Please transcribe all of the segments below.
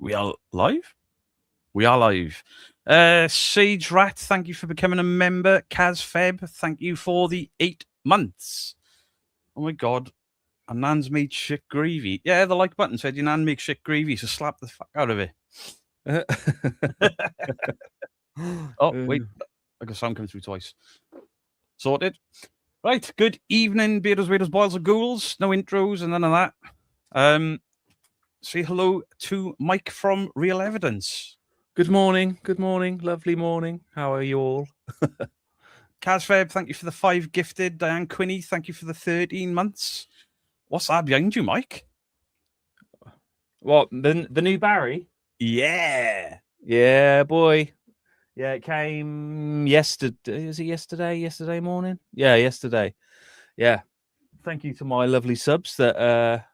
We are live? We are live. Sage Rat, thank you for becoming a member. Kaz Feb, thank you for the 8 months. Oh my God. And Nan's made shit gravy. Yeah, the like button said your Nan makes shit gravy, so slap the fuck out of it. Oh, wait. I got sound coming through twice. Sorted. Right, good evening, Bearders, Waders, Boils, and Ghouls. No intros and none of that. Say hello to Mike from Real Evidence. Good morning, lovely morning. How are you all? Kaz Feb, thank you for the 5 gifted. Diane Quinney, thank you for the 13 months. What's that behind you, Mike? What, the new Barry? Yeah. Yeah, boy. Yeah, it came yesterday. Is it yesterday? Yesterday morning? Yeah, yesterday. Yeah. Thank you to my lovely subs that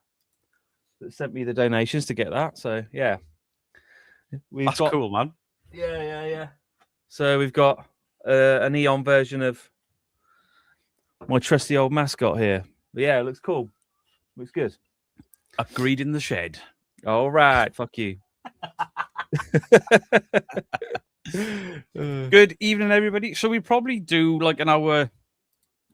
sent me the donations to get that. So yeah. That's cool, man. Yeah. So we've got a neon version of my trusty old mascot here. But yeah, it looks cool. Looks good. Upgrading the shed. All right, fuck you. Good evening, everybody. So we probably do like an hour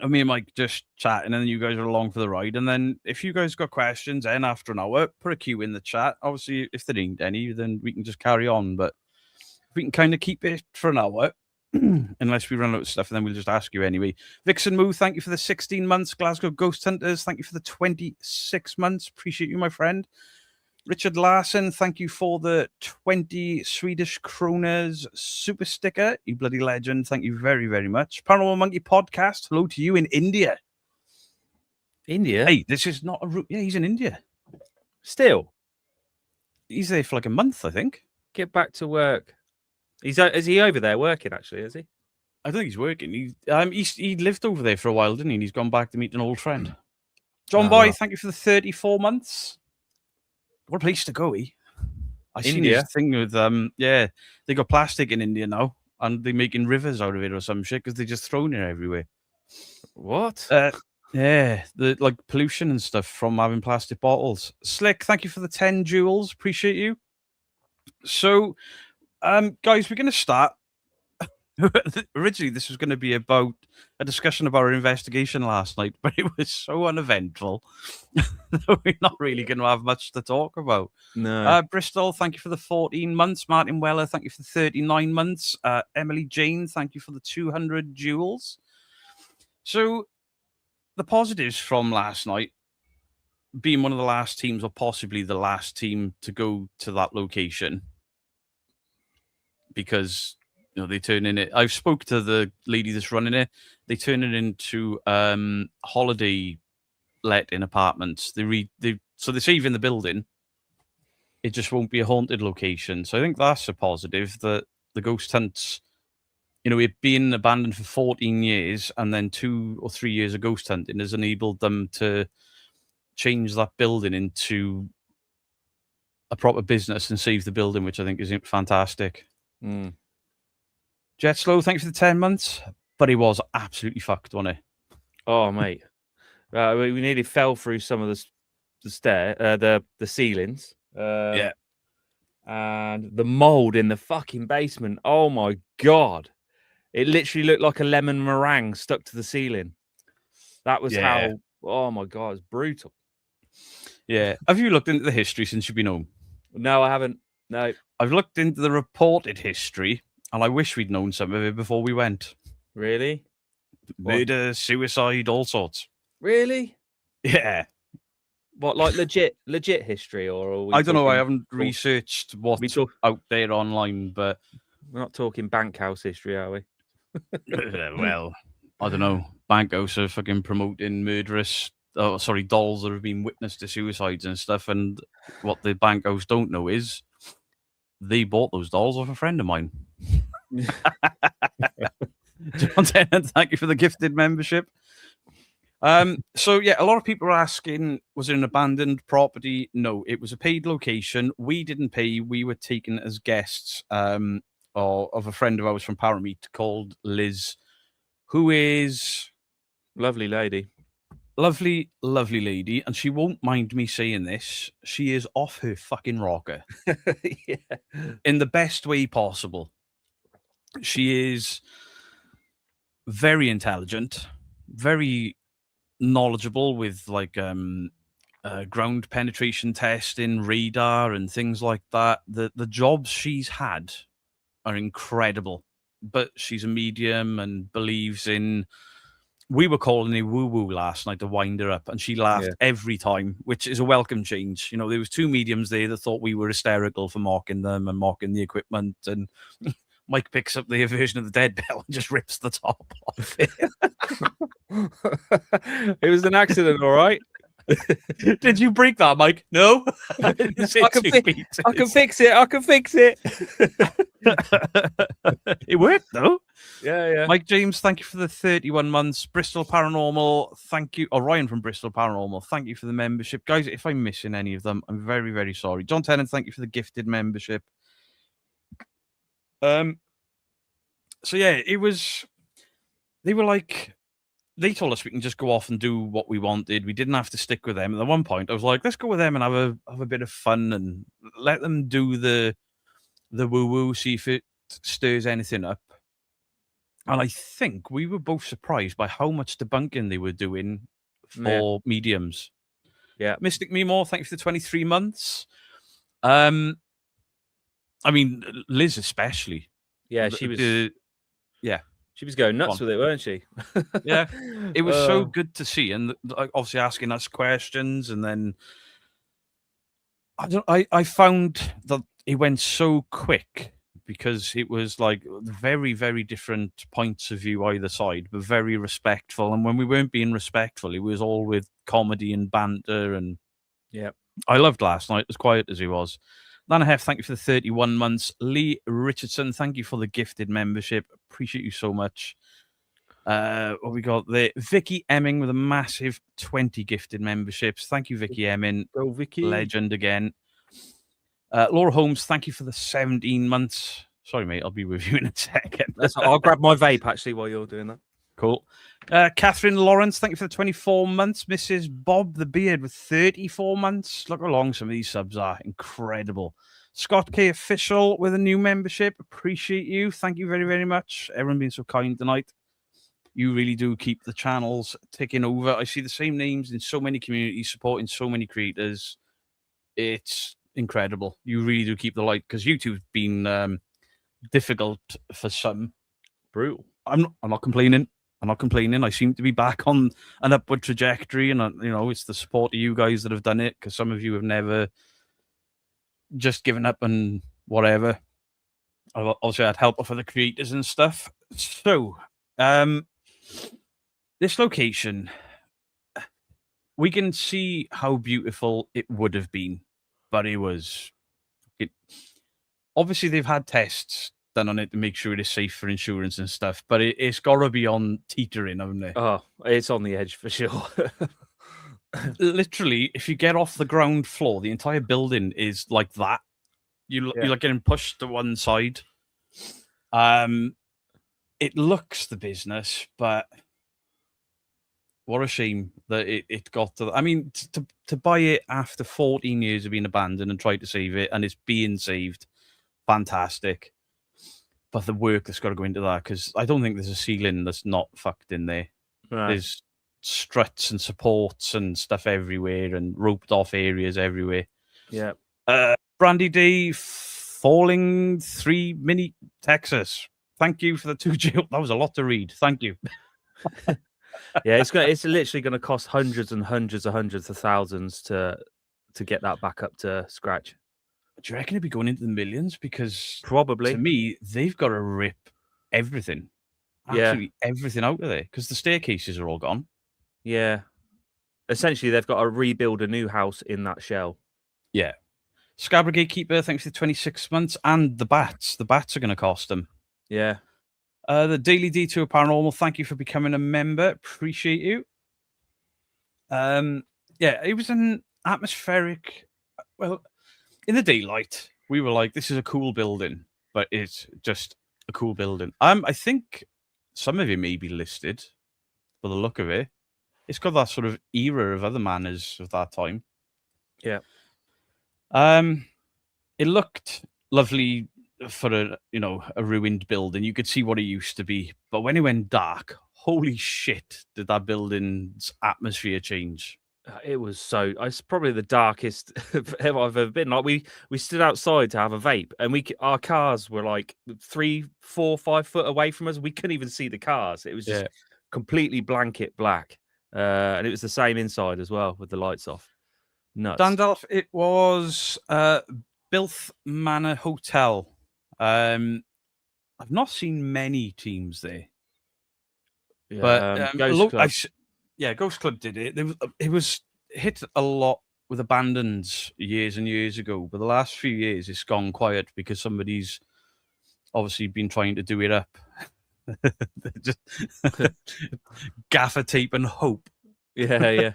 of me and Mike just chatting, and then you guys are along for the ride. And then if you guys got questions, then after an hour, put a queue in the chat. Obviously, if there ain't any, then we can just carry on. But if we can kind of keep it for an hour, unless we run out of stuff, and then we'll just ask you anyway. Vixen Moo, thank you for the 16 months. Glasgow Ghost Hunters, thank you for the 26 months. Appreciate you, my friend. Richard Larson, thank you for the 20 Swedish kroners super sticker. You bloody legend. Thank you very, very much. Paranormal Monkey Podcast, hello to you in India. India? Hey, this is not a... Yeah, he's in India. Still? He's there for like a month, I think. Get back to work. Is he over there working, actually, is he? I think he's working. He lived over there for a while, didn't he? And he's gone back to meet an old friend. John Boy, thank you for the 34 months. What a place to go, eh? I seen this thing with they got plastic in India now, and they're making rivers out of it or some shit because they just thrown it everywhere. What? Yeah, the like pollution and stuff from having plastic bottles. Slick, thank you for the 10 jewels. Appreciate you. So, guys, we're going to start. Originally, this was going to be about a discussion about our investigation last night, but it was so uneventful that we're not really going to have much to talk about. No. Bristol, thank you for the 14 months. Martin Weller, thank you for the 39 months. Emily Jane, thank you for the 200 jewels. So, the positives from last night, being one of the last teams, or possibly the last team to go to that location, because they turn in it. I've spoke to the lady that's running it. They turn it into holiday let-in apartments. So they're saving the building. It just won't be a haunted location. So I think that's a positive, that the ghost hunts, it being abandoned for 14 years and then 2 or 3 years of ghost hunting has enabled them to change that building into a proper business and save the building, which I think is fantastic. Mm. Jet Slow, thanks for the 10 months. But he was absolutely fucked, wasn't he? Oh, mate. We nearly fell through some of the ceilings. Yeah. And the mold in the fucking basement. Oh, my God. It literally looked like a lemon meringue stuck to the ceiling. That was how... Oh, my God. It's brutal. Yeah. Have you looked into the history since you've been home? No, I haven't. No. I've looked into the reported history, and I wish we'd known some of it before we went. Really? Murder, suicide, all sorts. Really? Yeah. What, like legit history, or are we I don't know. I haven't researched what's out there online, but we're not talking Bankhouse history, are we? Well, I don't know. Bankhouse are fucking promoting dolls that have been witness to suicides and stuff. And what the Bankhouse don't know is they bought those dolls off a friend of mine. John Tennant, thank you for the gifted membership. So yeah, a lot of people are asking, was it an abandoned property? No, it was a paid location. We didn't pay. We were taken as guests of a friend of ours from Parameet called Liz, who is lovely lady. lovely, lovely lady, and she won't mind me saying this. She is off her fucking rocker Yeah. in the best way possible. She is very intelligent, very knowledgeable with like ground penetration testing, radar, and things like that. The jobs she's had are incredible, but she's a medium and believes in. We were calling her woo woo last night to wind her up, and she laughed every time, which is a welcome change. You know, there was two mediums there that thought we were hysterical for mocking them and mocking the equipment, and Mike picks up the version of the dead bell and just rips the top off it. It was an accident, all right. Did you break that, Mike? No. I can fix it. I can fix it. It worked though. Yeah. Mike James, thank you for the 31 months. Bristol Paranormal, thank you. Ryan from Bristol Paranormal, thank you for the membership. Guys, if I'm missing any of them, I'm very, very sorry. John Tennant, thank you for the gifted membership. So yeah, it was. They were like. They told us we can just go off and do what we wanted. We didn't have to stick with them. And at one point, I was like, let's go with them and have a bit of fun and let them do the woo woo, see if it stirs anything up. And I think we were both surprised by how much debunking they were doing for mediums. Yeah. Mystic Me More, thank you for the 23 months. I mean, Liz especially. Yeah, she was. Yeah. She was going nuts with it, weren't she? Yeah, it was so good to see, and obviously asking us questions, and then I found that it went so quick because it was like very, very different points of view either side, but very respectful. And when we weren't being respectful, it was all with comedy and banter. And I loved last night, as quiet as he was. Lana Hef, thank you for the 31 months. Lee Richardson, thank you for the gifted membership. Appreciate you so much. What we got there? Vicky Emming with a massive 20 gifted memberships. Thank you, Vicky Emming. Go, Vicky. Legend again. Laura Holmes, thank you for the 17 months. Sorry, mate, I'll be with you in a second. I'll grab my vape, actually, while you're doing that. Cool. Catherine Lawrence, thank you for the 24 months. Mrs. Bob the Beard with 34 months. Look how long some of these subs are. Incredible. Scott K. Official with a new membership. Appreciate you. Thank you very, very much. Everyone being so kind tonight. You really do keep the channels ticking over. I see the same names in so many communities, supporting so many creators. It's incredible. You really do keep the light, because YouTube's been difficult for some. Brutal. I'm not complaining. I'm not complaining. I seem to be back on an upward trajectory, and it's the support of you guys that have done it, because some of you have never just given up and whatever. I've also had help for the creators and stuff. So, this location, we can see how beautiful it would have been, but obviously they've had tests done on it to make sure it is safe for insurance and stuff, but it's got to be on teetering, haven't it? Oh, it's on the edge for sure. Literally, if you get off the ground floor, the entire building is like that. You're like getting pushed to one side. It looks the business, but what a shame that it got to. I mean, to buy it after 14 years of being abandoned and try to save it, and it's being saved, fantastic. But the work that's got to go into that, because I don't think there's a ceiling that's not fucked in there. Right. There's struts and supports and stuff everywhere, and roped off areas everywhere. Yeah. Brandy D, Falling 3 Mini Texas. Thank you for the 2G. That was a lot to read. Thank you. Yeah, it's literally going to cost hundreds and hundreds of thousands to get that back up to scratch. Do you reckon it'd be going into the millions? Because probably, to me, they've got to rip everything, absolutely everything out of there, because the staircases are all gone. Yeah, essentially, they've got to rebuild a new house in that shell. Yeah. Scarborough Gatekeeper, thanks for the 26 months, and the bats. The bats are going to cost them. Yeah. The Daily Detour Paranormal, thank you for becoming a member. Appreciate you. Yeah, it was an atmospheric. Well, in the daylight, we were like, "This is a cool building," but it's just a cool building. I think some of it may be listed, for the look of it. it's got that sort of era of other manners of that time. Yeah. It looked lovely for a ruined building. You could see what it used to be, but when it went dark, holy shit, did that building's atmosphere change? It was so. It's probably the darkest I've ever been. Like we stood outside to have a vape, and our cars were like 3, 4, 5 foot away from us. We couldn't even see the cars. It was just completely blanket black, and it was the same inside as well with the lights off. Nuts. Dandalf, it was Bilth Manor Hotel. I've not seen many teams there, but Ghost Club. Ghost Club did it. It was hit a lot with abandons years and years ago, but the last few years it's gone quiet because somebody's obviously been trying to do it up. Just gaffer tape and hope. Yeah.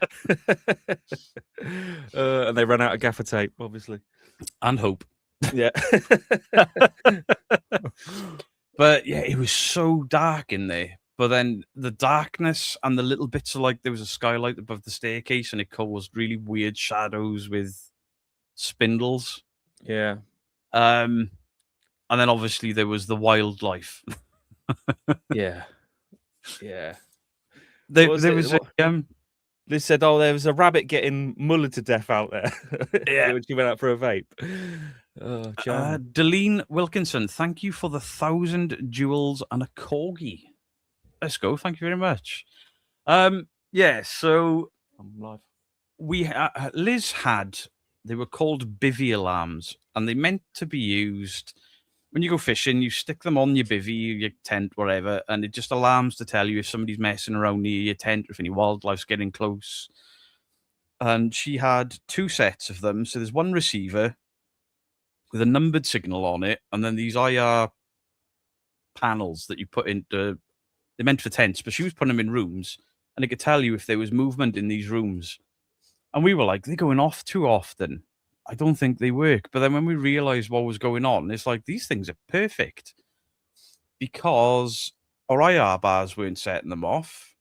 And they ran out of gaffer tape, obviously, and hope. Yeah. But yeah, it was so dark in there. But then the darkness and the little bits of like there was a skylight above the staircase, and it caused really weird shadows with spindles. Yeah. And then obviously there was the wildlife. Yeah. They said, "Oh, there was a rabbit getting mullered to death out there." Yeah, when she went out for a vape. Oh, Deline Wilkinson, thank you for the 1,000 jewels and a corgi. Let's go. Thank you very much. Yeah. So I'm live. Liz had. They were called bivvy alarms, and they meant to be used when you go fishing. You stick them on your bivvy, your tent, whatever, and it just alarms to tell you if somebody's messing around near your tent or if any wildlife's getting close. And she had 2 sets of them. So there's one receiver with a numbered signal on it, and then these IR panels that you put into. They're meant for tents, but she was putting them in rooms, and it could tell you if there was movement in these rooms. And we were like, they're going off too often. I don't think they work. But then when we realized what was going on, it's like, these things are perfect because our IR bars weren't setting them off.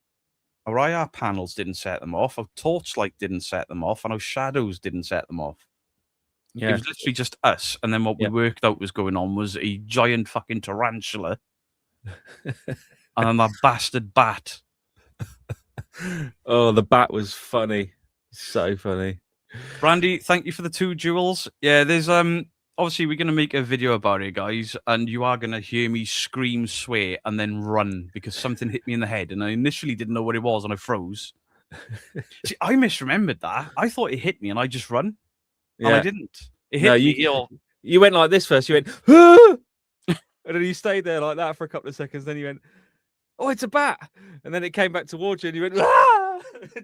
Our IR panels didn't set them off. Our torchlight didn't set them off. And our shadows didn't set them off. Yeah. It was literally just us. And then what we worked out was going on was a giant fucking tarantula. And then that bastard bat. Oh, the bat was funny. So funny. Brandy, thank you for the 2 jewels. Yeah, there's obviously we're gonna make a video about it, guys, and you are gonna hear me scream, swear, and then run because something hit me in the head, and I initially didn't know what it was, and I froze. See, I misremembered that. I thought it hit me, and I just run. Yeah. And I didn't. It hit me. You went like this first. You went, ah! And then you stayed there like that for a couple of seconds. Then you went, oh, it's a bat. And then it came back towards you, and you went, ah!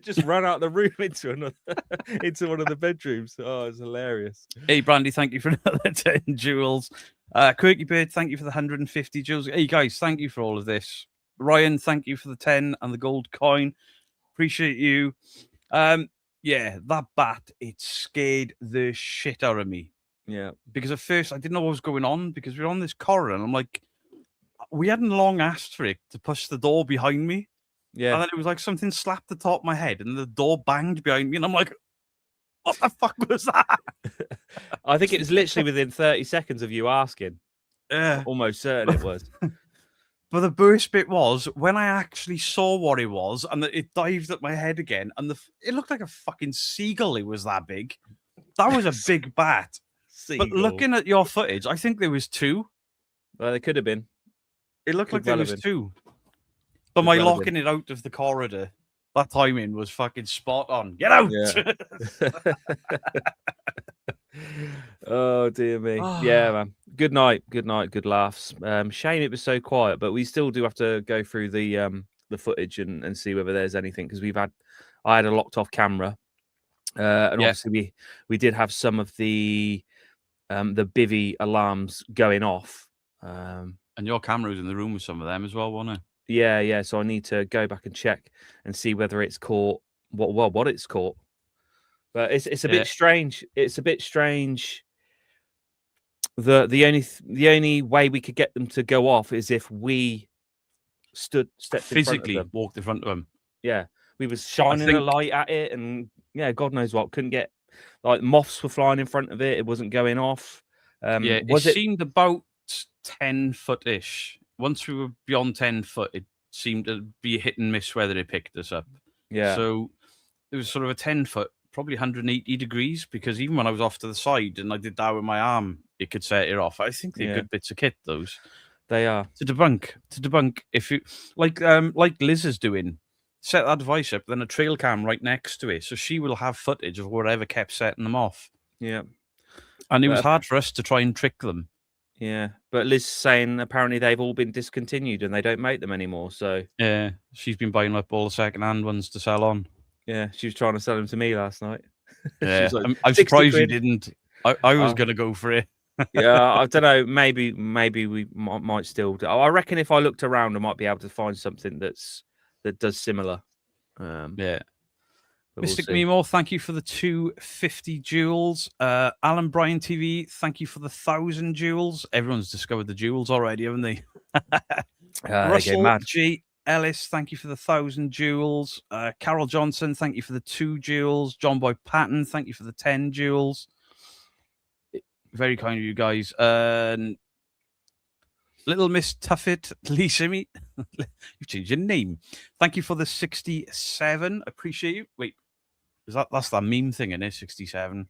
Just ran out of the room into one of the bedrooms. Oh, it's hilarious. Hey, Brandy, thank you for another 10 jewels. Quirky Bird, thank you for the 150 jewels. Hey, guys, thank you for all of this. Ryan, thank you for the 10 and the gold coin. Appreciate you. Yeah, that bat, it scared the shit out of me. Yeah. Because at first I didn't know what was going on because we were on this corridor and I'm like, we hadn't long asked for it to push the door behind me. Yeah. And then it was like something slapped the top of my head and the door banged behind me. And I'm like, what the fuck was that? I think it was literally within 30 seconds of you asking. Yeah. Almost certain it was. But the worst bit was when I actually saw what it was and it dived at my head again. And it looked like a fucking seagull. It was that big. That was a big bat. Seagull. But looking at your footage, I think there was 2. Well, there could have been. It looked like there was 2. But my locking it out of the corridor, that timing was fucking spot on. Get out! Yeah. Oh, dear me. Yeah, man. Good night. Good night. Good laughs. Shame it was so quiet, but we still do have to go through the footage and see whether there's anything because I had a locked off camera. And obviously we did have some of the bivvy alarms going off. And your camera was in the room with some of them as well, wasn't it? Yeah. So I need to go back and check and see whether it's caught what it's caught. But it's a bit strange. It's a bit strange. The only way we could get them to go off is if we stepped physically in front of them. walked in front of them. Yeah, We was shining a think- light at it, and yeah, God knows what. Couldn't get like moths were flying in front of it. It wasn't going off. Yeah, Was it it? seemed about 10 foot-ish. Once we were beyond 10 foot, it seemed to be a hit and miss whether it picked us up. Yeah. So it was sort of a 10 foot, probably 180 degrees, because even when I was off to the side and I did that with my arm, it could set it off. I think they're good bits of kit, those. They are. To debunk, if you like Liz is doing, set that device up, then a trail cam right next to it, so she will have footage of whatever kept setting them off. Yeah. And it was hard for us to try and trick them. Yeah, but Liz saying apparently they've all been discontinued and they don't make them anymore. So yeah, she's been buying up all the second-hand ones to sell on. Yeah, she was trying to sell them to me last night. Yeah, like, I'm surprised you quid. didn't. I was gonna go for it. Yeah, I don't know. Maybe we might still do. I reckon if I looked around, I might be able to find something that does similar. Yeah. But Mystic we'll see. Mimo, thank you for the 250 jewels. Alan Bryan TV, thank you for the 1,000 jewels. Everyone's discovered the jewels already, haven't they? Russell mad. G. Ellis, thank you for the 1,000 jewels. Carol Johnson, thank you for the 2 jewels. John Boy Patton, thank you for the 10 jewels. Very kind of you guys. Little Miss Tuffet, Lisa, me. You've changed your name. Thank you for the 67. Appreciate you. Wait, that's that meme thing in it? 67.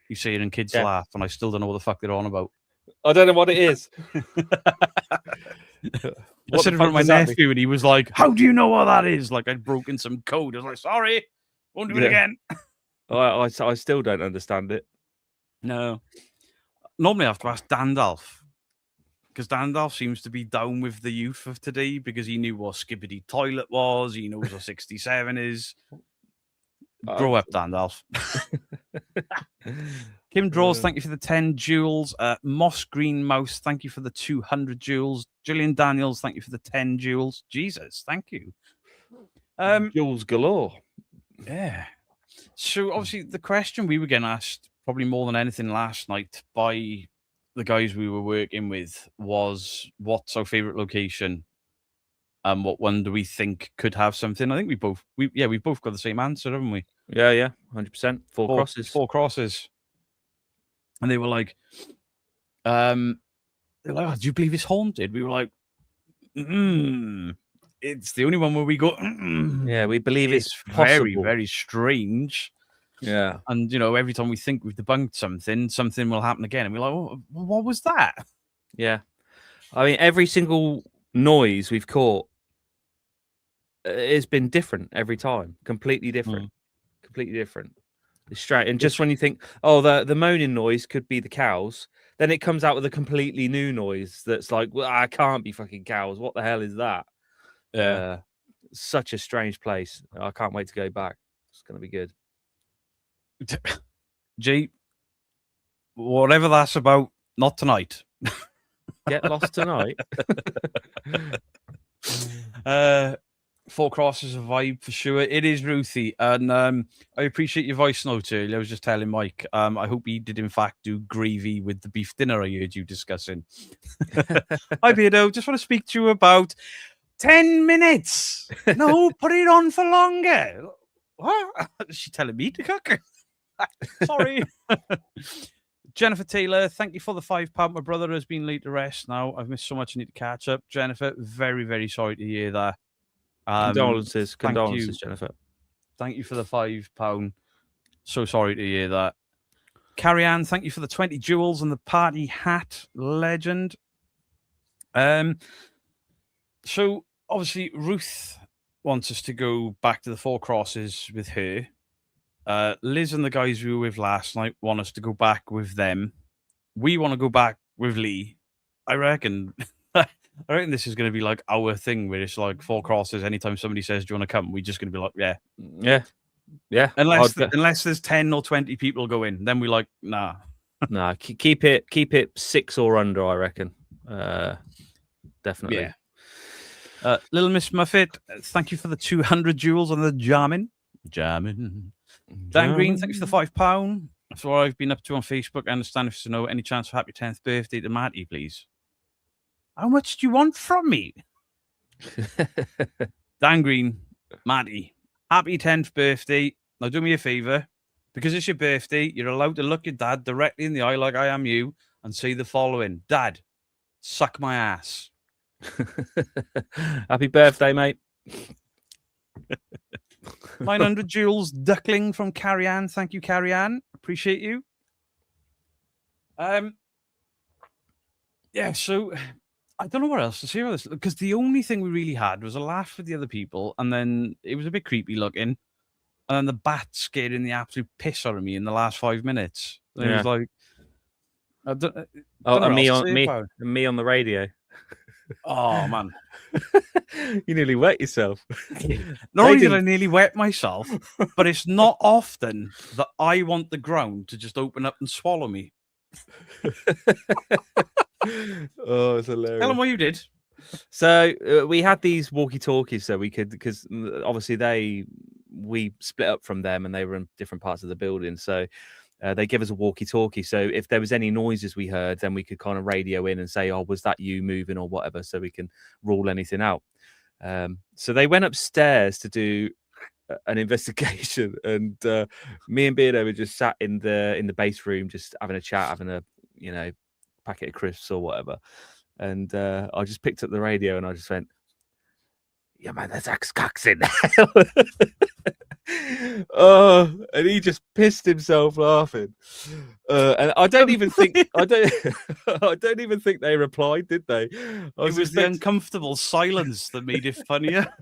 You say it and kids laugh, and I still don't know what the fuck they're on about. I don't know what it is. I said it in front of my nephew, and he was like, "How do you know what that is?" Like I'd broken some code. I was like, "Sorry, won't do it again." I still don't understand it. No. Normally I have to ask Dandalf, because Dandalf seems to be down with the youth of today because he knew what Skibbity Toilet was. He knows what 67 is. Grow up, Dandalf. Kim Draws, thank you for the 10 jewels. Moss Green Mouse, thank you for the 200 jewels. Gillian Daniels, thank you for the 10 jewels. Jesus, thank you. Jewels galore. Yeah. So obviously the question we were getting asked probably more than anything last night by the guys we were working with was, what's our favorite location and what one do we think could have something? I think we've both got the same answer, haven't we? Yeah, 100%. Four crosses. And they were like, oh, do you believe it's haunted? We were like, it's the only one where we go, yeah, we believe it's very, very strange. Yeah. And, every time we think we've debunked something will happen again. And we're like, oh, what was that? Yeah. I mean, every single noise we've caught has been different every time. Completely different. Completely different. It's straight. And just when you think, oh, the moaning noise could be the cows, then it comes out with a completely new noise that's like, well, I can't be fucking cows. What the hell is that? Yeah. Such a strange place. I can't wait to go back. It's going to be good. G, whatever that's about, not tonight. Get lost tonight. Four Crosses a vibe for sure. It is Ruthie, and I appreciate your voice note earlier. I was just telling Mike. I hope he did in fact do gravy with the beef dinner I heard you discussing. Hi, Beardo. Just want to speak to you about 10 minutes. No, put it on for longer. What? Is she telling me to cook? Sorry. Jennifer Taylor, thank you for the £5. My brother has been laid to rest now. I've missed so much. I need to catch up. Jennifer, very, very sorry to hear that. Condolences, Jennifer. Thank you for the £5. So sorry to hear that. Carrie Ann, thank you for the 20 jewels and the party hat. Legend. So obviously Ruth wants us to go back to the Four Crosses with her. Liz and the guys we were with last night want us to go back with them. We want to go back with Lee. I reckon this is going to be like our thing where it's like Four Crosses. Anytime somebody says, do you want to come? We're just going to be like, yeah. Unless there's 10 or 20 people go in, then we're like, nah. Nah, keep it 6 or under, I reckon. Definitely. Yeah. Little Miss Muffet, thank you for the 200 jewels on the jamming. Dan Green, thanks for the £5. That's what I've been up to on Facebook. I understand if you know any chance for happy 10th birthday to Matty, please. How much do you want from me? Dan Green, Matty, Happy 10th birthday. Now do me a favor. Because it's your birthday, you're allowed to look your dad directly in the eye like I am you and say the following. Dad, suck my ass. Happy birthday, mate. 900 Jules Duckling from Carrie Ann. Thank you, Carrie Ann. Appreciate you. Yeah, so I don't know what else to say about this because the only thing we really had was a laugh with the other people, and then it was a bit creepy looking, and then the bat scaring the absolute piss out of me in the last 5 minutes. And it was like, I don't know and what else to say about it. me on the radio. Oh man, you nearly wet yourself. Not only did I nearly wet myself, but it's not often that I want the ground to just open up and swallow me. Oh, it's hilarious. Tell them what you did. So we had these walkie-talkies so we could, because obviously we split up from them and they were in different parts of the building. So they give us a walkie-talkie. So if there was any noises we heard, then we could kind of radio in and say, oh, was that you moving or whatever? So we can rule anything out. So they went upstairs to do an investigation, and me and Beardo were just sat in the base room, just having a chat, having a packet of crisps or whatever. And I just picked up the radio and I just went, yeah, man, there's ex-cocks in there. Oh, and he just pissed himself laughing. And I don't even think I don't even think they replied, did they? It was the uncomfortable silence that made it funnier.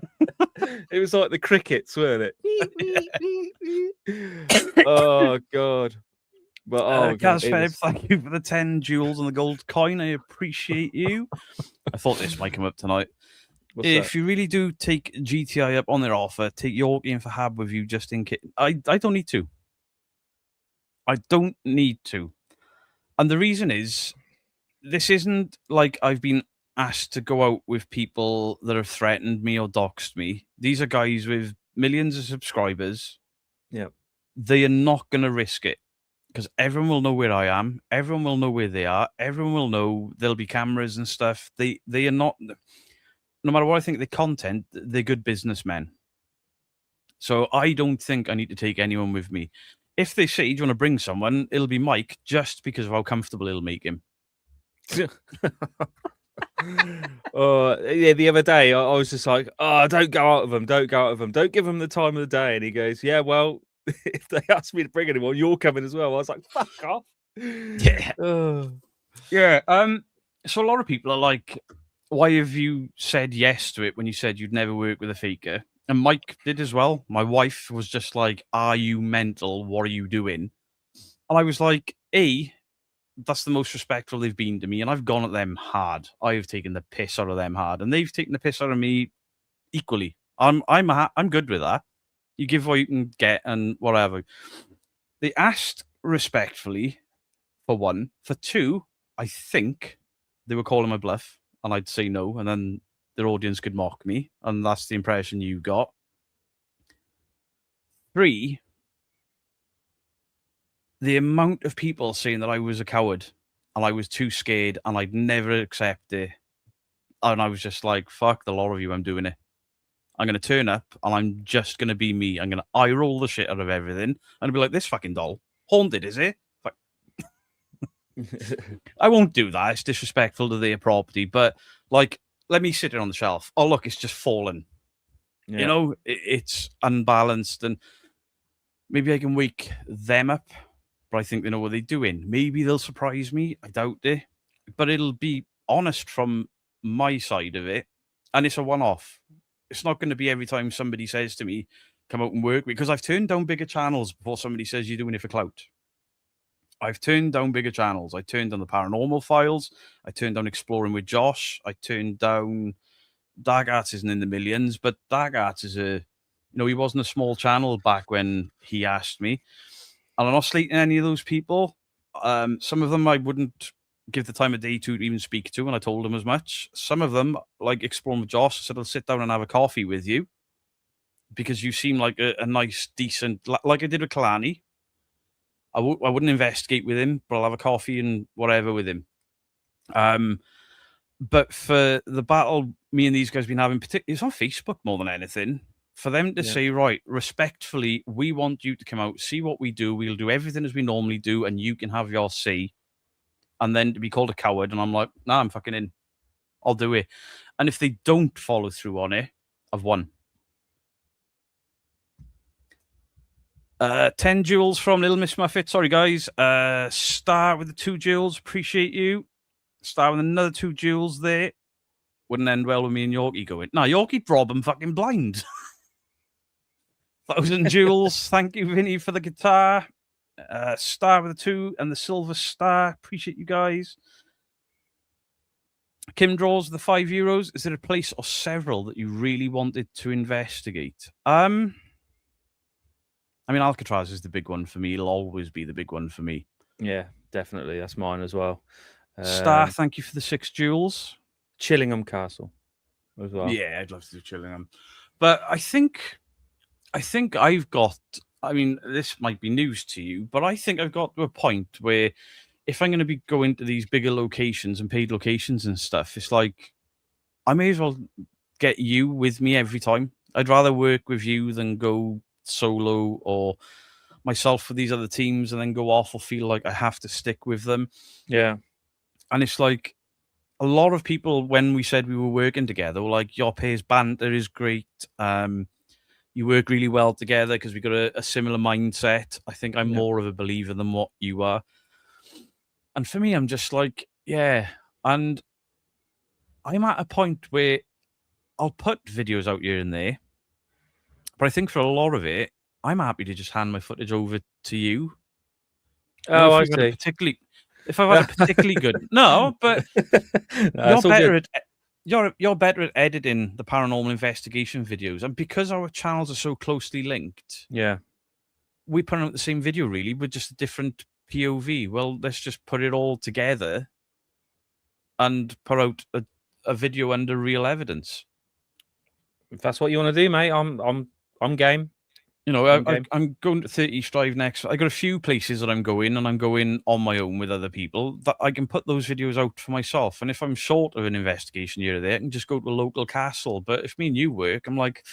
It was like the crickets, weren't it? Oh God. But Kaz, thank you for the 10 jewels and the gold coin. I appreciate you. I thought this might come up tonight. If you really do take GTI up on their offer, take Yorkie and Fahab with you just in case. I don't need to. I don't need to. And the reason is, this isn't like I've been asked to go out with people that have threatened me or doxed me. These are guys with millions of subscribers. Yeah. They are not going to risk it. Because everyone will know where I am. Everyone will know where they are. Everyone will know there'll be cameras and stuff. They are not, no matter what I think of the content, they're good businessmen. So I don't think I need to take anyone with me. If they say, do you want to bring someone, it'll be Mike, just because of how comfortable it'll make him. Yeah, the other day I was just like, oh, don't go out of them. Don't go out of them. Don't give them the time of the day. And he goes, yeah, well, if they ask me to bring anyone, you're coming as well. I was like, fuck off. Yeah. Yeah. So a lot of people are like, why have you said yes to it when you said you'd never work with a faker? And Mike did as well. My wife was just like, are you mental? What are you doing? And I was like, that's the most respectful they've been to me. And I've gone at them hard. I have taken the piss out of them hard. And they've taken the piss out of me equally. I'm good with that. You give what you can get and whatever. They asked respectfully, for one. For two, I think they were calling my bluff, and I'd say no, and then their audience could mock me, and that's the impression you got. 3, the amount of people saying that I was a coward, and I was too scared, and I'd never accept it. And I was just like, fuck the lot of you, I'm doing it. I'm going to turn up and I'm just going to be me. I'm going to eye roll the shit out of everything and be like, this fucking doll. Haunted, is it? I won't do that. It's disrespectful to their property. But, like, let me sit it on the shelf. Oh, look, it's just fallen. Yeah. You know, it's unbalanced. And maybe I can wake them up. But I think they know what they're doing. Maybe they'll surprise me. I doubt it. But it'll be honest from my side of it. And it's a one-off. It's not going to be every time somebody says to me, come out and work, because I've turned down bigger channels before somebody says you're doing it for clout. I've turned down bigger channels. I turned down the Paranormal Files. I turned down Exploring with Josh. I turned down Dark Arts isn't in the millions, but Dark Arts is he wasn't a small channel back when he asked me. And I'm not slating any of those people. Some of them I wouldn't give the time of day to even speak to, and I told them as much. Some of them, like Exploring with Josh, said I'll sit down and have a coffee with you because you seem like a nice, decent, like I did with Kalani. I wouldn't investigate with him, but I'll have a coffee and whatever with him. But for the battle me and these guys been having, it's on Facebook more than anything. For them to say, right, respectfully, we want you to come out, see what we do. We'll do everything as we normally do, and you can have your say. And then to be called a coward, and I'm like, nah, I'm fucking in. I'll do it. And if they don't follow through on it, I've won. 10 jewels from Little Miss Muffet. Sorry, guys. Star with the 2 jewels. Appreciate you. Star with another 2 jewels there. Wouldn't end well with me and Yorkie going. No, Yorkie rob him fucking blind. 1,000 jewels. Thank you, Vinny, for the guitar. Star with the 2 and the silver star. Appreciate you guys. Kim draws the €5. Is there a place or several that you really wanted to investigate? I mean, Alcatraz is the big one for me. It'll always be the big one for me. Yeah, definitely. That's mine as well. Star, thank you for the 6 jewels. Chillingham Castle as well. Yeah, I'd love to do Chillingham. But I think I've got, I mean, this might be news to you, but I think I've got to a point where if I'm going to be going to these bigger locations and paid locations and stuff, it's like I may as well get you with me every time. I'd rather work with you than go solo or myself for these other teams and then go off or feel like I have to stick with them. Yeah. And it's like a lot of people, when we said we were working together, were like, your pair's banter is great. You work really well together because we got a similar mindset. I think I'm more of a believer than what you are. And for me, I'm just like, yeah. And I'm at a point where I'll put videos out here and there. But I think for a lot of it, I'm happy to just hand my footage over to you. Oh, I see. If I've had a particularly good... No, but you're better at editing the paranormal investigation videos. And because our channels are so closely linked, we put out the same video, really, with just a different POV. Well, let's just put it all together and put out a video under real evidence. If that's what you want to do, mate, I'm game. You know, I'm going to 30 Strive next. I got a few places that I'm going, and I'm going on my own with other people that I can put those videos out for myself. And if I'm short of an investigation here or there, I can just go to a local castle. But if me and you work, I'm like,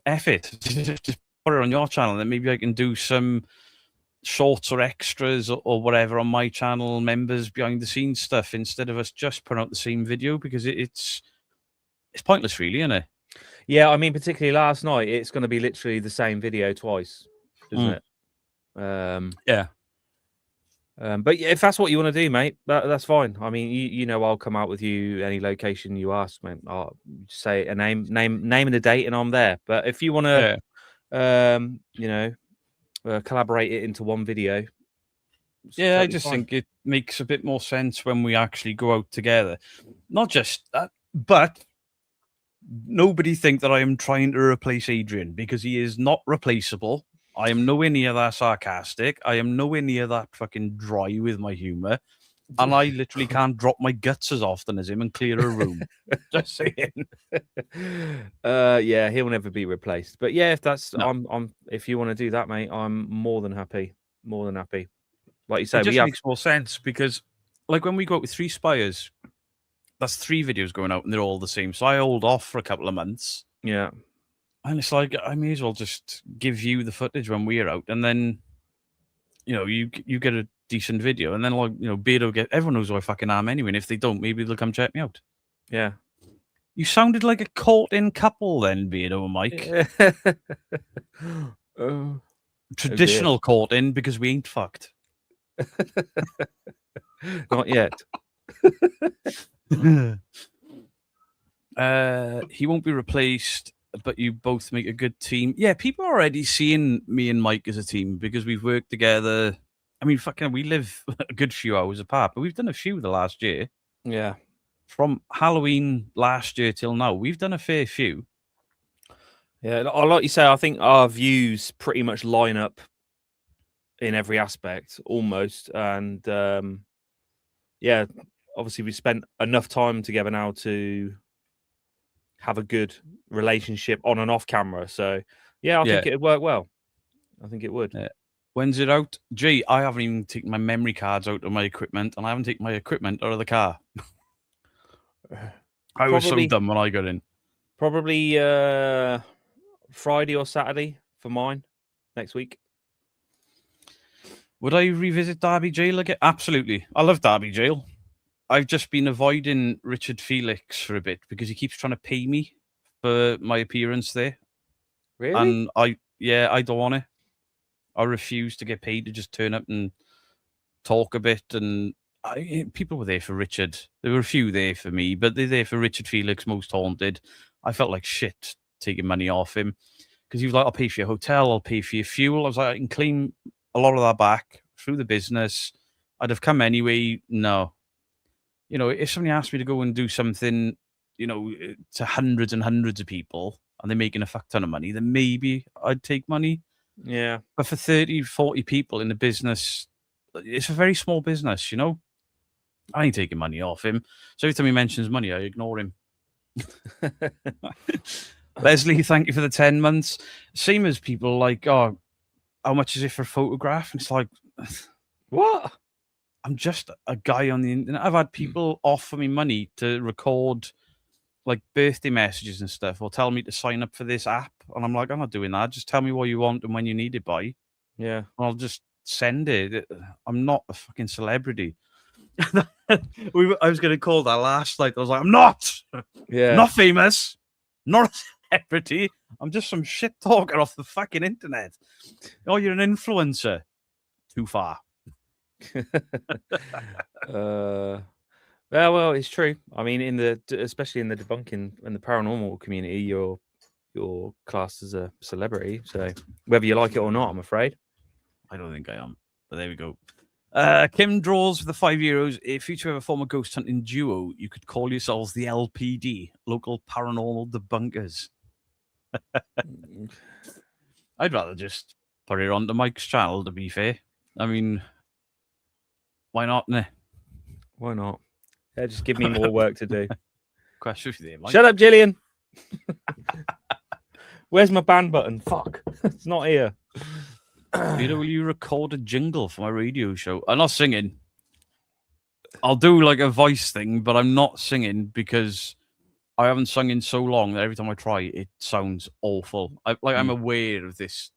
F it. Just put it on your channel, and then maybe I can do some shorts or extras or whatever on my channel, members behind the scenes stuff, instead of us just putting out the same video, because it's pointless, really, isn't it? Yeah, I mean, particularly last night, it's going to be literally the same video twice, isn't it? Yeah. But if that's what you want to do, mate, that's fine. I mean, you know, I'll come out with you any location you ask, mate. I'll say a name and a date, and I'm there. But if you want to, you know, collaborate it into one video. Yeah, I just think it makes a bit more sense when we actually go out together. Not just that, but nobody think that I am trying to replace Adrian, because he is not replaceable. I am nowhere near that sarcastic. I am nowhere near that fucking dry with my humor. And I literally can't drop my guts as often as him and clear a room. Just saying. Yeah, he'll never be replaced. But yeah, if that's if you want to do that, mate, I'm more than happy. More than happy. Like you say, it just makes more sense, because like when we go out with 3 Spires, that's 3 videos going out and they're all the same. So I hold off for a couple of months. Yeah. And it's like, I may as well just give you the footage when we're out, and then, you know, you get a decent video, and then, like, you know, Beardo everyone knows who I fucking am anyway, and if they don't, maybe they'll come check me out. Yeah. You sounded like a caught-in couple then, Beardo and Mike. Traditional caught-in, because we ain't fucked. Not yet. He won't be replaced, but you both make a good team. Yeah, people are already seeing me and Mike as a team because we've worked together. I mean, fucking, we live a good few hours apart, but we've done a few the last year. Yeah. From Halloween last year till now, we've done a fair few. Yeah, like you say, I think our views pretty much line up in every aspect, almost. And yeah, obviously we spent enough time together now to have a good relationship on and off camera. So yeah, I think it'd work well. I think it would. Yeah. When's it out? Gee, I haven't even taken my memory cards out of my equipment, and I haven't taken my equipment out of the car. I was so dumb when I got in. Probably Friday or Saturday for mine next week. Would I revisit Derby Jail again? Absolutely. I love Derby Jail. I've just been avoiding Richard Felix for a bit because he keeps trying to pay me for my appearance there. Really? And I don't want it. I refuse to get paid to just turn up and talk a bit. And people were there for Richard. There were a few there for me, but they're there for Richard Felix, Most Haunted. I felt like shit taking money off him because he was like, I'll pay for your hotel, I'll pay for your fuel. I was like, I can claim a lot of that back through the business. I'd have come anyway. No. You know, if somebody asked me to go and do something, you know, to hundreds and hundreds of people and they're making a fuck ton of money, then maybe I'd take money. Yeah. But for 30, 40 people in the business, it's a very small business, you know? I ain't taking money off him. So every time he mentions money, I ignore him. Leslie, thank you for the 10 months. Same as people like, oh, how much is it for a photograph? And it's like, What? I'm just a guy on the internet. I've had people offer me money to record like birthday messages and stuff, or tell me to sign up for this app. And I'm like, I'm not doing that. Just tell me what you want and when you need it by. Yeah. I'll just send it. I'm not a fucking celebrity. I was going to call that last night. I was like, I'm not. Yeah. Not famous. Not a celebrity. I'm just some shit talker off the fucking internet. Oh, you're an influencer. Too far. Well, it's true. I mean, especially in the debunking and the paranormal community, you're classed as a celebrity. So whether you like it or not, I'm afraid. I don't think I am, but there we go. Kim draws for the €5. If you two have a former ghost hunting duo, you could call yourselves the LPD, local paranormal debunkers. I'd rather just put it onto Mike's channel, to be fair. I mean, why not? Nah? Why not? Yeah, just give me more work to do. Question for you, Mike. Shut up, Gillian. Where's my ban button? Fuck. It's not here. Peter, will you record a jingle for my radio show? I'm not singing. I'll do like a voice thing, but I'm not singing because I haven't sung in so long that every time I try, it sounds awful. I'm aware of this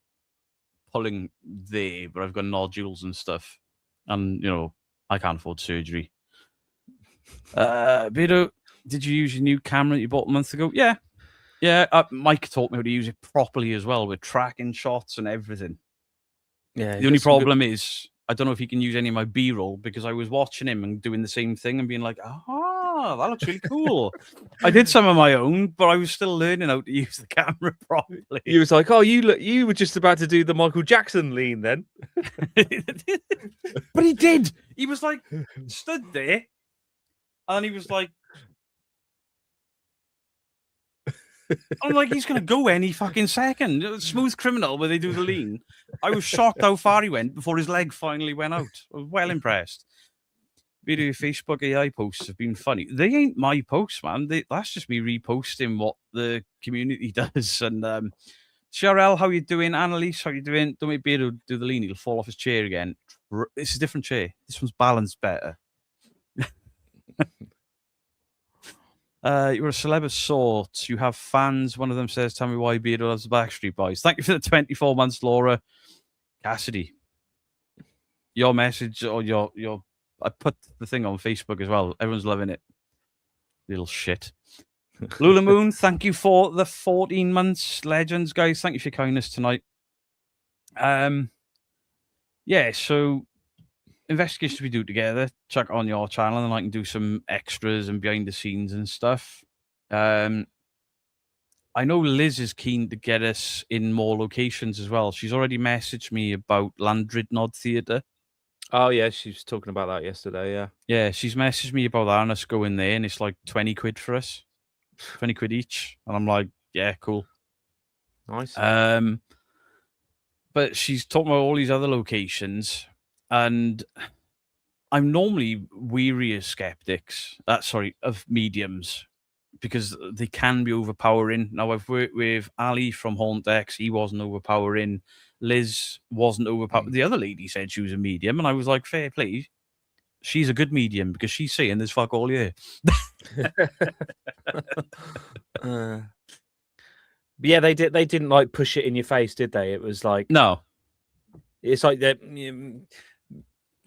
pulling there, but I've got nodules and stuff. And, you know, I can't afford surgery. Peter, did you use your new camera that you bought a month ago? Yeah. Yeah, Mike taught me how to use it properly as well, with tracking shots and everything. Yeah. The only problem is I don't know if he can use any of my B-roll because I was watching him and doing the same thing and being like, that looks really cool. I did some of my own, but I was still learning how to use the camera properly. He was like, oh, you were just about to do the Michael Jackson lean then. But he did. He was like, stood there and he was like, I'm like, he's going to go any fucking second. Smooth Criminal, where they do the lean. I was shocked how far he went before his leg finally went out. I was well impressed. Video Facebook AI posts have been funny. They ain't my posts, man. That's just me reposting what the community does. And Sharel, how you doing? Annalise, how you doing? Don't make Beardo do the lean. He'll fall off his chair again. It's a different chair. This one's balanced better. You're a celeb of sorts. You have fans. One of them says, tell me why Beardo loves the Backstreet Boys. Thank you for the 24 months, Laura. Cassidy. Your message or your I put the thing on Facebook as well. Everyone's loving it. Little shit. Lula Moon, thank you for the 14 months. Legends, guys. Thank you for your kindness tonight. Yeah, so investigations we do together, check on your channel and I can do some extras and behind the scenes and stuff. I know Liz is keen to get us in more locations as well. She's already messaged me about Landridnod Theatre. Oh, yeah, she was talking about that yesterday, yeah. Yeah, she's messaged me about that and us going there and it's like 20 quid for us. 20 quid each. And I'm like, yeah, cool. Nice. But she's talking about all these other locations and I'm normally weary of skeptics, of mediums, because they can be overpowering. Now, I've worked with Ali from HauntX. He wasn't overpowering. Liz wasn't overpowering. The other lady said she was a medium, and I was like, fair play. She's a good medium because she's saying there's fuck all here. But yeah, they didn't like push it in your face, did they? It was like No. It's like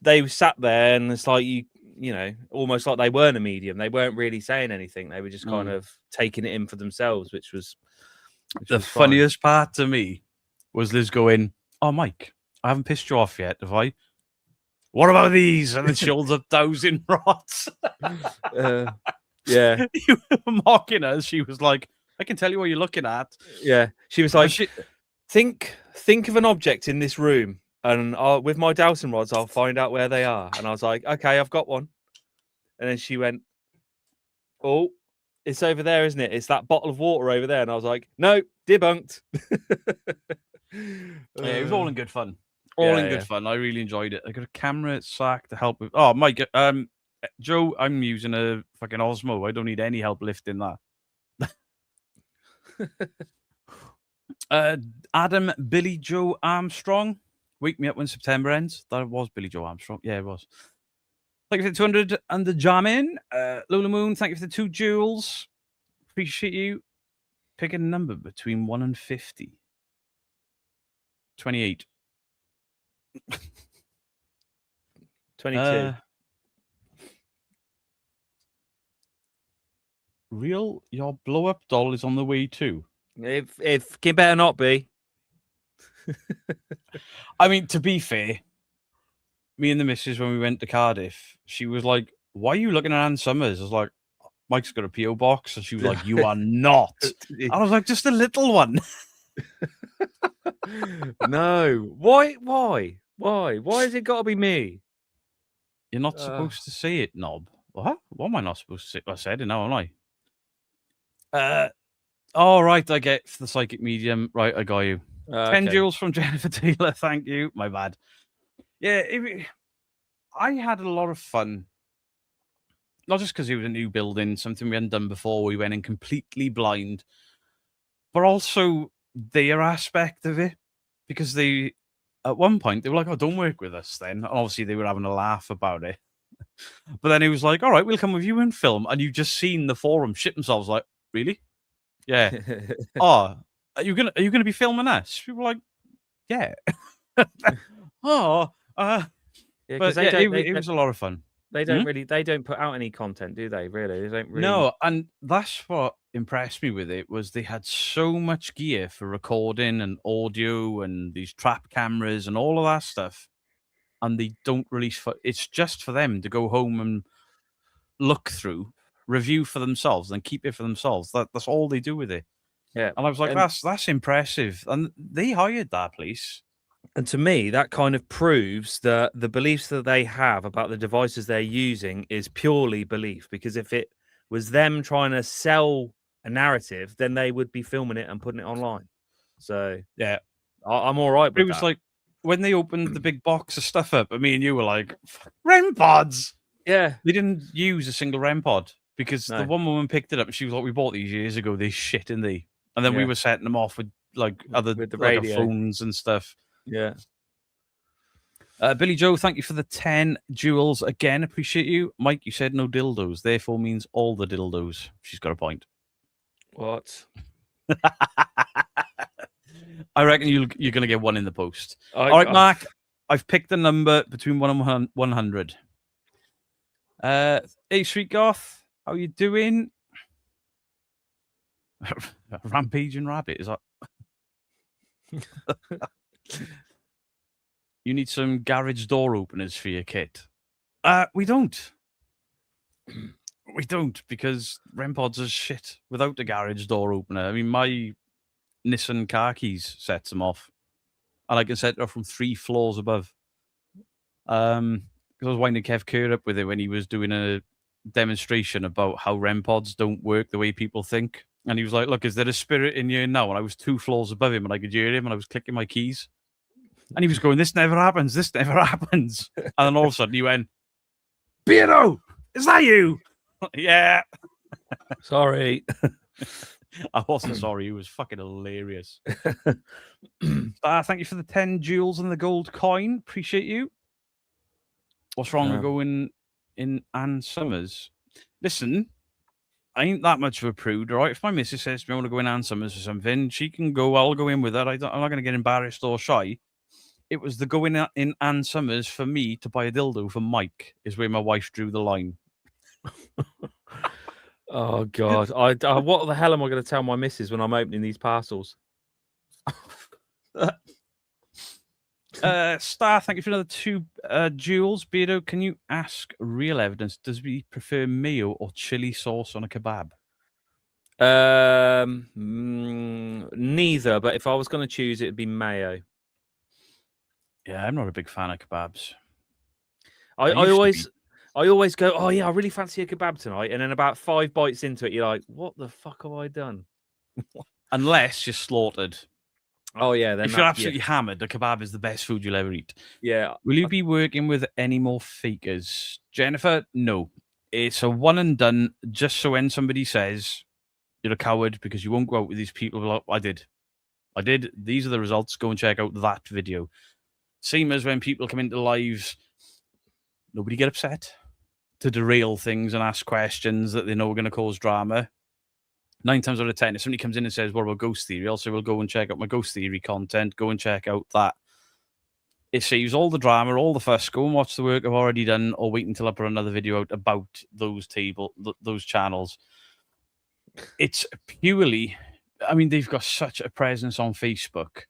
they sat there, and it's like you know, almost like they weren't a medium. They weren't really saying anything. They were just kind of taking it in for themselves, which was the funniest part to me was Liz going, "Oh, Mike, I haven't pissed you off yet, have I? What about these?" And then she holds up 1,000 rods. Yeah, you were mocking us. She was like, "I can tell you what you're looking at." Yeah, she was like, think of an object in this room, and with my dowsing rods, I'll find out where they are. And I was like, okay, I've got one. And then she went, oh, it's over there, isn't it? It's that bottle of water over there. And I was like, no, debunked. Yeah, it was all in good fun. All in good fun. I really enjoyed it. I got a camera sack to help with. Oh, Mike, Joe, I'm using a fucking Osmo. I don't need any help lifting that. Adam Billy Joe Armstrong. Wake me up when September ends. That was Billy Joe Armstrong. Yeah, it was. Thank you for the 200 and the jam in. Lola Moon, thank you for the 2 jewels. Appreciate you. Pick a number between 1 and 50. 28. 22. Real, your blow up doll is on the way too. If it better not be. I mean, to be fair, me and the missus, when we went to Cardiff, she was like, "Why are you looking at Ann Summers?" I was like, "Mike's got a P.O. box." And she was like, "You are not." And I was like, "Just a little one." No. Why has it got to be me? You're not supposed to say it, knob. What am I not supposed to say? I said it now, am I? All right, I get the psychic medium. Right, I got you. 10 jewels from Jennifer Taylor. Thank you. My bad. Yeah, I had a lot of fun. Not just because it was a new building, something we hadn't done before. We went in completely blind, but also their aspect of it, because they, at one point, they were like, "Oh, don't work with us then." And obviously, they were having a laugh about it. But then he was like, "All right, we'll come with you and film." And you've just seen the forum shit themselves like, "Really? Yeah. Oh, are you gonna be filming us?" We were like, "Yeah." But yeah, it was a lot of fun. They don't put out any content, do they? Really, they don't really. No, and that's what impressed me with it, was they had so much gear for recording and audio and these trap cameras and all of that stuff, and they don't release it's just for them to go home and look through, review for themselves, and keep it for themselves. That's all they do with it. Yeah, and I was like, that's impressive, and they hired that place. And to me, that kind of proves that the beliefs that they have about the devices they're using is purely belief. Because if it was them trying to sell a narrative, then they would be filming it and putting it online. So yeah, I'm all right with that. It was like when they opened the big box of stuff up, me and you were like, REM pods. Yeah. They didn't use a single REM pod because the one woman picked it up and she was like, "We bought these years ago. They shit in the." And then we were setting them off with like other with the like radio. phones and stuff. Yeah. Billy Joe, thank you for the 10 jewels again. Appreciate you. Mike, you said no dildos, therefore means all the dildos. She's got a point. What? I reckon you're going to get one in the post. All right, Mark, I've picked a number between 1 and 100. Hey, Street Goth, how you doing? Rampaging Rabbit, is that? You need some garage door openers for your kit. We don't. We don't, because REM pods are shit without the garage door opener. I mean, my Nissan car keys sets them off, and I can set it off from 3 floors above. Because I was winding Kev Kerr up with it when he was doing a demonstration about how REM pods don't work the way people think. And he was like, "Look, is there a spirit in you now?" And I was 2 floors above him, and I could hear him, and I was clicking my keys. And he was going, "This never happens. This never happens." And then all of a sudden he went, "Beardo, is that you?" Yeah. Sorry. I wasn't sorry. He was fucking hilarious. Thank you for the 10 jewels and the gold coin. Appreciate you. What's wrong with going in Ann Summers? Listen, I ain't that much of a prude, right? If my missus says to me I want to go in Ann Summers or something, she can go. I'll go in with her. I'm not going to get embarrassed or shy. It was the going in Ann Summers for me to buy a dildo for Mike is where my wife drew the line. Oh God! What the hell am I going to tell my missus when I'm opening these parcels? Star, thank you for another 2 jewels. Beardo, can you ask real evidence? Does he prefer mayo or chili sauce on a kebab? Neither. But if I was going to choose, it'd be mayo. Yeah, I'm not a big fan of kebabs. I always go, oh yeah, I really fancy a kebab tonight, and then about 5 bites into it, you're like, what the fuck have I done? Unless you're slaughtered. Oh yeah, then if you're absolutely hammered, the kebab is the best food you'll ever eat. Yeah. Will you be working with any more fakers, Jennifer? No, it's a one and done. Just so when somebody says you're a coward because you won't go out with these people, like, I did. These are the results. Go and check out that video. Same as when people come into lives, nobody get upset to derail things and ask questions that they know are going to cause drama. 9 times out of 10, if somebody comes in and says, what about ghost theory? Also, we'll go and check out my ghost theory content. Go and check out that. It saves all the drama, all the fuss. Go and watch the work I've already done, or wait until I put another video out about those channels. It's purely, I mean, they've got such a presence on Facebook.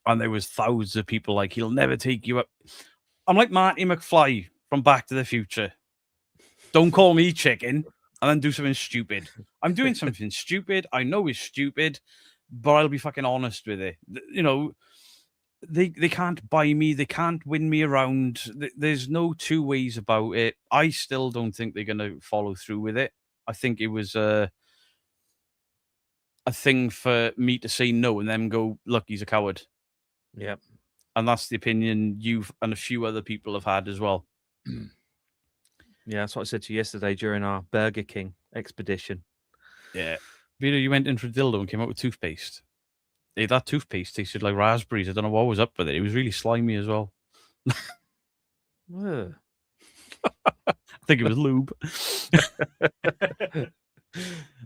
And there was thousands of people like, he'll never take you up. I'm like Marty McFly from Back to the Future. Don't call me chicken and then do something stupid. I'm doing something stupid. I know it's stupid, but I'll be fucking honest with it. You know, they can't buy me. They can't win me around. There's no 2 ways about it. I still don't think they're going to follow through with it. I think it was a thing for me to say no and then go, look, he's a coward. Yep. And that's the opinion you've and a few other people have had as well. Yeah, that's what I said to you yesterday during our Burger King expedition. Yeah. Vito, you went in for a dildo and came out with toothpaste. Hey, that toothpaste tasted like raspberries. I don't know what was up with it. It was really slimy as well. I think it was lube.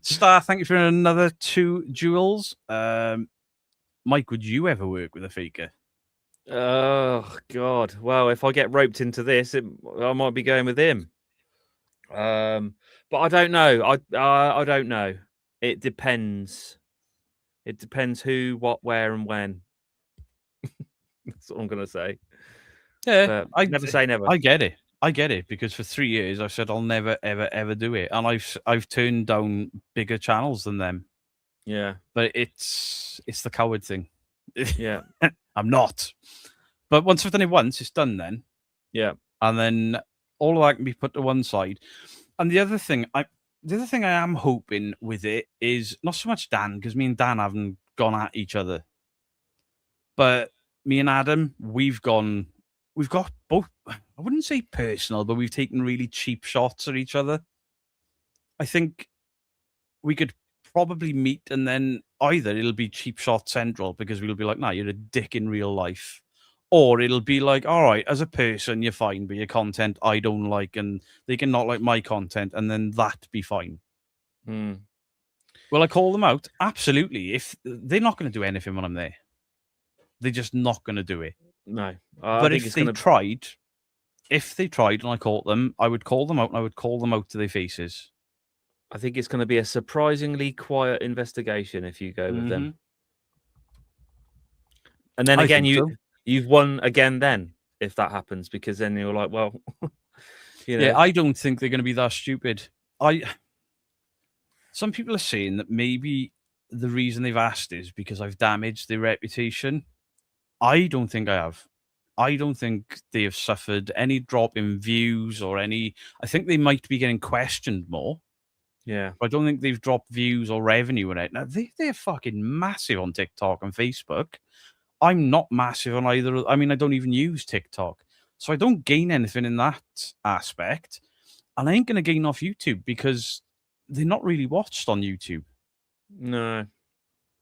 Star, thank you for another 2 jewels. Mike, would you ever work with a faker? Oh God! Well, if I get roped into this, I might be going with him. But I don't know. I don't know. It depends. It depends who, what, where, and when. That's what I'm gonna say. Yeah, I never say never. I get it because for 3 years I've said I'll never, ever, ever do it, and I've turned down bigger channels than them. Yeah, but it's the coward thing. Yeah, I'm not. But once I've done it once, it's done then. Yeah, and then all of that can be put to one side. And the other thing I am hoping with it is not so much Dan, because me and Dan haven't gone at each other, but me and Adam, we've got both. I wouldn't say personal, but we've taken really cheap shots at each other. I think we could probably meet, and then either it'll be cheap shot central because we'll be like, nah, you're a dick in real life. Or it'll be like, all right, as a person, you're fine, but your content I don't like, and they can not like my content, and then that be fine. Will I call them out? Absolutely. If they're not going to do anything when I'm there, they're just not going to do it. No. But if they tried, and I caught them, I would call them out, and I would call them out to their faces. I think it's going to be a surprisingly quiet investigation if you go with them. And then again, you've won again then if that happens, because then you're like, well, you know. Yeah, I don't think they're going to be that stupid. Some people are saying that maybe the reason they've asked is because I've damaged their reputation. I don't think I have. I don't think they have suffered any drop in views or any. I think they might be getting questioned more. Yeah. But I don't think they've dropped views or revenue in it. Now, they're fucking massive on TikTok and Facebook. I'm not massive on either. I mean, I don't even use TikTok. So I don't gain anything in that aspect. And I ain't going to gain off YouTube because they're not really watched on YouTube. No,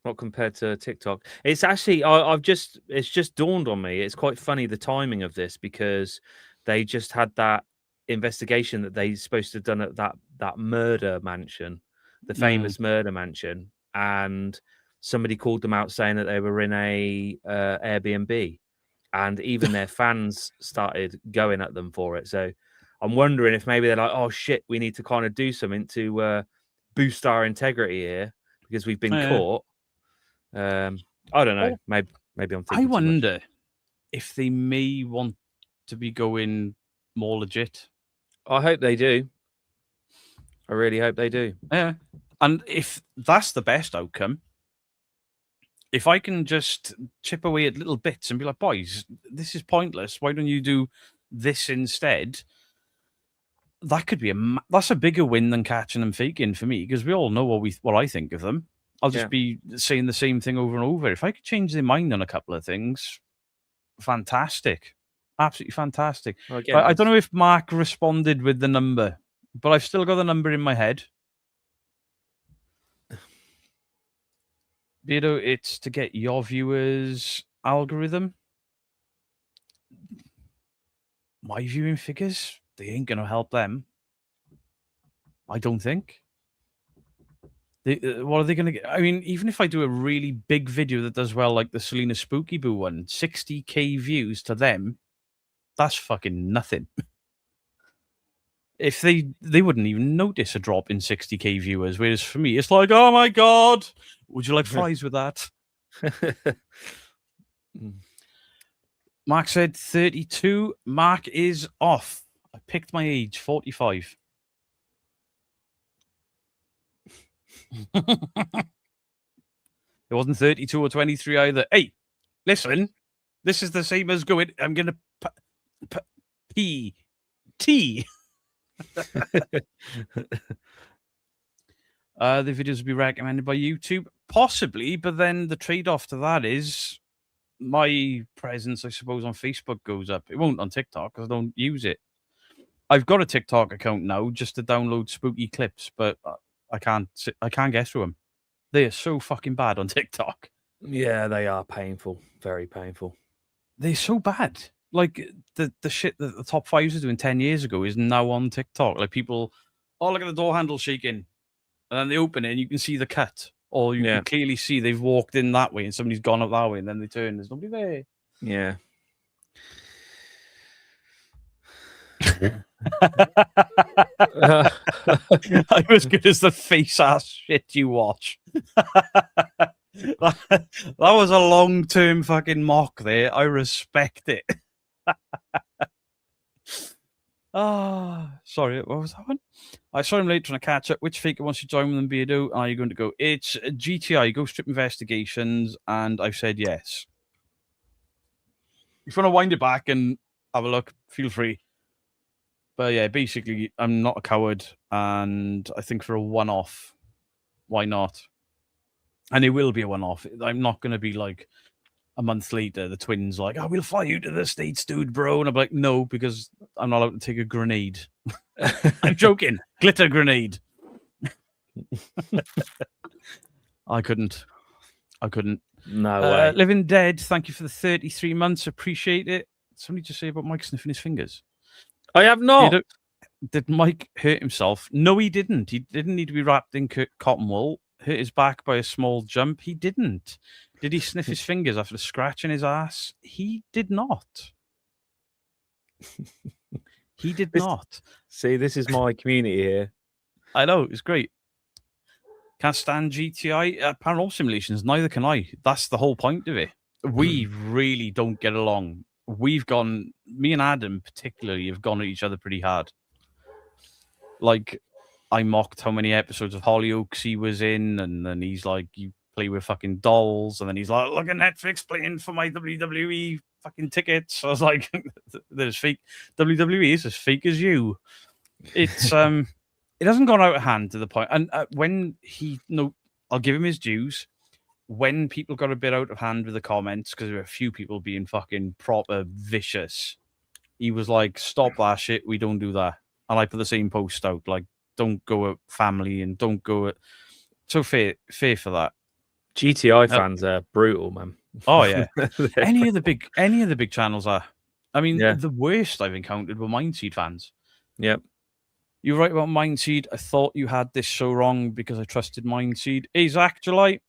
not compared to TikTok. It's actually, it's just dawned on me. It's quite funny, the timing of this, because they just had that investigation that they're supposed to have done at that that murder mansion, the famous murder mansion, and somebody called them out saying that they were in a Airbnb, and even their fans started going at them for it. So I'm wondering if maybe they're like, oh shit, we need to kind of do something to boost our integrity here because we've been caught. I don't know. Maybe I'm thinking. I wonder if they may want to be going more legit. I hope they do. I really hope they do. Yeah. And if that's the best outcome, if I can just chip away at little bits and be like, boys, this is pointless. Why don't you do this instead? That could be that's a bigger win than catching them faking for me, because we all know what I think of them. I'll just be saying the same thing over and over. If I could change their mind on a couple of things, fantastic. Absolutely fantastic. Well, again, I don't know if Mark responded with the number, but I've still got the number in my head. Beardo, it's to get your viewers' algorithm. My viewing figures, they ain't going to help them. I don't think. What are they going to get? I mean, even if I do a really big video that does well, like the Selena Spooky Boo one, 60k views to them, that's fucking nothing. If they wouldn't even notice a drop in 60k viewers, whereas for me, it's like, oh my God, would you like fries with that? Mark said 32. Mark is off. I picked my age, 45. It wasn't 32 or 23 either. Hey, listen, this is the same as going, I'm going to T. The videos will be recommended by YouTube, possibly, but then the trade-off to that is my presence, I suppose, on Facebook goes up. It won't on TikTok because I don't use it. I've got a TikTok account now just to download spooky clips, but I can't get through them. They are so fucking bad on TikTok. Yeah, they are painful, very painful. They're so bad. Like the shit that the top fives was doing 10 years ago is now on TikTok. Like people, oh, look at the door handle shaking. And then they open it and you can see the cut. Or you can clearly see they've walked in that way and somebody's gone up that way and then they turn. There's nobody there. Yeah. I'm as good as the face ass shit you watch. That was a long-term fucking mock there. I respect it. Sorry, what was that one? I saw him late trying to catch up. Which faker wants to join them, Beardo? Are you going to go? It's GTI, Ghost Strip Investigations, and I've said yes. If you want to wind it back and have a look, feel free. But yeah, basically, I'm not a coward, and I think for a one-off, why not? And it will be a one-off. I'm not going to be like a month later, the twins like, oh, we'll fly you to the States, dude, bro. And I'm like, no, because I'm not allowed to take a grenade. I'm joking. Glitter grenade. I couldn't. No way. Living Dead, thank you for the 33 months. Appreciate it. Somebody just say about Mike sniffing his fingers. I have not. Did Mike hurt himself? No, he didn't. He didn't need to be wrapped in cotton wool. Hurt his back by a small jump. He didn't. Did he sniff his fingers after scratching his ass? He did not. He did not. See, this is my community here. I know, it's great. Can't stand GTI. Paranormal Simulations, neither can I. That's the whole point of it. We really don't get along. Me and Adam particularly, have gone at each other pretty hard. Like, I mocked how many episodes of Hollyoaks he was in, and then he's like, you play with fucking dolls, and then he's like, look at Netflix playing for my WWE fucking tickets. I was like, there's fake WWE is as fake as you. It's it hasn't gone out of hand to the point. And when I'll give him his dues. When people got a bit out of hand with the comments, because there were a few people being fucking proper vicious, he was like, stop that shit, we don't do that. And I put the same post out, like, don't go at family and don't go at... So fair for that. GTI fans are brutal, man. Oh yeah. any of the big channels are. I mean, the worst I've encountered were Mindseed fans. Yep. You're right about Mindseed. I thought you had this so wrong because I trusted Mindseed. Hey, Zach, July,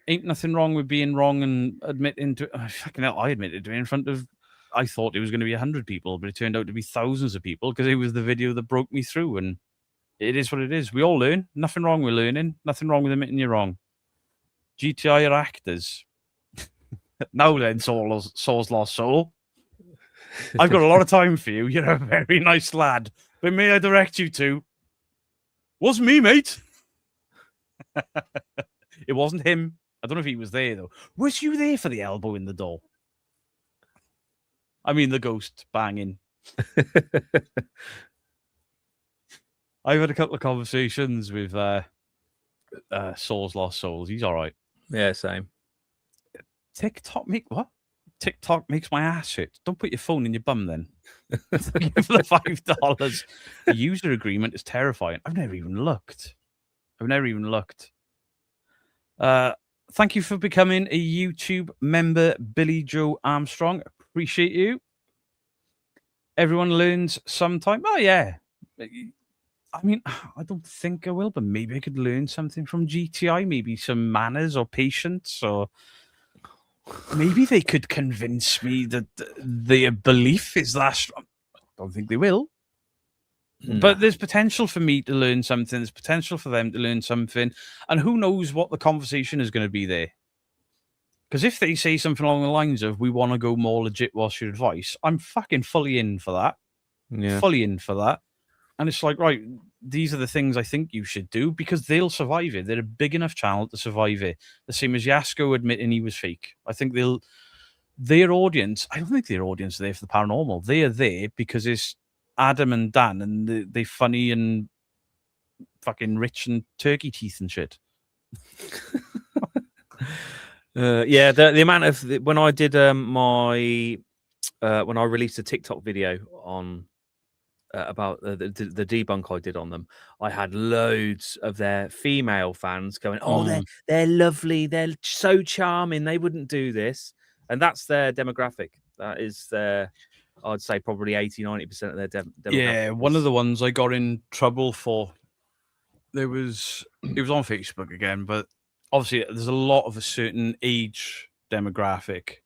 ain't nothing wrong with being wrong and admitting to it. Fucking hell, I admitted to it in front of, I thought it was going to be 100 people, but it turned out to be thousands of people because it was the video that broke me through. And it is what it is. We all learn. Nothing wrong with learning. Nothing wrong with admitting you're wrong. GTI are actors. Now then, Soul's Lost Soul. I've got a lot of time for you. You're a very nice lad. But may I direct you to? Wasn't me, mate. It wasn't him. I don't know if he was there, though. Was you there for the elbow in the door? I mean, the ghost banging. I've had a couple of conversations with Soul's Lost Souls. He's all right. Yeah, same. TikTok TikTok makes my ass hurt. Don't put your phone in your bum then. Thank you for the $5. The user agreement is terrifying. I've never even looked. Thank you for becoming a YouTube member, Billy Joe Armstrong. Appreciate you. Everyone learns sometime. Oh, yeah. I mean, I don't think I will, but maybe I could learn something from GTI, maybe some manners or patience, or maybe they could convince me that their belief is that strong. I don't think they will. But there's potential for me to learn something. There's potential for them to learn something. And who knows what the conversation is going to be there. Because if they say something along the lines of, we want to go more legit, what's your advice? I'm fucking fully in for that. Yeah. Fully in for that. And it's like, right, these are the things I think you should do because they'll survive it. They're a big enough channel to survive it. The same as Yasko admitting he was fake. I think their audience, I don't think their audience are there for the paranormal. They are there because it's Adam and Dan and they funny and fucking rich and turkey teeth and shit. Yeah, the amount of when I did when I released a TikTok video on about the debunk I did on them, I had loads of their female fans going, "Oh, they're lovely, they're so charming, they wouldn't do this," and that's their demographic. That is their, I'd say probably 80-90% of their demographic. Yeah, one of the ones I got in trouble for. It was on Facebook again, but obviously there's a lot of a certain age demographic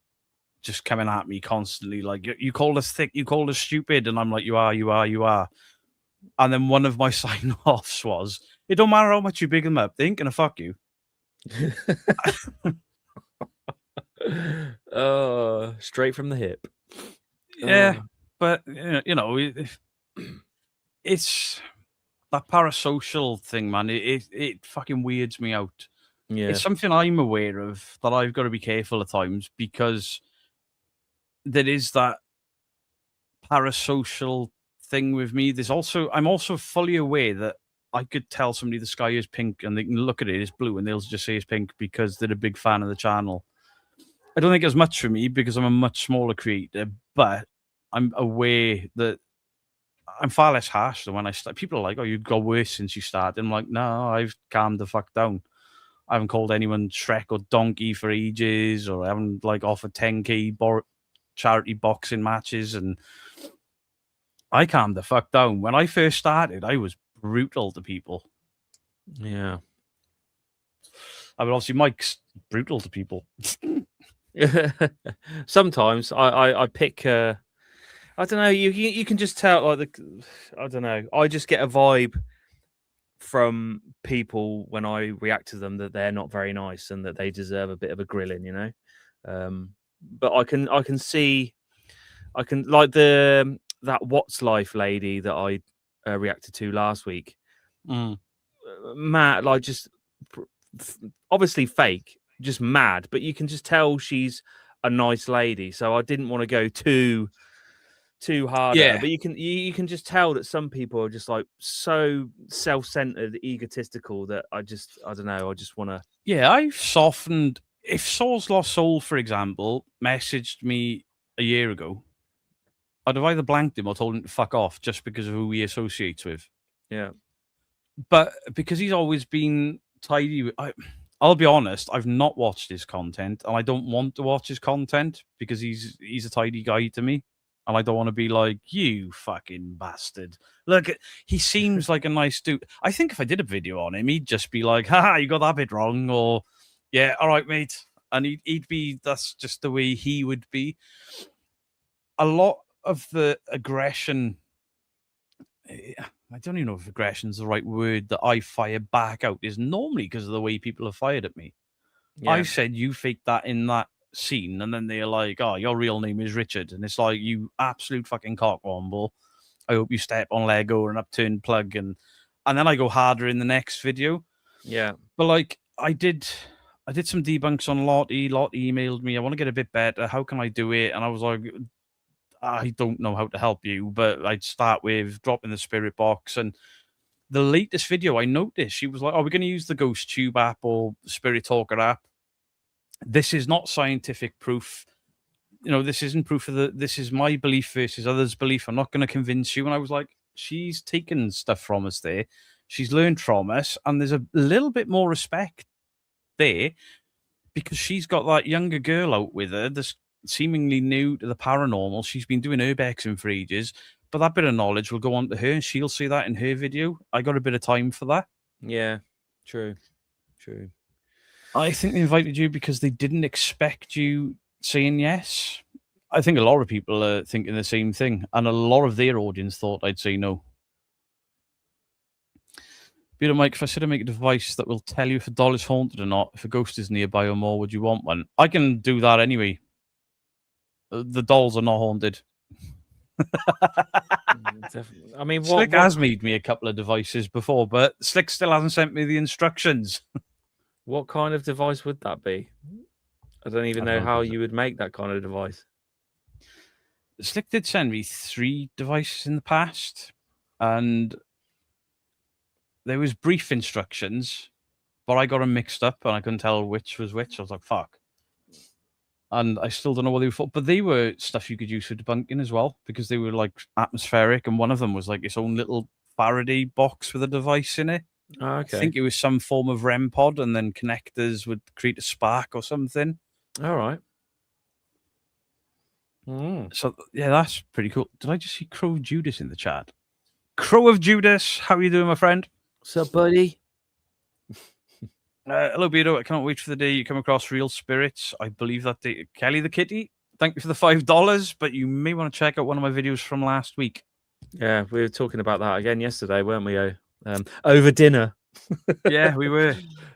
just coming at me constantly. Like, you called us thick, you called us stupid, and I'm like, you are. And then one of my sign-offs was, it don't matter how much you big them up, they ain't gonna fuck you. Oh, straight from the hip. Yeah, but you know, it's that parasocial thing, man. It fucking weirds me out. Yeah, it's something I'm aware of that I've got to be careful at times because there is that parasocial thing with me. I'm also fully aware that I could tell somebody the sky is pink and they can look at it, it's blue, and they'll just say it's pink because they're a big fan of the channel. I don't think it's much for me because I'm a much smaller creator, but I'm aware that I'm far less harsh than when I start. People are like, "Oh, you've got worse since you started." I'm like, "No, I've calmed the fuck down. I haven't called anyone Shrek or Donkey for ages, or I haven't like offered 10k charity boxing matches, and I calmed the fuck down. When I first started, I was brutal to people. Yeah. I mean, obviously, Mike's brutal to people. Sometimes I pick. I don't know. You can just tell. I don't know. I just get a vibe from people when I react to them that they're not very nice and that they deserve a bit of a grilling. You know. But I can see. I can like that What's Life lady that I reacted to last week. Matt, like just obviously fake, just mad, but you can just tell she's a nice lady. So I didn't want to go too hard at her, but you can just tell that some people are just like so self-centered, egotistical that I don't know. I just want to. Yeah, I've softened. If Soul's Lost Soul, for example, messaged me a year ago, I'd have either blanked him or told him to fuck off just because of who he associates with. Yeah. But because he's always been tidy, I'll be honest, I've not watched his content and I don't want to watch his content because he's a tidy guy to me. And I don't want to be like, you fucking bastard. Look, he seems like a nice dude. I think if I did a video on him, he'd just be like, haha, you got that bit wrong. Or, yeah, all right, mate. And he'd be, that's just the way he would be. A lot of the aggression, I don't even know if aggression is the right word, that I fire back out is normally because of the way people have fired at me. Yeah. I said, you faked that in that scene, and then they're like, oh, your real name is Richard. And it's like, you absolute fucking cockwomble. I hope you step on Lego or an upturned plug. And then I go harder in the next video. Yeah. But like, I did some debunks on Lottie. Lottie emailed me, I want to get a bit better. How can I do it? And I was like, I don't know how to help you, but I'd start with dropping the spirit box. And the latest video, I noticed she was like, oh, we're going to use the Ghost Tube app or Spirit Talker app. This is not scientific proof. You know, this isn't proof of this is my belief versus others' belief. I'm not going to convince you. And I was like, she's taken stuff from us there. She's learned from us. And there's a little bit more respect there because she's got that younger girl out with her that's seemingly new to the paranormal. She's been doing urbexing for ages, but that bit of knowledge will go on to her and she'll see that in her video. I got a bit of time for that. Yeah, true. I think they invited you because they didn't expect you saying yes. I think a lot of people are thinking the same thing, and a lot of their audience thought I'd say no. Peter Mike, if I said to make a device that will tell you if a doll is haunted or not, if a ghost is nearby or more, would you want one? I can do that anyway. The dolls are not haunted. I mean, Slick has made me a couple of devices before, but Slick still hasn't sent me the instructions. What kind of device would that be? I don't even know how you would make that kind of device. Slick did send me 3 devices in the past, and there was brief instructions, but I got them mixed up and I couldn't tell which was which. I was like, fuck. And I still don't know what they were for, but they were stuff you could use for debunking as well, because they were like atmospheric, and one of them was like its own little Faraday box with a device in it. Oh, okay. I think it was some form of REM pod, and then connectors would create a spark or something. All right. So yeah, that's pretty cool. Did I just see Crow Judas in the chat? Crow of Judas, how are you doing, my friend? What's up, buddy? Hello, Beto. I can't wait for the day you come across real spirits. I believe that Kelly the Kitty, thank you for the $5, but you may want to check out one of my videos from last week. Yeah, we were talking about that again yesterday, weren't we? Over dinner. Yeah, we were.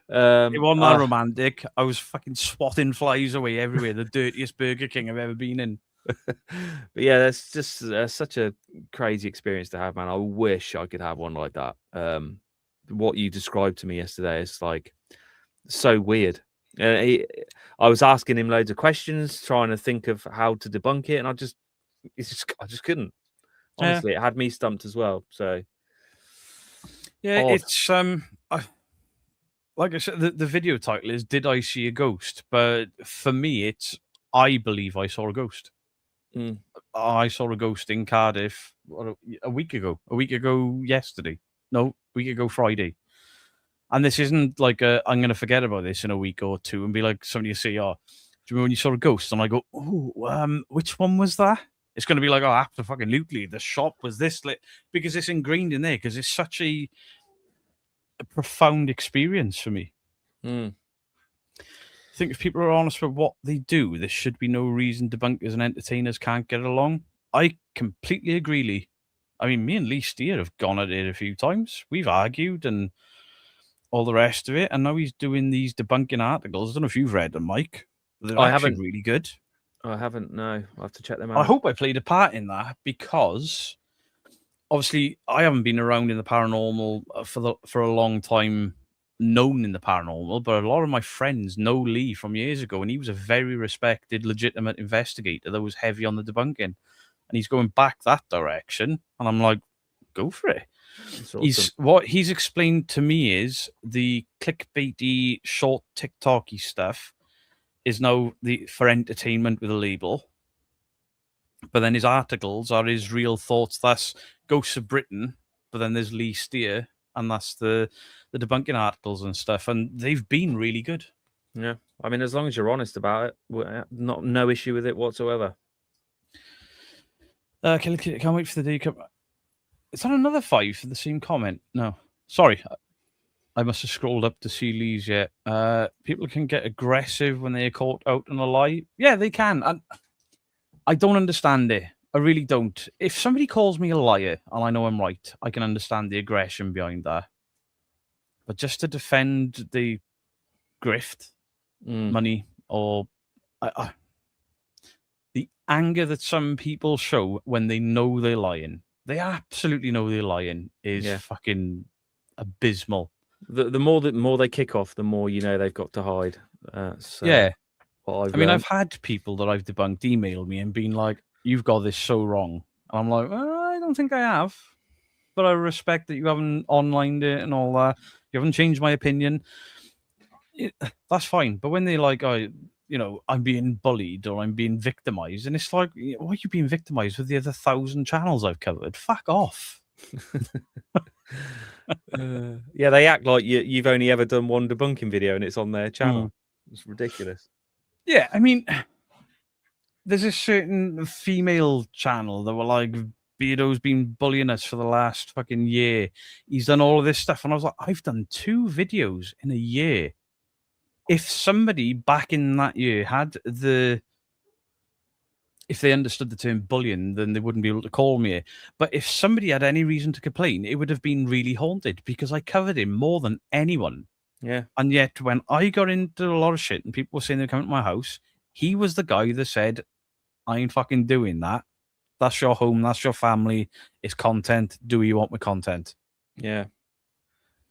It wasn't that romantic. I was fucking swatting flies away everywhere. The dirtiest Burger King I've ever been in. But yeah, that's just such a crazy experience to have, man. I wish I could have one like that. What you described to me yesterday is like so weird. I was asking him loads of questions, trying to think of how to debunk it, and I just couldn't. Honestly, It had me stumped as well. So yeah, it's like I said, the video title is "Did I See a Ghost?" But for me, it's I believe I saw a ghost. I saw a ghost in Cardiff a week ago. A week ago yesterday. No, a week ago Friday. And this isn't like I'm going to forget about this in a week or two and be like somebody say, "Oh, do you remember when you saw a ghost?" And I go, "Oh, which one was that?" It's going to be like, "Oh, absolutely, the shop was this," because it's ingrained in there because it's such a profound experience for me. I think if people are honest with what they do, there should be no reason debunkers and entertainers can't get along. I completely agree, Lee. I mean, me and Lee Steer have gone at it a few times. We've argued and all the rest of it, and now he's doing these debunking articles. I don't know if you've read them, Mike. They're actually really good. I haven't. No, I have to check them out. I hope I played a part in that because obviously I haven't been around in the paranormal for a long time, known in the paranormal, but a lot of my friends know Lee from years ago, and he was a very respected, legitimate investigator that was heavy on the debunking, and he's going back that direction, and I'm like, go for it. Awesome. What he's explained to me is the clickbaity, short TikToky stuff is now for entertainment with a label. But then his articles are his real thoughts. That's Ghosts of Britain, but then there's Lee Steer, and that's the debunking articles and stuff. And they've been really good. Yeah. I mean, as long as you're honest about it, no issue with it whatsoever. Can't wait for the day. Is that another 5 for the same comment? No, sorry. I must have scrolled up to see Lee's yet. People can get aggressive when they are caught out on a lie. Yeah, they can. And I don't understand it. I really don't. If somebody calls me a liar and I know I'm right, I can understand the aggression behind that. But just to defend the grift, money, or the anger that some people show when they know they're lying, they absolutely know they're lying, is fucking abysmal. The more they kick off, the more you know they've got to hide. Yeah. What I mean, I've had people that I've debunked email me and been like, "You've got this so wrong," and I'm like, I don't think I have, but I respect that you haven't onlined it and all that. You haven't changed my opinion. That's fine. But when they're like, I'm being bullied or I'm being victimized, and it's like, why are you being victimized with the other 1,000 channels I've covered? Fuck off. Yeah, they act like you've only ever done one debunking video and it's on their channel. It's ridiculous. Yeah, I mean, there's a certain female channel that were like, Beardo's been bullying us for the last fucking year. He's done all of this stuff. And I was like, I've done 2 videos in a year. If somebody back in that year if they understood the term bullying, then they wouldn't be able to call me. But if somebody had any reason to complain, it would have been really haunted because I covered him more than anyone. Yeah. And yet when I got into a lot of shit and people were saying they're coming to my house, he was the guy that said, I ain't fucking doing that. That's your home. That's your family. It's content. Do what you want with content. Yeah.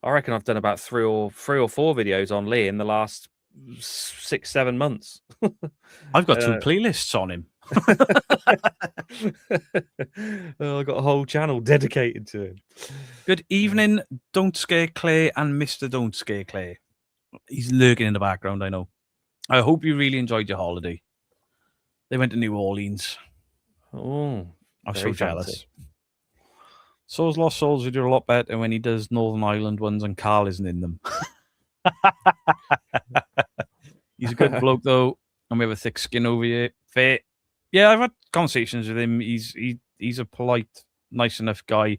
I reckon I've done about three or four videos on Lee in the last 6-7 months. I've got 2 playlists on him. I've got a whole channel dedicated to him. Good evening, Don't Scare Clay and Mr. Don't Scare Clay. He's lurking in the background, I know. I hope you really enjoyed your holiday. They went to New Orleans. Oh, I'm so jealous. Souls Lost Souls would do a lot better when he does Northern Ireland ones and Carl isn't in them. He's a good bloke, though, and we have a thick skin over here. Fair. Yeah, I've had conversations with him. He's a polite, nice enough guy.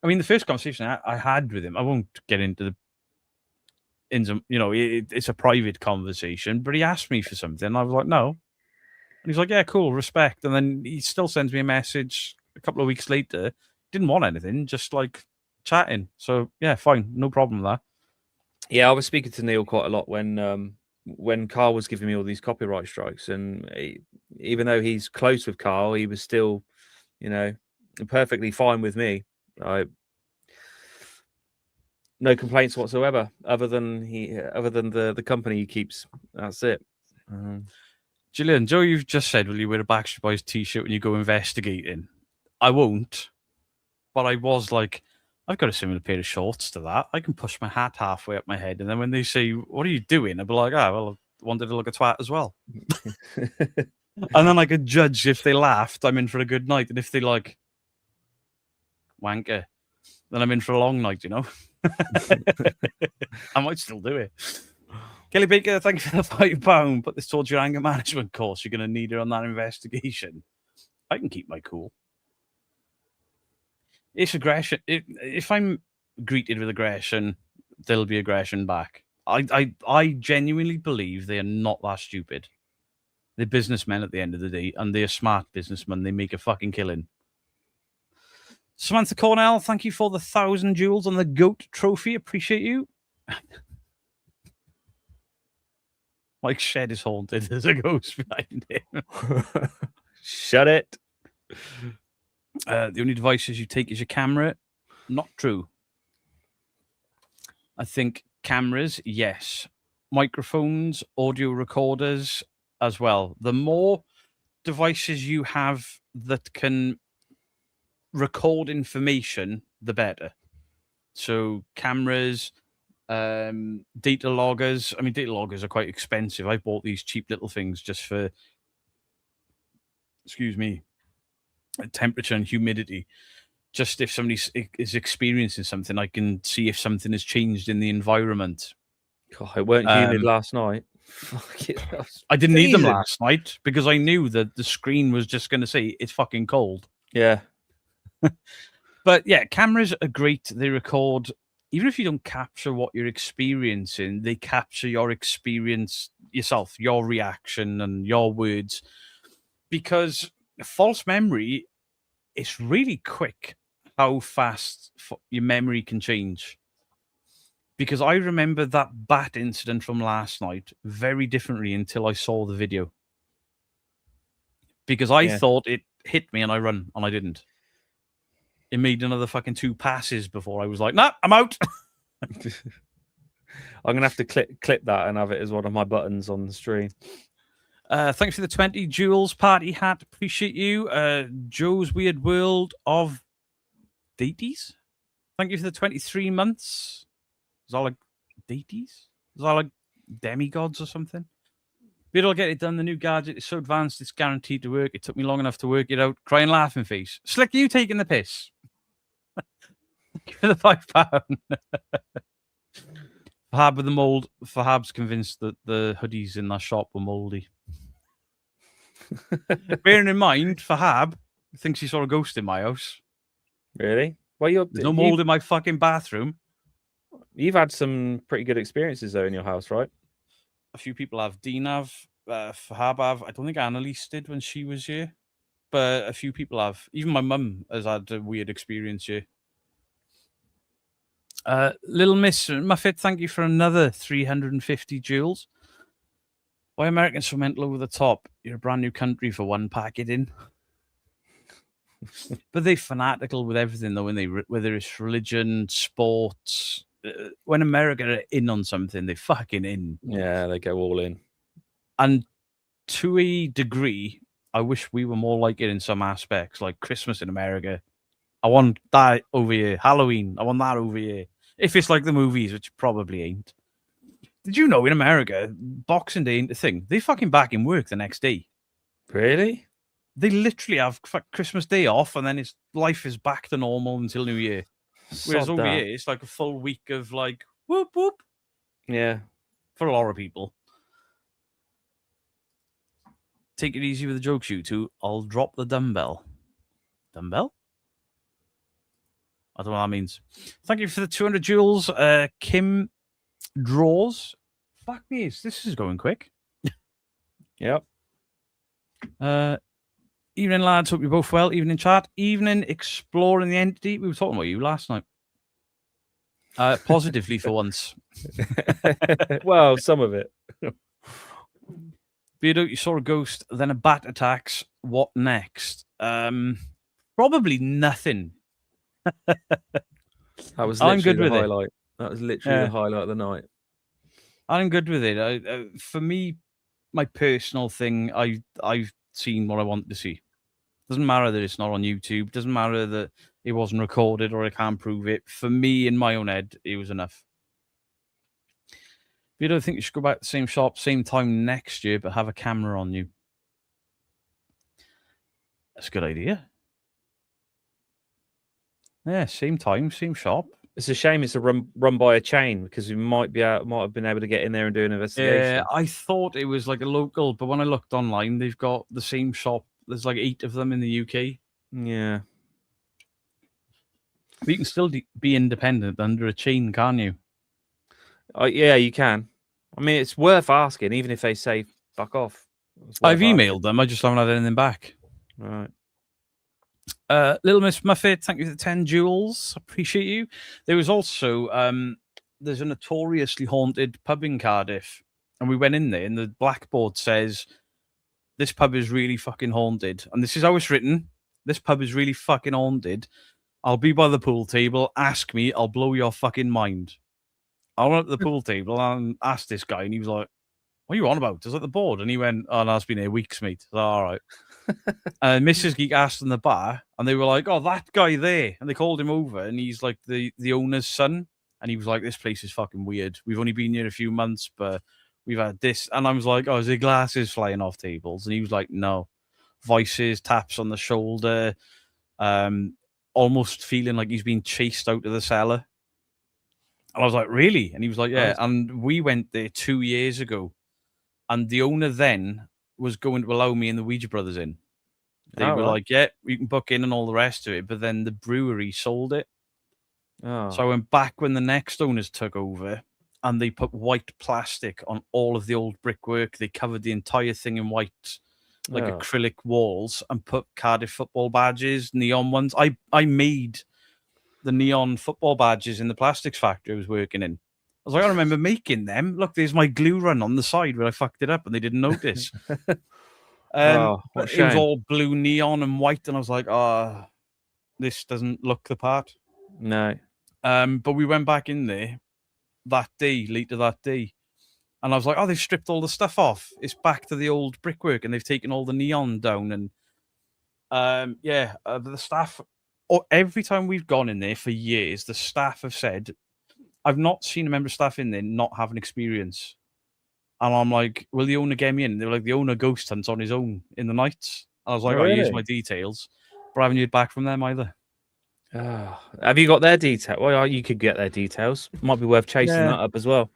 I mean, the first conversation I had with him, I won't get into the it's a private conversation, but he asked me for something. And I was like, no. And he's like, yeah, cool, respect. And then he still sends me a message a couple of weeks later. Didn't want anything, just like chatting. So yeah, fine, no problem with that. Yeah, I was speaking to Neil quite a lot when Carl was giving me all these copyright strikes, and even though he's close with Carl, he was still, perfectly fine with me. No complaints whatsoever, other than the company he keeps. That's it. Gillian, Joe, you've just said, will you wear a Backstreet Boys t-shirt when you go investigating? I won't, but I was like, I've got a similar pair of shorts to that. I can push my hat halfway up my head, and then when they say, what are you doing? I'll be like, well, I wanted to look a twat as well. And then I could judge if they laughed, I'm in for a good night, and if they like wanker, then I'm in for a long night, I might still do it. Kelly Baker, thank you for the £5. Put this towards your anger management course. You're going to need it on that investigation. I can keep my cool. It's aggression. If I'm greeted with aggression, there'll be aggression back. I genuinely believe they are not that stupid. They're businessmen at the end of the day, and they're smart businessmen. They make a fucking killing. Samantha Cornell, thank you for the 1,000 jewels on the GOAT trophy. Appreciate you. Mike Shed is haunted. There's a ghost behind him. Shut it. The only devices you take is your camera. Not true. I think cameras, yes. Microphones, audio recorders as well. The more devices you have that can record information, the better. So cameras, data loggers. I mean, data loggers are quite expensive. I bought these cheap little things just for, temperature and humidity. Just if somebody is experiencing something, I can see if something has changed in the environment. God, it weren't humid last night. I didn't need them last night because I knew that the screen was just going to say it's fucking cold. Yeah. But yeah, cameras are great. They record, even if you don't capture what you're experiencing, they capture your experience yourself, your reaction, and your words. Because false memory, it's really quick how fast your memory can change. Because I remember that bat incident from last night very differently until I saw the video. Because I Yeah. thought it hit me and I run, and I didn't. It made another fucking 2 passes before I was like, nah, I'm out. I'm gonna have to clip that and have it as one of my buttons on the stream. Thanks for the 20 Jules party hat. Appreciate you. Joe's Weird World of Deities. Thank you for the 23 months. Is that like deities? Is that like demigods or something? But I'll get it done. The new gadget is so advanced, it's guaranteed to work. It took me long enough to work it out. Crying laughing face. Slick, you taking the piss? Thank you for the £5. Fahab with the mold. Fahab's convinced that the hoodies in that shop were moldy. Bearing in mind, Fahab thinks he saw a ghost in my house. Really? Well, There's no mold in my fucking bathroom. You've had some pretty good experiences though in your house, right? A few people have. Dean have. Fahab have. I don't think Annalise did when she was here, but a few people have. Even my mum has had a weird experience here. Little Miss Muffet, thank you for another 350 jewels. Why Americans so mental over the top? You're a brand new country for one pack it in. But they're fanatical with everything, though, whether it's religion, sports. When America are in on something, they're fucking in. Yeah, they go all in. And to a degree, I wish we were more like it in some aspects, like Christmas in America. I want that over here. Halloween, I want that over here. If it's like the movies, which probably ain't. Did you know in America, Boxing Day ain't a thing? They fucking back in work the next day. Really? They literally have Christmas Day off, and then life is back to normal until New Year. Whereas over here, it's like a full week of like whoop whoop. Yeah. For a lot of people. Take it easy with the jokes, you two. I'll drop the dumbbell. Dumbbell? I don't know what that means. Thank you for the 200 jewels. Kim draws. Fuck me, this is going quick. Yep. Evening, lads. Hope you're both well. Evening, chat. Evening, exploring the entity. We were talking about you last night. Positively for once. Well, some of it. Beardo, you saw a ghost, then a bat attacks. What next? Probably nothing. That was I'm good literally with the it. highlight. That was literally the highlight of the night. I'm good with it. For me, my personal thing, I've seen what I want to see. Doesn't matter that it's not on YouTube. Doesn't matter that it wasn't recorded or I can't prove it. For me, in my own head, it was enough. But I don't think you should go back to the same shop, same time next year, but have a camera on you. That's a good idea. Yeah, same time, same shop. It's a shame it's a run by a chain because we might have been able to get in there and do an investigation. Yeah, I thought it was like a local, but when I looked online, they've got the same shop. There's like 8 of them in the UK. Yeah. But you can still be independent under a chain, can't you? Yeah, you can. I mean, it's worth asking, even if they say fuck off. I've emailed them. I just haven't had anything back. Right. Little Miss Muffet, thank you for the 10 jewels. Appreciate you. There was also there's a notoriously haunted pub in Cardiff, and we went in there, and the blackboard says this pub is really fucking haunted, and this is how it's written. This pub is really fucking haunted. I'll be by the pool table. Ask me. I'll blow your fucking mind. I went up to the pool table and asked this guy, and he was like, "What are you on about?" I was at the board, and he went, "Oh, no, it's been here weeks, mate." I was like, all right. And Mrs. Geek asked in the bar, and they were like, "Oh, that guy there," and they called him over, and he's like the owner's son, and he was like, "This place is fucking weird. We've only been here a few months, but we've had this." And I was like, "Oh, is there glasses flying off tables?" And he was like, "No." Voices, taps on the shoulder, almost feeling like he's been chased out of the cellar. And I was like, "Really?" And he was like, "Yeah." Nice. And we went there 2 years ago, and the owner then was going to allow me and the Ouija brothers in. They Oh, were right. like, yeah, you can book in and all the rest of it. But then the brewery sold it. Oh, So I went back when the next owners took over, and they put white plastic on all of the old brickwork. They covered the entire thing in white, like oh. acrylic walls, and put Cardiff football badges, neon ones. I made the neon football badges in the plastics factory I was working in. I was like, I remember making them. Look, there's my glue run on the side where I fucked it up and they didn't notice. Oh, what a But it was shame. all blue neon and white, and I was like, this doesn't look the part. No. But we went back in there later that day, and I was like, they've stripped all the stuff off. It's back to the old brickwork, and they've taken all the neon down. And the staff, every time we've gone in there for years, the staff have said, I've not seen a member of staff in there not have an experience. And I'm like, will the owner get me in? They were like, the owner ghost hunts on his own in the nights. And I was like, Oh, I use really? my details, but I haven't heard back from them either. Oh. Have you got their detail? Well, you could get their details. Might be worth chasing that up as well.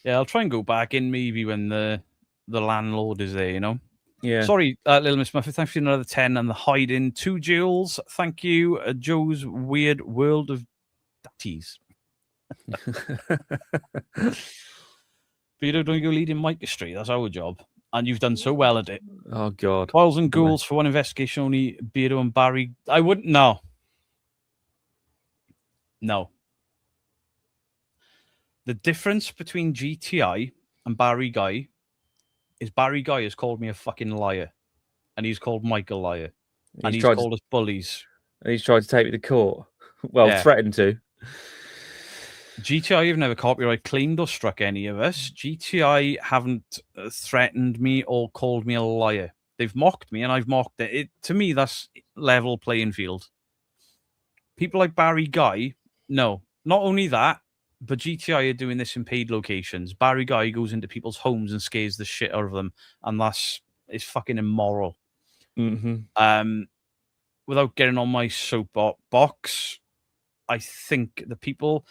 Yeah, I'll try and go back in maybe when the landlord is there, you know? Yeah. Sorry, Little Miss Muffet. Thanks for another 10 and the hide-in. 2 jewels. Thank you, Joe's Weird World of Datties. Peter, don't go leading Micah Street. That's our job. And you've done so well at it. Oh, God. Boils and Ghouls for one investigation only. Beardo and Barry. I wouldn't know. No. The difference between GTI and Barry Guy is Barry Guy has called me a fucking liar. And he's called Mike a liar. And he's called us bullies. And he's tried to take me to court. Well, threatened to. GTI have never copyright claimed or struck any of us. GTI haven't threatened me or called me a liar. They've mocked me and I've mocked it. To me, that's level playing field. People like Barry Guy, no. Not only that, but GTI are doing this in paid locations. Barry Guy goes into people's homes and scares the shit out of them, and it's fucking immoral. Mm-hmm. Without getting on my soapbox, I think the people,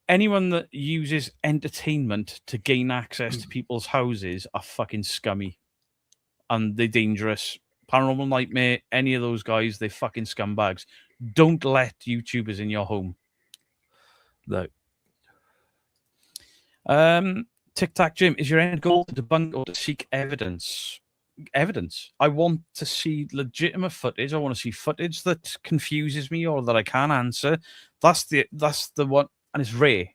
anyone that uses entertainment to gain access to people's houses are fucking scummy, and they're dangerous. Paranormal Nightmare, any of those guys, they're fucking scumbags. Don't let YouTubers in your home. No. Tic Tac Jim, is your end goal to debunk or to seek evidence? Evidence. I want to see legitimate footage. I want to see footage that confuses me or that I can't answer. That's the one, and it's rare.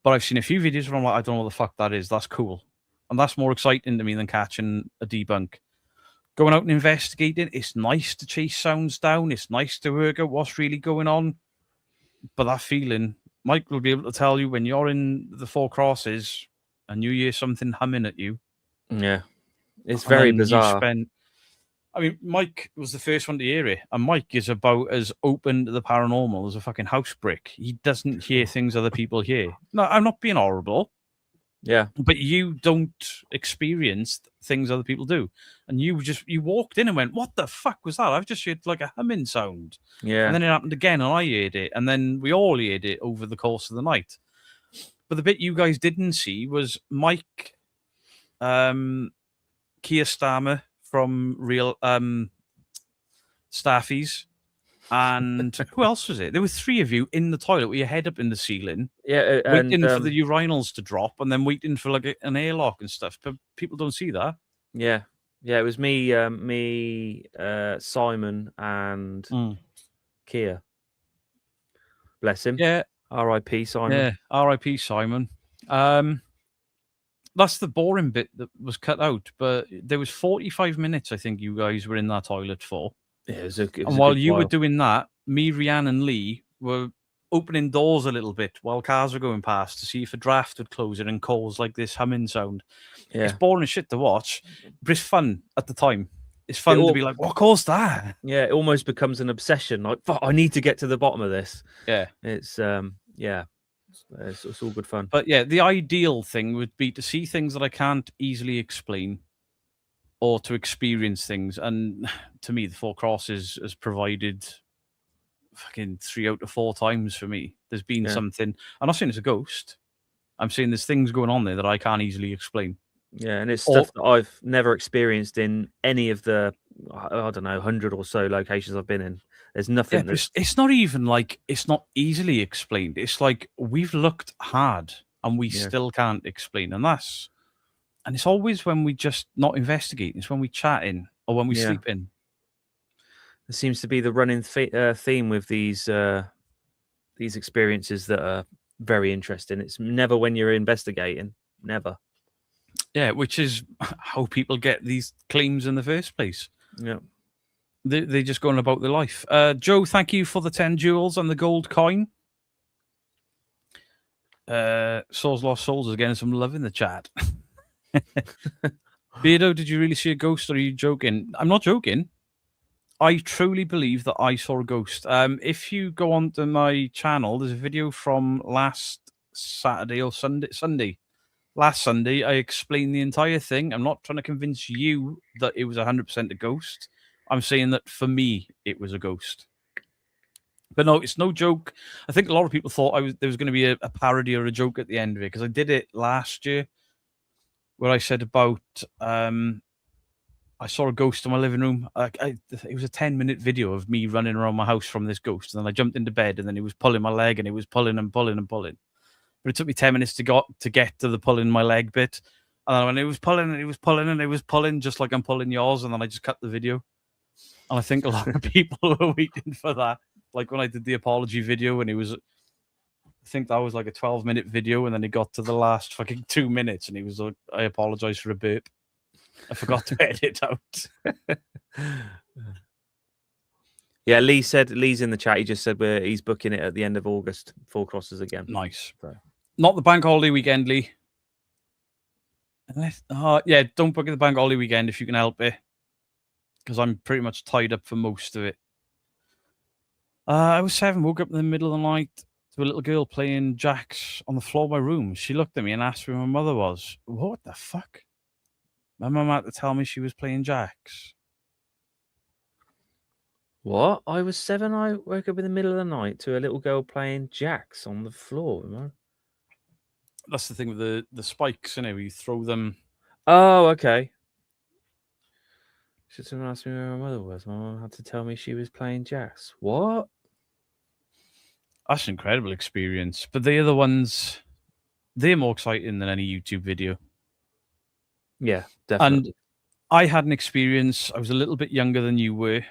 But I've seen a few videos where I'm like, I don't know what the fuck that is. That's cool, and that's more exciting to me than catching a debunk. Going out and investigating, it's nice to chase sounds down. It's nice to work out what's really going on. But that feeling, Mike will be able to tell you when you're in the Four Crosses and you hear something humming at you. Yeah. It's very bizarre. Mike was the first one to hear it, and Mike is about as open to the paranormal as a fucking house brick. He doesn't hear things other people hear. No, I'm not being horrible. Yeah. But you don't experience things other people do. And you walked in and went, what the fuck was that? I've just heard like a humming sound. Yeah. And then it happened again and I heard it. And then we all heard it over the course of the night. But the bit you guys didn't see was Mike Keir Starmer from Real Staffies. And who else was it? There were 3 of you in the toilet with your head up in the ceiling. Yeah, waiting for the urinals to drop and then waiting for like an airlock and stuff. But people don't see that. Yeah. Yeah, it was me, Simon, and Kia. Bless him. Yeah. R.I.P. Simon. Yeah, R.I.P. Simon. That's the boring bit that was cut out, but there was 45 minutes, I think, you guys were in that toilet for. Yeah, it was and while you were doing that, me, Rianne, and Lee were opening doors a little bit while cars were going past to see if a draft would close it and cause like this humming sound. Yeah. It's boring as shit to watch, but it's fun at the time. It's fun to be like, what caused that? Yeah, it almost becomes an obsession. Like, I need to get to the bottom of this. Yeah. It's it's all good fun. But yeah, the ideal thing would be to see things that I can't easily explain or to experience things. And to me, the Four Crosses has provided fucking 3 out of 4 times for me. There's been something. I'm not saying it's a ghost. I'm saying there's things going on there that I can't easily explain. Yeah, and it's Or stuff that I've never experienced in any of the, I don't know, 100 or so locations I've been in. There's yeah, nothing but that's it's not even like it's not easily explained. It's like we've looked hard and we yeah, still can't explain, and it's always when we just not investigating. It's when we chatting or when we yeah. sleeping. There seems to be the running theme with these experiences that are very interesting. It's never when you're investigating, never. Yeah, which is how people get these claims in the first place. Yeah. They're just going about their life. Joe, thank you for the 10 jewels and the gold coin. Souls Lost Souls is getting some love in the chat. Beardo, did you really see a ghost or are you joking? I'm not joking. I truly believe that I saw a ghost. If you go onto my channel, there's a video from last Saturday or Sunday. Last Sunday, I explained the entire thing. I'm not trying to convince you that it was 100% a ghost. I'm saying that for me, it was a ghost. But no, it's no joke. I think a lot of people thought there was going to be a parody or a joke at the end of it because I did it last year where I said about I saw a ghost in my living room. It was a 10-minute video of me running around my house from this ghost. And then I jumped into bed and then he was pulling my leg and he was pulling and pulling and pulling. But it took me 10 minutes to get to the pulling my leg bit. And then when it was pulling and it was pulling and it was pulling, just like I'm pulling yours. And then I just cut the video. And I think a lot of people were waiting for that. Like when I did the apology video and I think that was like a 12-minute video. And then he got to the last fucking 2 minutes and he was like, I apologize for a burp. I forgot to edit out. Yeah, Lee's in the chat. He just said he's booking it at the end of August. Four Crosses again. Nice. So. Not the bank holiday weekend, Lee. Yeah, don't book it the bank holiday weekend if you can help it. Because I'm pretty much tied up for most of it. I was 7, woke up in the middle of the night to a little girl playing jacks on the floor of my room. She looked at me and asked where my mother was. What the fuck? My mum had to tell me she was playing jacks. What? I was 7. I woke up in the middle of the night to a little girl playing jacks on the floor. Man. That's the thing with the spikes, isn't it? Where you throw them. Oh, okay. Should someone ask me where my mother was? My mum had to tell me she was playing jacks. What? That's an incredible experience. But they're the ones. They're more exciting than any YouTube video. Yeah, definitely. And I had an experience. I was a little bit younger than you were.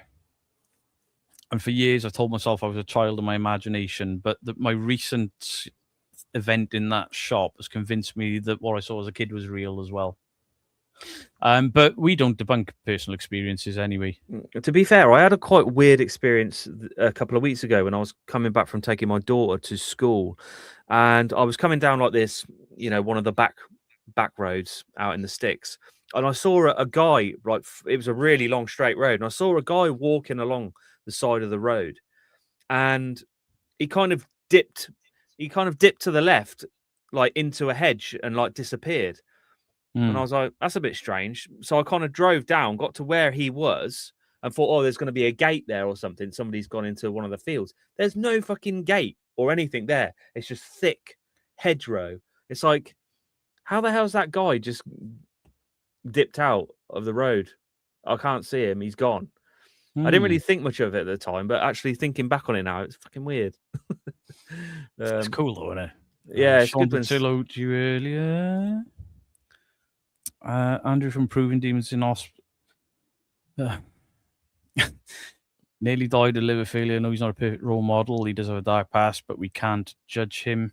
And for years, I told myself I was a child of my imagination. But my recent event in that shop has convinced me that what I saw as a kid was real as well. But we don't debunk personal experiences anyway. To be fair, I had a quite weird experience a couple of weeks ago when I was coming back from taking my daughter to school. And I was coming down like this, one of the back roads out in the sticks. And I saw a guy, like it was a really long straight road. And I saw a guy walking along the side of the road. And he kind of dipped to the left, like into a hedge and like disappeared. And I was like, that's a bit strange. So I kind of drove down, got to where he was, and thought, oh, there's going to be a gate there or something. Somebody's gone into one of the fields. There's no fucking gate or anything there. It's just thick hedgerow. It's like, how the hell's that guy just dipped out of the road? I can't see him. He's gone. I didn't really think much of it at the time, but actually thinking back on it now, it's fucking weird. It's cool though, isn't it? Yeah, Sean did say hello to you earlier. Andrew from Proving Demons in Hospital. Nearly died of liver failure. No, he's not a perfect role model. He does have a dark past, but we can't judge him.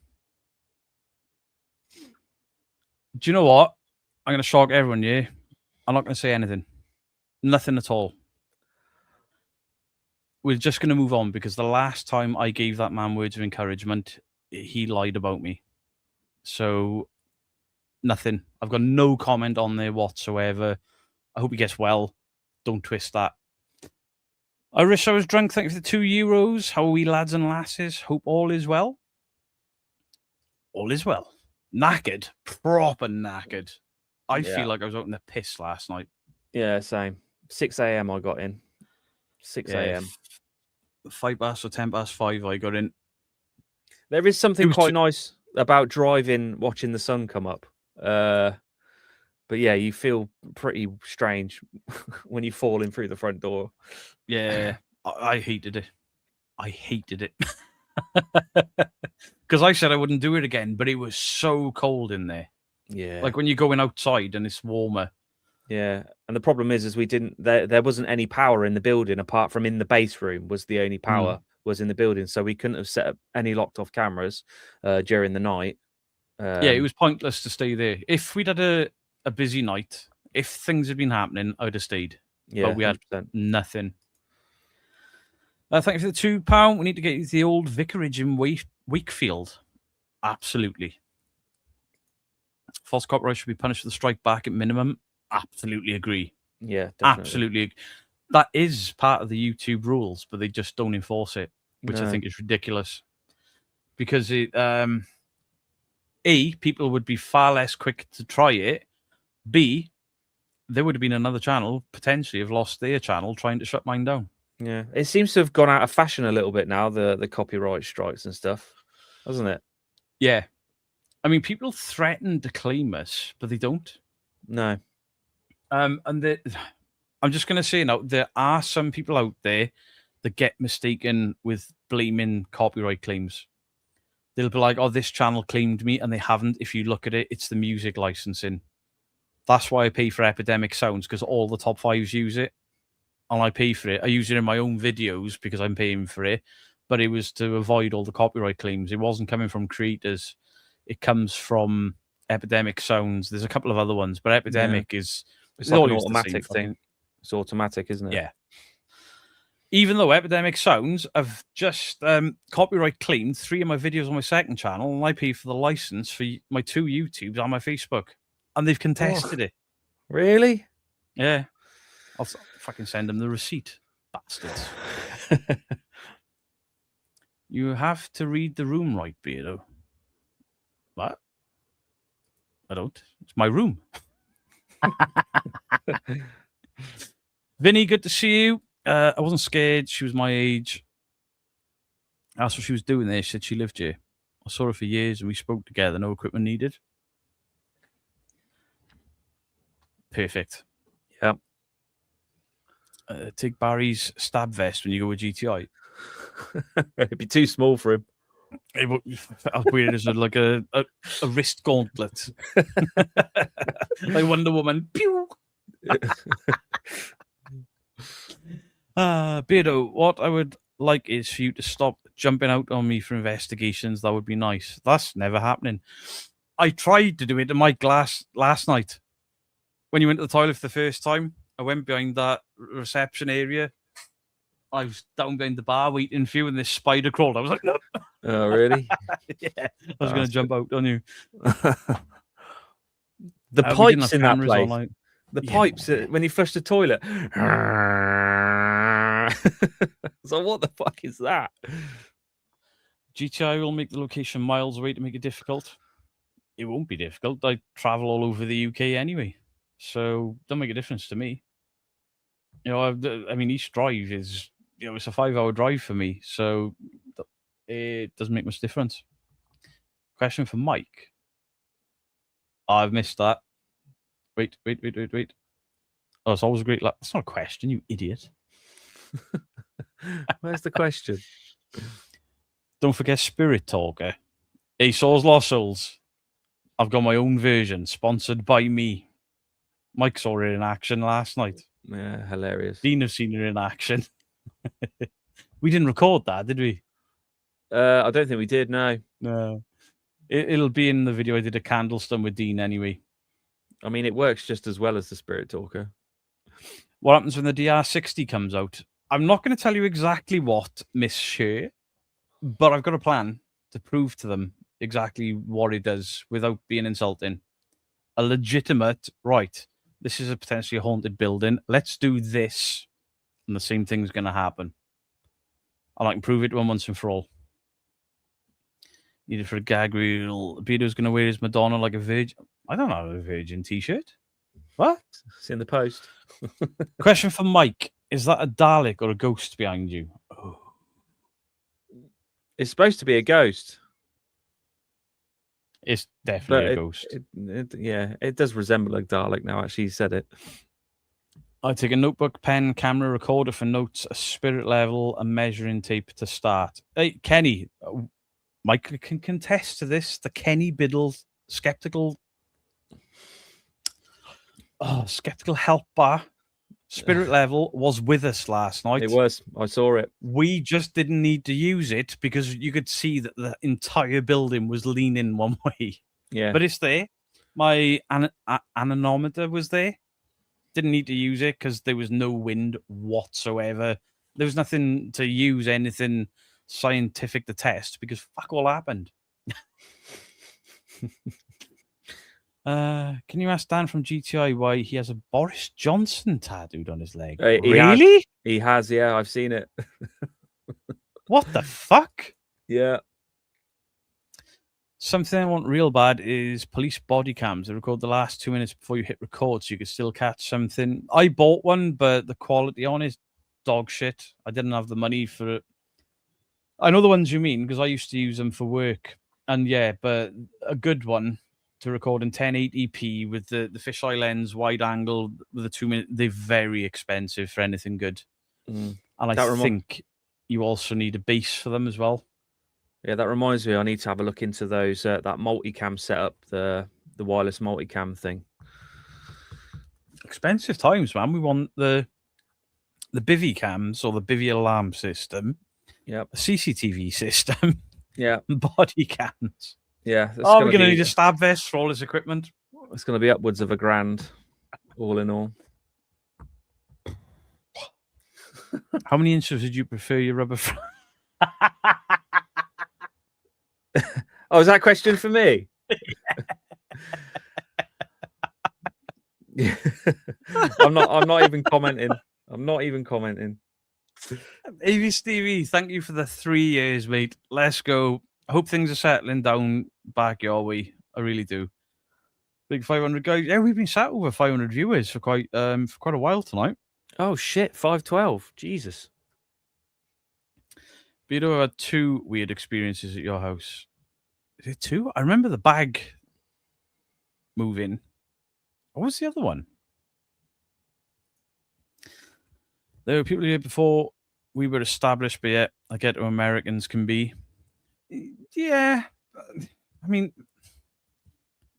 Do you know what? I'm going to shock everyone, yeah? I'm not going to say anything. Nothing at all. We're just going to move on because the last time I gave that man words of encouragement, he lied about me. So... nothing. I've got no comment on there whatsoever. I hope he gets well. Don't twist that. I wish I was drunk. Thank you for the €2. How are we, lads and lasses? Hope all is well. All is well. Knackered. Proper knackered. I feel like I was out in the piss last night. Yeah, same. 6 a.m. I got in. 6 a.m. 5 past or 10 past 5 I got in. There is something quite nice about driving, watching the sun come up. But yeah, you feel pretty strange when you fall in through the front door. Yeah, I hated it. I hated it. Because I said I wouldn't do it again, but it was so cold in there. Yeah. Like when you're going outside and it's warmer. Yeah. And the problem is we didn't, there wasn't any power in the building apart from in the base room was the only power was in the building. So we couldn't have set up any locked off cameras during the night. Yeah, it was pointless to stay there. If we'd had a busy night, if things had been happening, I'd have stayed. Yeah, but we had 100%. nothing. Thank you for the £2. We need to get you to the old vicarage in Wakefield. Absolutely. False copyright should be punished with a strike back at minimum. Absolutely agree. Yeah, definitely. Absolutely. That is part of the YouTube rules, but they just don't enforce it, which I No. think is ridiculous. Because it, people would be far less quick to try it. B, there would have been another channel potentially have lost their channel trying to shut mine down. Yeah, it seems to have gone out of fashion a little bit now, the copyright strikes and stuff, doesn't it? Yeah. I mean, people threaten to claim us, but they don't. No. And I'm just going to say now, there are some people out there that get mistaken with blaming copyright claims. They'll be like, oh, this channel claimed me, and they haven't. If you look at it, it's the music licensing. That's why I pay for Epidemic Sounds, because all the top fives use it. And I pay for it. I use it in my own videos because I'm paying for it. But it was to avoid all the copyright claims. It wasn't coming from creators. It comes from Epidemic Sounds. There's a couple of other ones, but Epidemic is... It's like an automatic thing. It's automatic, isn't it? Yeah. Even though Epidemic Sounds have just copyright claimed 3 of my videos on my second channel, and I pay for the license for my 2 YouTubes on my Facebook. And they've contested it. Really? Yeah. I'll fucking send them the receipt. Bastards. You have to read the room right, Beardo. What? I don't. It's my room. Vinny, good to see you. I wasn't scared. She was my age. That's what she was doing there. She said she lived here. I saw her for years and we spoke together. No equipment needed. Perfect. Yep. Take Barry's stab vest when you go with GTI. It'd be too small for him. I'll wear it as like a wrist gauntlet. Like Wonder Woman. Pew! Beardo, what I would like is for you to stop jumping out on me for investigations. That would be nice. That's never happening. I tried to do it to Mike last night. When you went to the toilet for the first time, I went behind that reception area. I was down behind the bar waiting for you, and this spider crawled. I was like, no. Oh, really? Yeah. I was going to jump out on you. The pipes in that place. The Yeah. pipes when you flush the toilet. So what the fuck is that? GTI will make the location miles away to make it difficult. It won't be difficult. I travel all over the UK anyway, so don't make a difference to me. You know, I mean, East Drive is, you know, it's a 5-hour drive for me, so it doesn't make much difference. Question for Mike. I've missed that. Wait. Oh, it's always a great. That's not a question, you idiot. Where's the question? Don't forget Spirit Talker. ASOS Lost Souls. I've got my own version, sponsored by me. Mike saw it in action last night. Yeah, hilarious. Dean have seen it in action. We didn't record that, did we? I don't think we did, no. No. It'll be in the video I did a Candlestone with Dean anyway. I mean, it works just as well as the Spirit Talker. What happens when the DR60 comes out? I'm not going to tell you exactly what, Miss Shea, but I've got a plan to prove to them exactly what it does without being insulting. A legitimate, right, this is a potentially haunted building. Let's do this. And the same thing's going to happen. And I can prove it to them once and for all. Needed for a gag reel. Beardo's going to wear his Madonna like a virgin. I don't have a virgin t-shirt. What? It's in the post. Question for Mike. Is that a Dalek or a ghost behind you? Oh. It's supposed to be a ghost. It's definitely But a ghost. It does resemble a Dalek now. Actually, you said it. I take a notebook, pen, camera, recorder for notes, a spirit level, a measuring tape to start. Hey, Kenny, Michael can contest to this. The Kenny Biddle skeptical help bar spirit level was with us last night. It was. I saw it. We just didn't need to use it because you could see that the entire building was leaning one way. Yeah. But it's there. My anemometer was there. Didn't need to use it because there was no wind whatsoever. There was nothing to use anything scientific to test because fuck all happened. Can you ask Dan from GTI why he has a Boris Johnson tattooed on his leg? Really? He has, yeah. I've seen it. What the fuck? Yeah. Something I want real bad is police body cams. They record the last 2 minutes before you hit record so you can still catch something. I bought one, but the quality on it is dog shit. I didn't have the money for it. I know the ones you mean because I used to use them for work. And yeah, but a good one to record in 1080p with the fisheye lens, wide angle, with the 2 minute, they're very expensive for anything good. And I think you also need a base for them as well. Yeah, that reminds me. I need to have a look into those that multicam setup, the wireless multicam thing. Expensive times, man. We want the bivy cams or the bivy alarm system. Yeah, a CCTV system. Yeah, body cams. Yeah. Oh, we're going to need a stab vest for all this equipment. It's going to be upwards of $1,000, all in all. How many inches would you prefer your rubber? Oh, is that a question for me? I'm not even commenting. I'm not even commenting. AV Stevie, thank you for the 3 years, mate. Let's go. I hope things are settling down back your way. I really do. Big 500 guys. Yeah, we've been sat over 500 viewers for quite a while tonight. Oh shit, 512. Jesus. Beto had 2 weird experiences at your house. Is it 2? I remember the bag moving. What was the other one? There were people here before we were established, but yet I get how Americans can be. Yeah. I mean,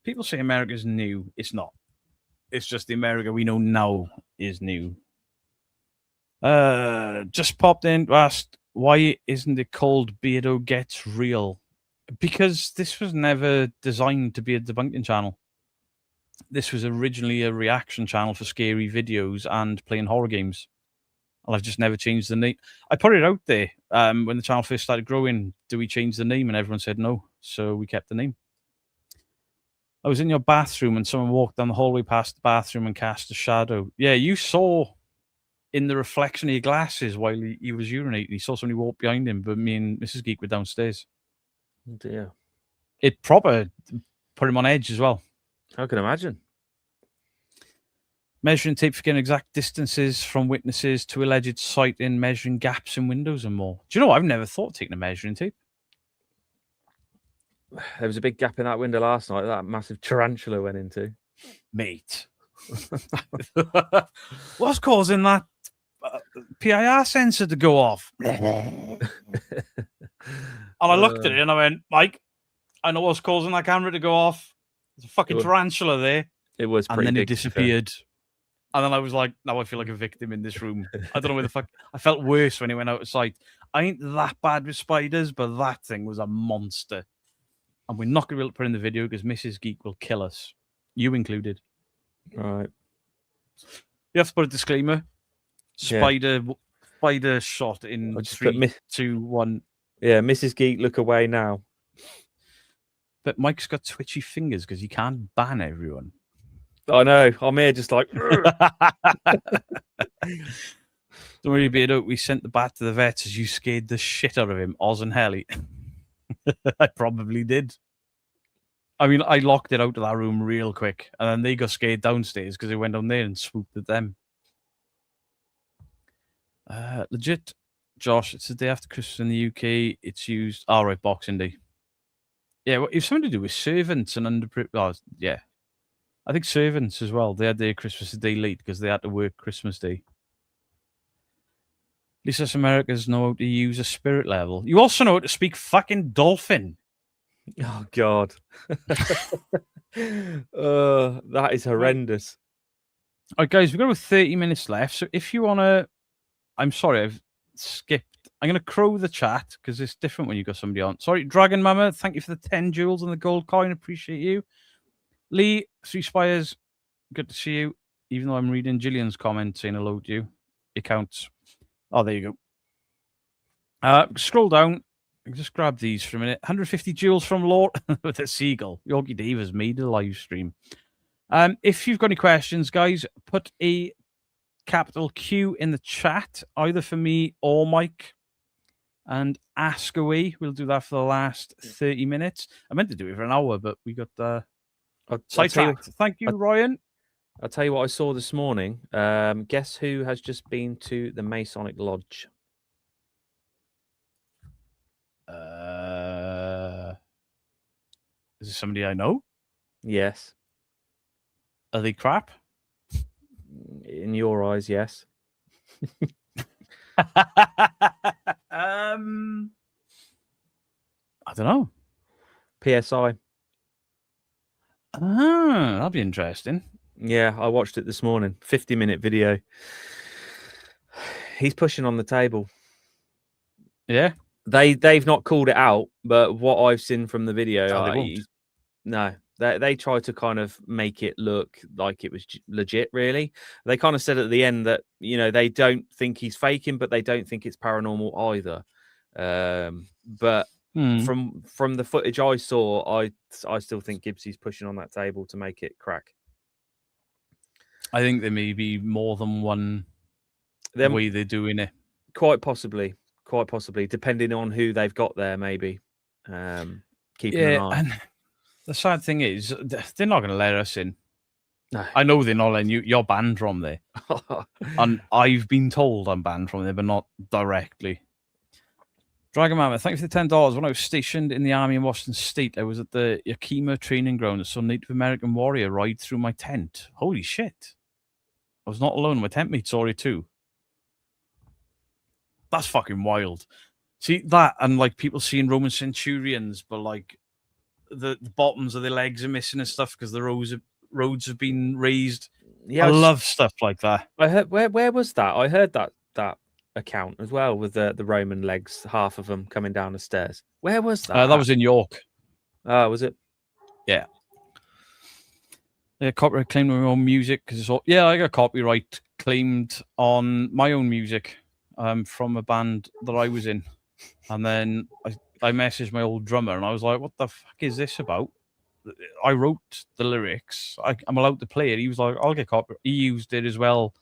people say America's new. It's not. It's just the America we know now is new. Just popped in to ask, why isn't it called Beardo Gets Real? Because this was never designed to be a debunking channel. This was originally a reaction channel for scary videos and playing horror games. And I've just never changed the name. I put it out there when the channel first started growing. Do we change the name? And everyone said no. So we kept the name. I was in your bathroom and someone walked down the hallway past the bathroom and cast a shadow. Yeah, you saw in the reflection of your glasses while he was urinating. He saw somebody walk behind him, but me and Mrs. Geek were downstairs. Oh dear. It proper put him on edge as well. I can imagine. Measuring tape for getting exact distances from witnesses to alleged sighting, measuring gaps in windows and more. Do you know, I've never thought of taking a measuring tape. There was a big gap in that window last night that massive tarantula went into. Mate. What's causing that PIR sensor to go off? And I looked at it and I went, Mike, I know what's causing that camera to go off. There's a fucking tarantula there. It was pretty big. And then it disappeared. And then I was like, now I feel like a victim in this room. I don't know where the fuck. I felt worse when it went out of sight. I ain't that bad with spiders, but that thing was a monster. And we're not going to be able to put in the video because Mrs. Geek will kill us. You included. All right. You have to put a disclaimer. Spider shot in 3, 2, 1. Yeah, Mrs. Geek, look away now. But Mike's got twitchy fingers because he can't ban everyone. I know. I'm here just like... Don't worry about it. We sent the bat to the vets as you scared the shit out of him, Oz and Helly. I probably did. I mean, I locked it out of that room real quick, and then they got scared downstairs because they went down there and swooped at them. Legit, Josh, it's the day after Christmas in the UK. It's used... All right, Boxing Day. Yeah, well, it's something to do with servants and yeah. I think servants as well. They had their Christmas Day late because they had to work Christmas Day. At least us Americans know how to use a spirit level. You also know how to speak fucking dolphin. Oh God. That is horrendous. All right, guys, we've got about 30 minutes left. So if you want to, I'm sorry, I've skipped. I'm going to crow the chat because it's different when you've got somebody on. Sorry, Dragon Mama, thank you for the 10 jewels and the gold coin. Appreciate you. Lee, Three Spires, good to see you. Even though I'm reading Gillian's comment saying hello to you, it counts. Oh, there you go. Scroll down. Just grab these for a minute. 150 jewels from Lord with a seagull. Yogi Dave has made a live stream. If you've got any questions, guys, put a capital Q in the chat, either for me or Mike, and ask away. We'll do that for the last 30 minutes. I meant to do it for an hour, but we got sidetracked. Thank you, Ryan. I'll tell you what I saw this morning. Guess who has just been to the Masonic Lodge? Is it somebody I know? Yes. Are they crap? In your eyes, yes. I don't know. PSI. That'll be interesting. Yeah, I watched it this morning. 50-minute video. He's pushing on the table. Yeah. They've not called it out, but what I've seen from the video, they won't. No, they try to kind of make it look like it was legit. Really, they kind of said at the end that they don't think he's faking, but they don't think it's paranormal either. But from the footage I saw, I still think Gibbsy's pushing on that table to make it crack. I think there may be more than one way they're doing it. Quite possibly, depending on who they've got there, maybe. Keeping an eye. And the sad thing is, they're not going to let us in. No. I know they're not letting you. You're banned from there. And I've been told I'm banned from there, but not directly. Dragon Mama, thank you for the $10. When I was stationed in the army in Washington State, I was at the Yakima training ground and saw a Native American warrior ride through my tent. Holy shit. I was not alone. My tent mate saw it too. That's fucking wild. See, that and like people seeing Roman centurions, but like the bottoms of their legs are missing and stuff because the roads have been raised. Yeah, I love stuff like that. I heard where was that? I heard that account as well with the Roman legs, half of them coming down the stairs. Where was that? That was in York. Was it? Yeah. Yeah, copyright claimed on my own music because it's all. Yeah, I got copyright claimed on my own music from a band that I was in, and then I messaged my old drummer and I was like, "What the fuck is this about?" I wrote the lyrics. I'm allowed to play it. He was like, "I'll get copyright." He used it as well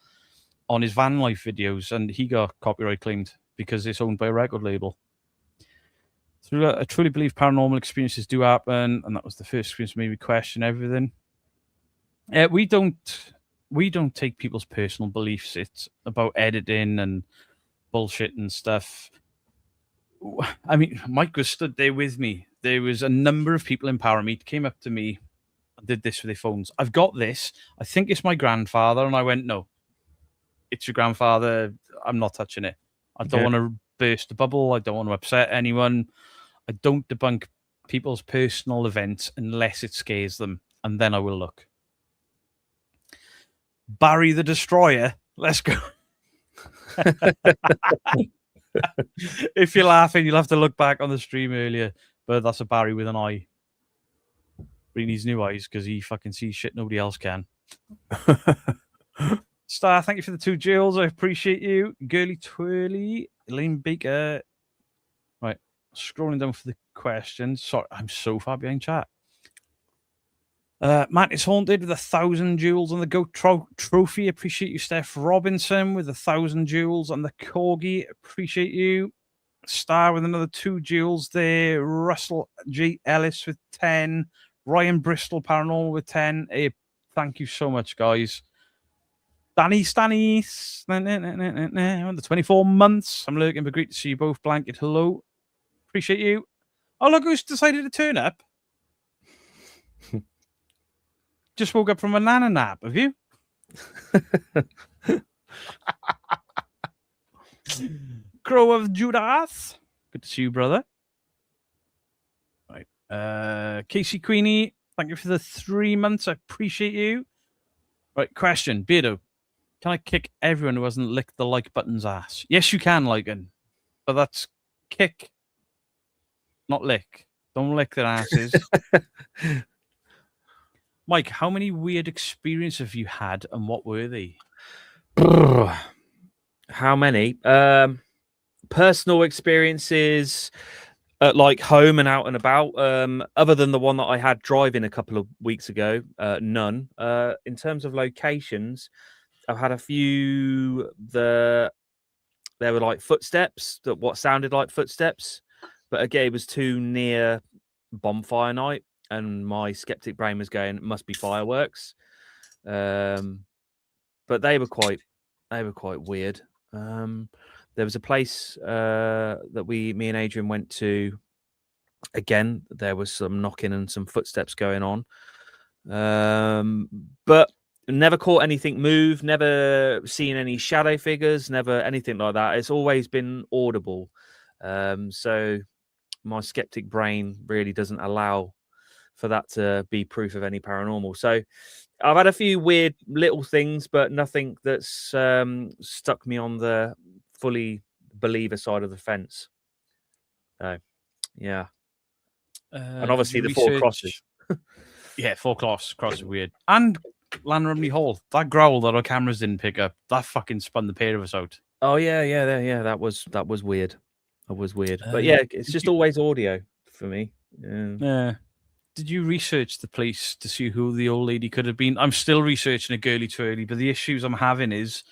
on his van life videos, and he got copyright claimed because it's owned by a record label. So I truly believe paranormal experiences do happen, and that was the first experience that made me question everything. We don't take people's personal beliefs. It's about editing and bullshit and stuff. I mean, Mike was stood there with me. There was a number of people in Parameet came up to me and did this with their phones. I've got this. I think it's my grandfather. And I went, no, it's your grandfather. I'm not touching it. I don't want to burst the bubble. I don't want to upset anyone. I don't debunk people's personal events unless it scares them. And then I will look. Barry the Destroyer. Let's go. If you're laughing, you'll have to look back on the stream earlier. But that's a Barry with an eye. But he needs new eyes because he fucking sees shit nobody else can. Star, thank you for the 2 jewels. I appreciate you. Girly Twirly, Elaine Baker. Right, scrolling down for the questions. Sorry, I'm so far behind chat. Matt is haunted with 1,000 jewels on the GOAT trophy. Appreciate you, Steph Robinson, with 1,000 jewels on the Corgi. Appreciate you. Star with another 2 jewels there. Russell G. Ellis with 10. Ryan Bristol Paranormal with 10. Hey, thank you so much, guys. Danny Stannis, the 24 months. I'm lurking, but great to see you both. Blanket, hello. Appreciate you. Oh, look who's decided to turn up. Just woke up from a nana nap, have you? Crow of Judas. Good to see you, brother. Right. Casey Queenie, thank you for the 3 months. I appreciate you. Right, question. Beardo, can I kick everyone who hasn't licked the like button's ass? Yes, you can, Lycan. But that's kick, not lick. Don't lick their asses. Mike, how many weird experiences have you had and what were they? How many? Personal experiences at like home and out and about, other than the one that I had driving a couple of weeks ago, none. In terms of locations, I've had a few. There were like footsteps, that what sounded like footsteps, but again, it was too near bonfire night, and my skeptic brain was going, "It must be fireworks." But they were quite weird. There was a place that me and Adrian went to. Again, there was some knocking and some footsteps going on, but never caught anything move. Never seen any shadow figures. Never anything like that. It's always been audible. So my skeptic brain really doesn't allow for that to be proof of any paranormal. So I've had a few weird little things, but nothing that's stuck me on the fully believer side of the fence. Yeah. And obviously the four crosses. Yeah, 4 crosses weird. And Lanramley Hall. That growl that our cameras didn't pick up, that fucking spun the pair of us out. Oh yeah. That was weird. That was weird. But yeah, it's just always audio for me. Yeah. Did you research the place to see who the old lady could have been? I'm still researching it girly to early, but the issues I'm having is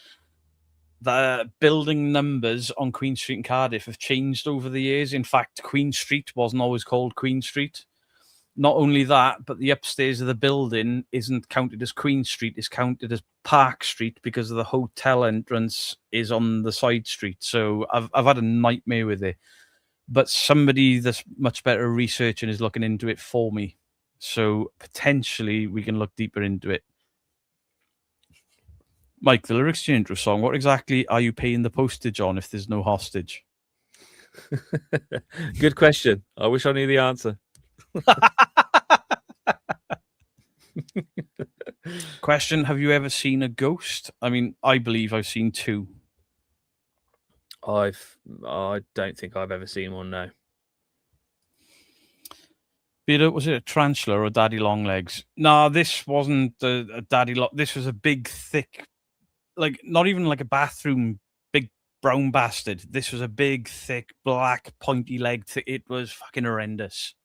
the building numbers on Queen Street in Cardiff have changed over the years. In fact, Queen Street wasn't always called Queen Street. Not only that, but the upstairs of the building isn't counted as Queen Street, it's counted as Park Street because of the hotel entrance is on the side street. So I've had a nightmare with it. But somebody that's much better at researching is looking into it for me. So potentially we can look deeper into it. Mike, the lyrics to your intro song, what exactly are you paying the postage on if there's no hostage? Good question. I wish I knew the answer. Question, have you ever seen a ghost? I mean, I believe I've seen 2. I don't think I've ever seen one, no. Was it a tarantula or daddy long legs? No, this wasn't a daddy long. This was a big, thick, like not even like a bathroom, big brown bastard. This was a big, thick, black, pointy legged. It was fucking horrendous.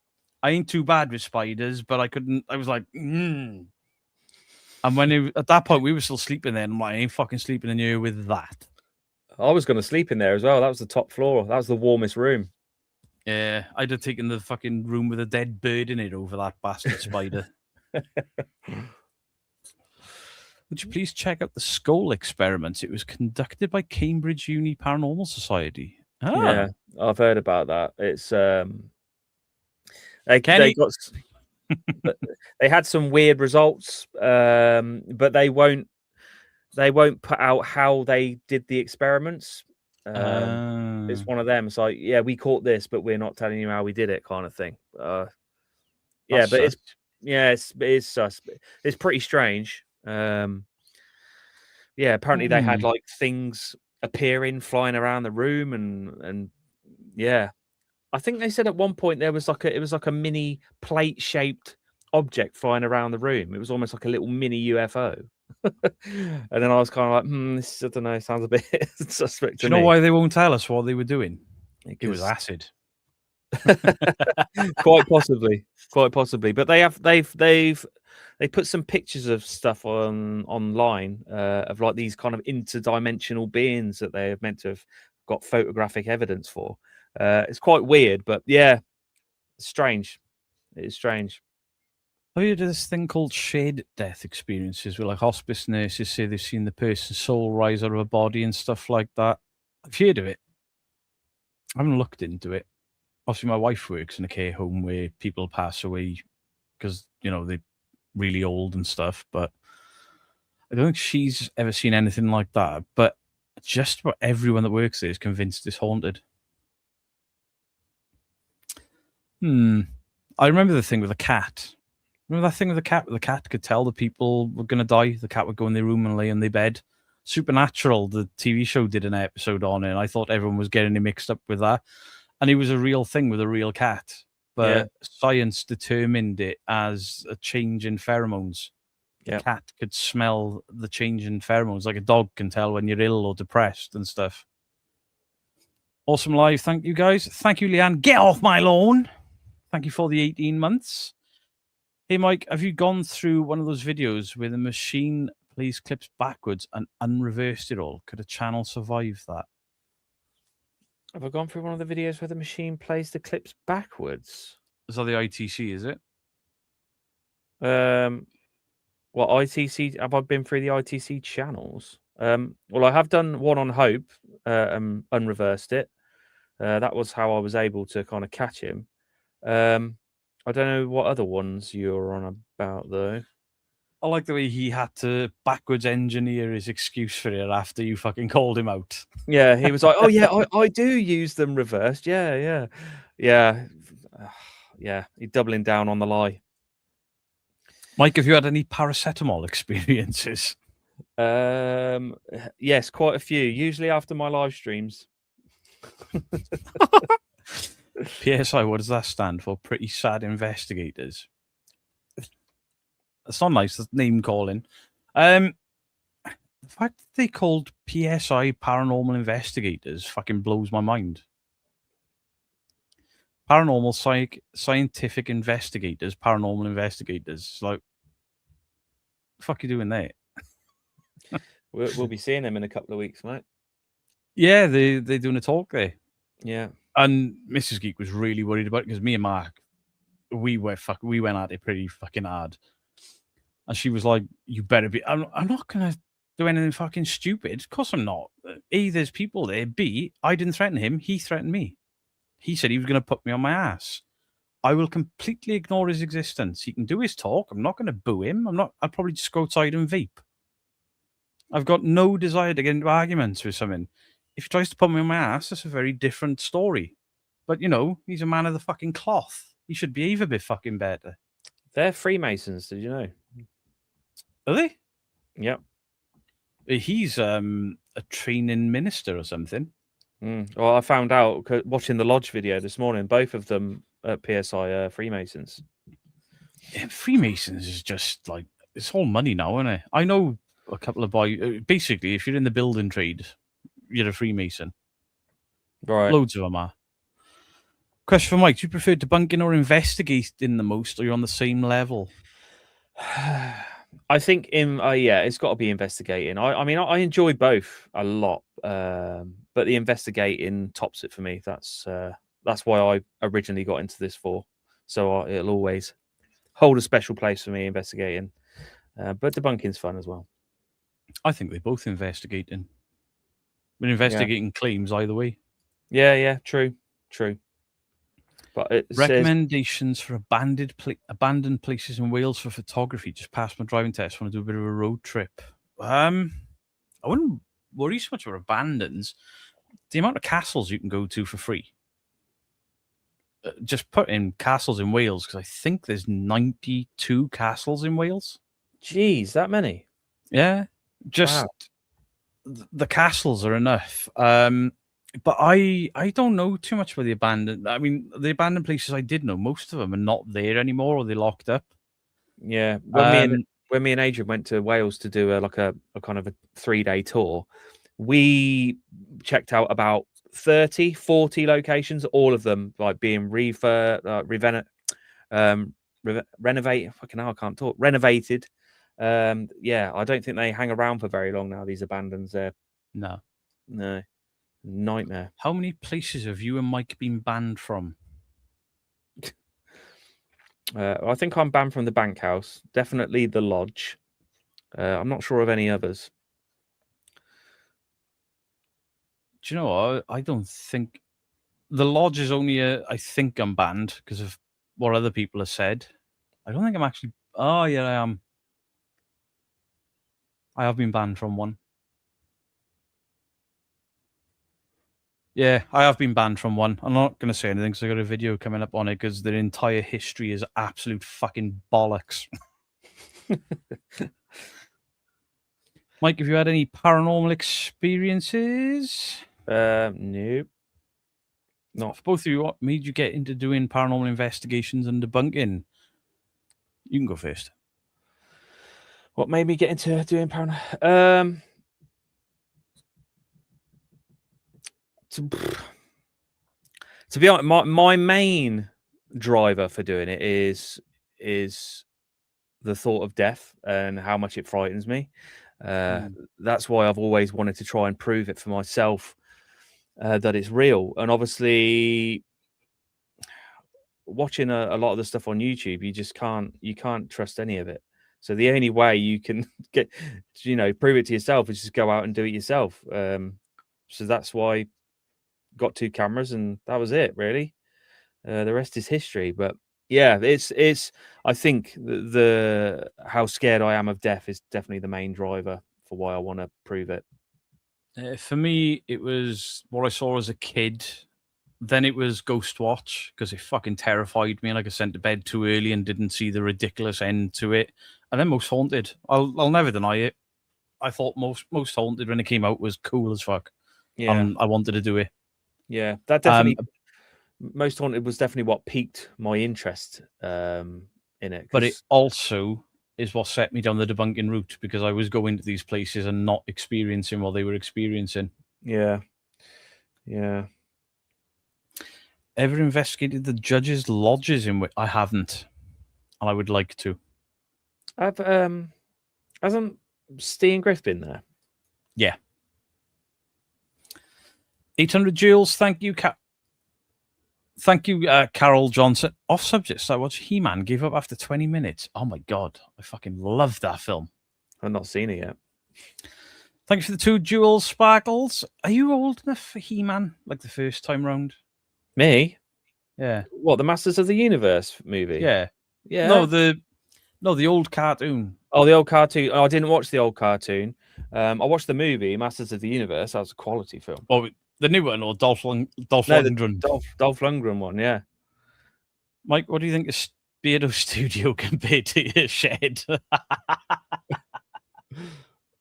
I ain't too bad with spiders, but I couldn't. I was like, And when at that point we were still sleeping there, and I'm like, I ain't fucking sleeping in here with that. I was going to sleep in there as well. That was the top floor. That was the warmest room. Yeah, I'd have taken the fucking room with a dead bird in it over that bastard spider. Would you please check out the skull experiments? It was conducted by Cambridge Uni Paranormal Society. Yeah, I've heard about that. It's they had some weird results, but they won't put out how they did the experiments. It's one of them. It's like, yeah, we caught this, but we're not telling you how we did it, kind of thing. Yeah, but it's sus. It's pretty strange. Yeah, apparently they had like things appearing, flying around the room, and yeah, I think they said at one point there was like a mini plate shaped object flying around the room. It was almost like a little mini UFO. And then I was kind of like, this, I don't know, sounds a bit suspect. Do you know why they won't tell us what they were doing? It was acid. quite possibly. But they've put some pictures of stuff online of like these kind of interdimensional beings that they have meant to have got photographic evidence for. It's quite weird, but yeah, it's strange. It is strange. Have you heard of this thing called shared death experiences where like hospice nurses say they've seen the person's soul rise out of a body and stuff like that? Have you heard of it? I haven't looked into it. Obviously, my wife works in a care home where people pass away because they're really old and stuff. But I don't think she's ever seen anything like that. But just about everyone that works there is convinced it's haunted. I remember the thing with the cat. Remember that thing with the cat? The cat could tell the people were going to die. The cat would go in their room and lay in their bed. Supernatural, the TV show, did an episode on it. And I thought everyone was getting it mixed up with that. And it was a real thing with a real cat. But science determined it as a change in pheromones. The cat could smell the change in pheromones, like a dog can tell when you're ill or depressed and stuff. Awesome live. Thank you, guys. Thank you, Leanne. Get off my lawn. Thank you for the 18 months. Hey, Mike, have you gone through one of those videos where the machine plays clips backwards and unreversed it all? Could a channel survive that? Have I gone through one of the videos where the machine plays the clips backwards? Is that the ITC, is it? What ITC? Have I been through the ITC channels? Well, I have done one on Hope, unreversed it. That was how I was able to kind of catch him. I don't know what other ones you're on about, though. I like the way he had to backwards engineer his excuse for it after you fucking called him out. Yeah, he was like, "Oh yeah, I do use them reversed. Yeah. He's doubling down on the lie." Mike, have you had any paracetamol experiences? Yes, quite a few. Usually after my live streams. PSI, what does that stand for? Pretty Sad Investigators. It's not nice, that's name calling. The fact that they called PSI Paranormal Investigators fucking blows my mind. Paranormal Scientific Investigators, Paranormal Investigators. Like, the fuck are you doing there? We'll be seeing them in a couple of weeks, mate. Yeah, they're doing a talk there. Yeah. And Mrs. Geek was really worried about it because me and Mark, we went at it pretty fucking hard. And she was like, "You better be." I'm not gonna do anything fucking stupid. Of course I'm not. A, there's people there. B, I didn't threaten him. He threatened me. He said he was gonna put me on my ass. I will completely ignore his existence. He can do his talk. I'm not gonna boo him. I'll probably just go outside and vape. I've got no desire to get into arguments with someone. If he tries to put me on my ass, that's a very different story. But, he's a man of the fucking cloth. He should behave a bit fucking better. They're Freemasons, did you know? Are they? Yep. He's a training minister or something. Well, I found out watching the Lodge video this morning, both of them at PSI are Freemasons. Yeah, Freemasons is just like, it's all money now, isn't it? I know a couple of boys. Basically, if you're in the building trade, you're a Freemason. Right. Loads of them are. Question for Mike: do you prefer debunking or investigating the most, or you're on the same level? I think it's got to be investigating. I mean, I enjoy both a lot, but the investigating tops it for me. That's why I originally got into this for. So it'll always hold a special place for me, investigating. But debunking's fun as well. I think they're both investigating. We're investigating claims either way. Yeah, true. But recommendations for abandoned places in Wales for photography. Just passed my driving test. Want to do a bit of a road trip. I wouldn't worry so much about abandons. The amount of castles you can go to for free. Just put in castles in Wales because I think there's 92 castles in Wales. Jeez, that many? Yeah, just the castles are enough. But I don't know too much about the abandoned. I mean, the abandoned places I did know, most of them are not there anymore, or they're locked up. Yeah, when me and Adrian went to Wales to do a kind of a 3-day tour, we checked out about 30, 40 locations, all of them like being renovated. Fucking hell, I can't talk. Renovated. Yeah, I don't think they hang around for very long now. These abandons there. No. Nightmare. How many places have you and Mike been banned from? I think I'm banned from the Bank House. Definitely the Lodge. I'm not sure of any others. Do you know what? I don't think the Lodge is only I think I'm banned because of what other people have said. I don't think I'm actually. Oh yeah, I am. I have been banned from one. Yeah, I have been banned from one. I'm not going to say anything because I got a video coming up on it because their entire history is absolute fucking bollocks. Mike, have you had any paranormal experiences? Nope. Not For both of you, what made you get into doing paranormal investigations and debunking? You can go first. what made me get into doing paranormal. To be honest, my main driver for doing it is the thought of death and how much it frightens me. That's why I've always wanted to try and prove it for myself that it's real. And obviously, watching a lot of the stuff on YouTube, you can't trust any of it. So the only way you can get prove it to yourself is just go out and do it yourself. So that's why I got 2 cameras, and that was it really. The rest is history. But yeah, it's I think the how scared I am of death is definitely the main driver for why I want to prove it. For me, it was what I saw as a kid. Then it was Ghost Watch because it fucking terrified me. Like I sent to bed too early and didn't see the ridiculous end to it. And then Most Haunted. I'll never deny it. I thought Most Haunted when it came out was cool as fuck. Yeah, and I wanted to do it. Yeah, that definitely. Most Haunted was definitely what piqued my interest in it. But it also is what set me down the debunking route because I was going to these places and not experiencing what they were experiencing. Yeah. Ever investigated the judges' lodges in which I haven't, and I would like to. Hasn't Steve Griff been there? Yeah. 800 joules. Thank you, Thank you, Carol Johnson. Off subject, so I watched He-Man gave up after 20 minutes. Oh my God. I fucking love that film. I've not seen it yet. Thank you for the 2 jewels, Sparkles. Are you old enough for He-Man, like the first time round? Me? Yeah. What, the Masters of the Universe movie? Yeah. Yeah. No, the old cartoon. Oh, the old cartoon. Oh, I didn't watch the old cartoon. I watched the movie Masters of the Universe. That was a quality film. Oh, the new one or Dolph Lundgren? Dolph Lundgren one, yeah. Mike, what do you think of Beardo Studio compared to your shed?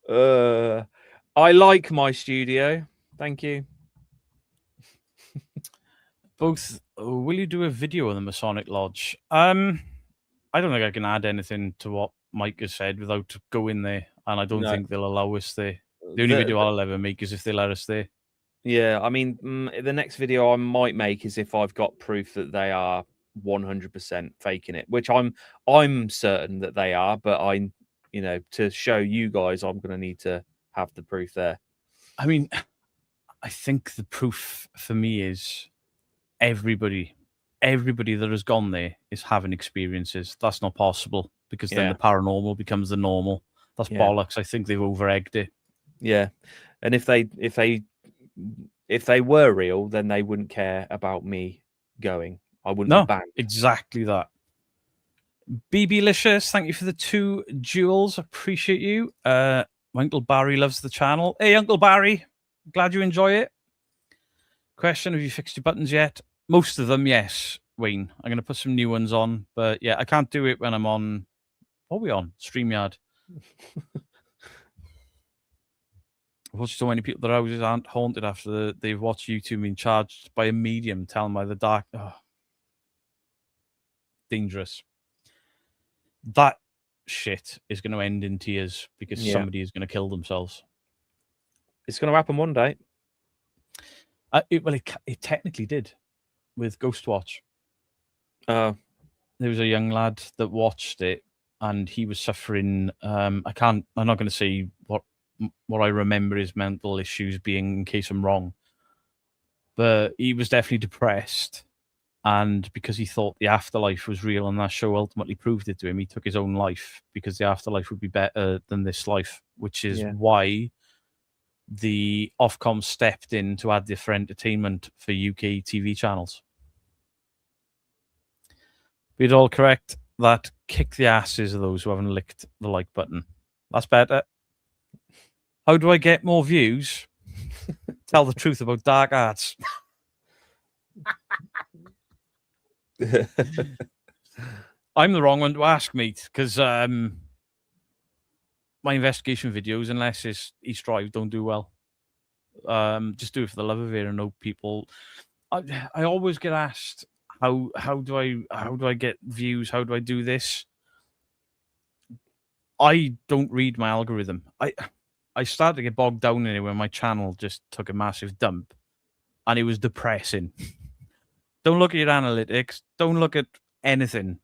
I like my studio. Thank you. Both. Will you do a video on the Masonic Lodge? I don't think I can add anything to what Mike has said without going there, and I don't think they'll allow us there. The only video I'll ever make is if they let us there. Yeah, I mean, the next video I might make is if I've got proof that they are 100% faking it, which I'm certain that they are, but to show you guys, I'm going to need to have the proof there. I mean, I think the proof for me is everybody that has gone there is having experiences. That's not possible because then the paranormal becomes the normal. That's bollocks. I think they've over-egged it. Yeah, and if they were real, then they wouldn't care about me going. I wouldn't be banned. Exactly that. BB-licious, thank you for the 2 jewels. Appreciate you. My Uncle Barry loves the channel. Hey, Uncle Barry. Glad you enjoy it. Question, have you fixed your buttons yet? Most of them, yes, Wayne. I'm going to put some new ones on. But yeah, I can't do it when I'm on... What are we on? StreamYard. I've watched so many people, their houses aren't haunted after they've watched YouTube being charged by a medium telling by the dark. Oh. Dangerous. That shit is going to end in tears because somebody is going to kill themselves. It's going to happen one day. It technically did with Ghost Watch. There was a young lad that watched it and he was suffering. I'm not going to say what I remember his mental issues being in case I'm wrong, but he was definitely depressed. And because he thought the afterlife was real and that show ultimately proved it to him, he took his own life because the afterlife would be better than this life, which is why the Ofcom stepped in to add this for entertainment for UK TV channels. Be it all correct. that kick the asses of those who haven't licked the like button. That's better. How do I get more views? Tell the truth about dark arts. I'm the wrong one to ask, mate, because my investigation videos, unless it's East Drive, don't do well. Just do it for the love of it and know people. I always get asked how do I get views? How do I do this? I don't read my algorithm. I started to get bogged down in it when my channel just took a massive dump, and it was depressing. Don't look at your analytics. Don't look at anything.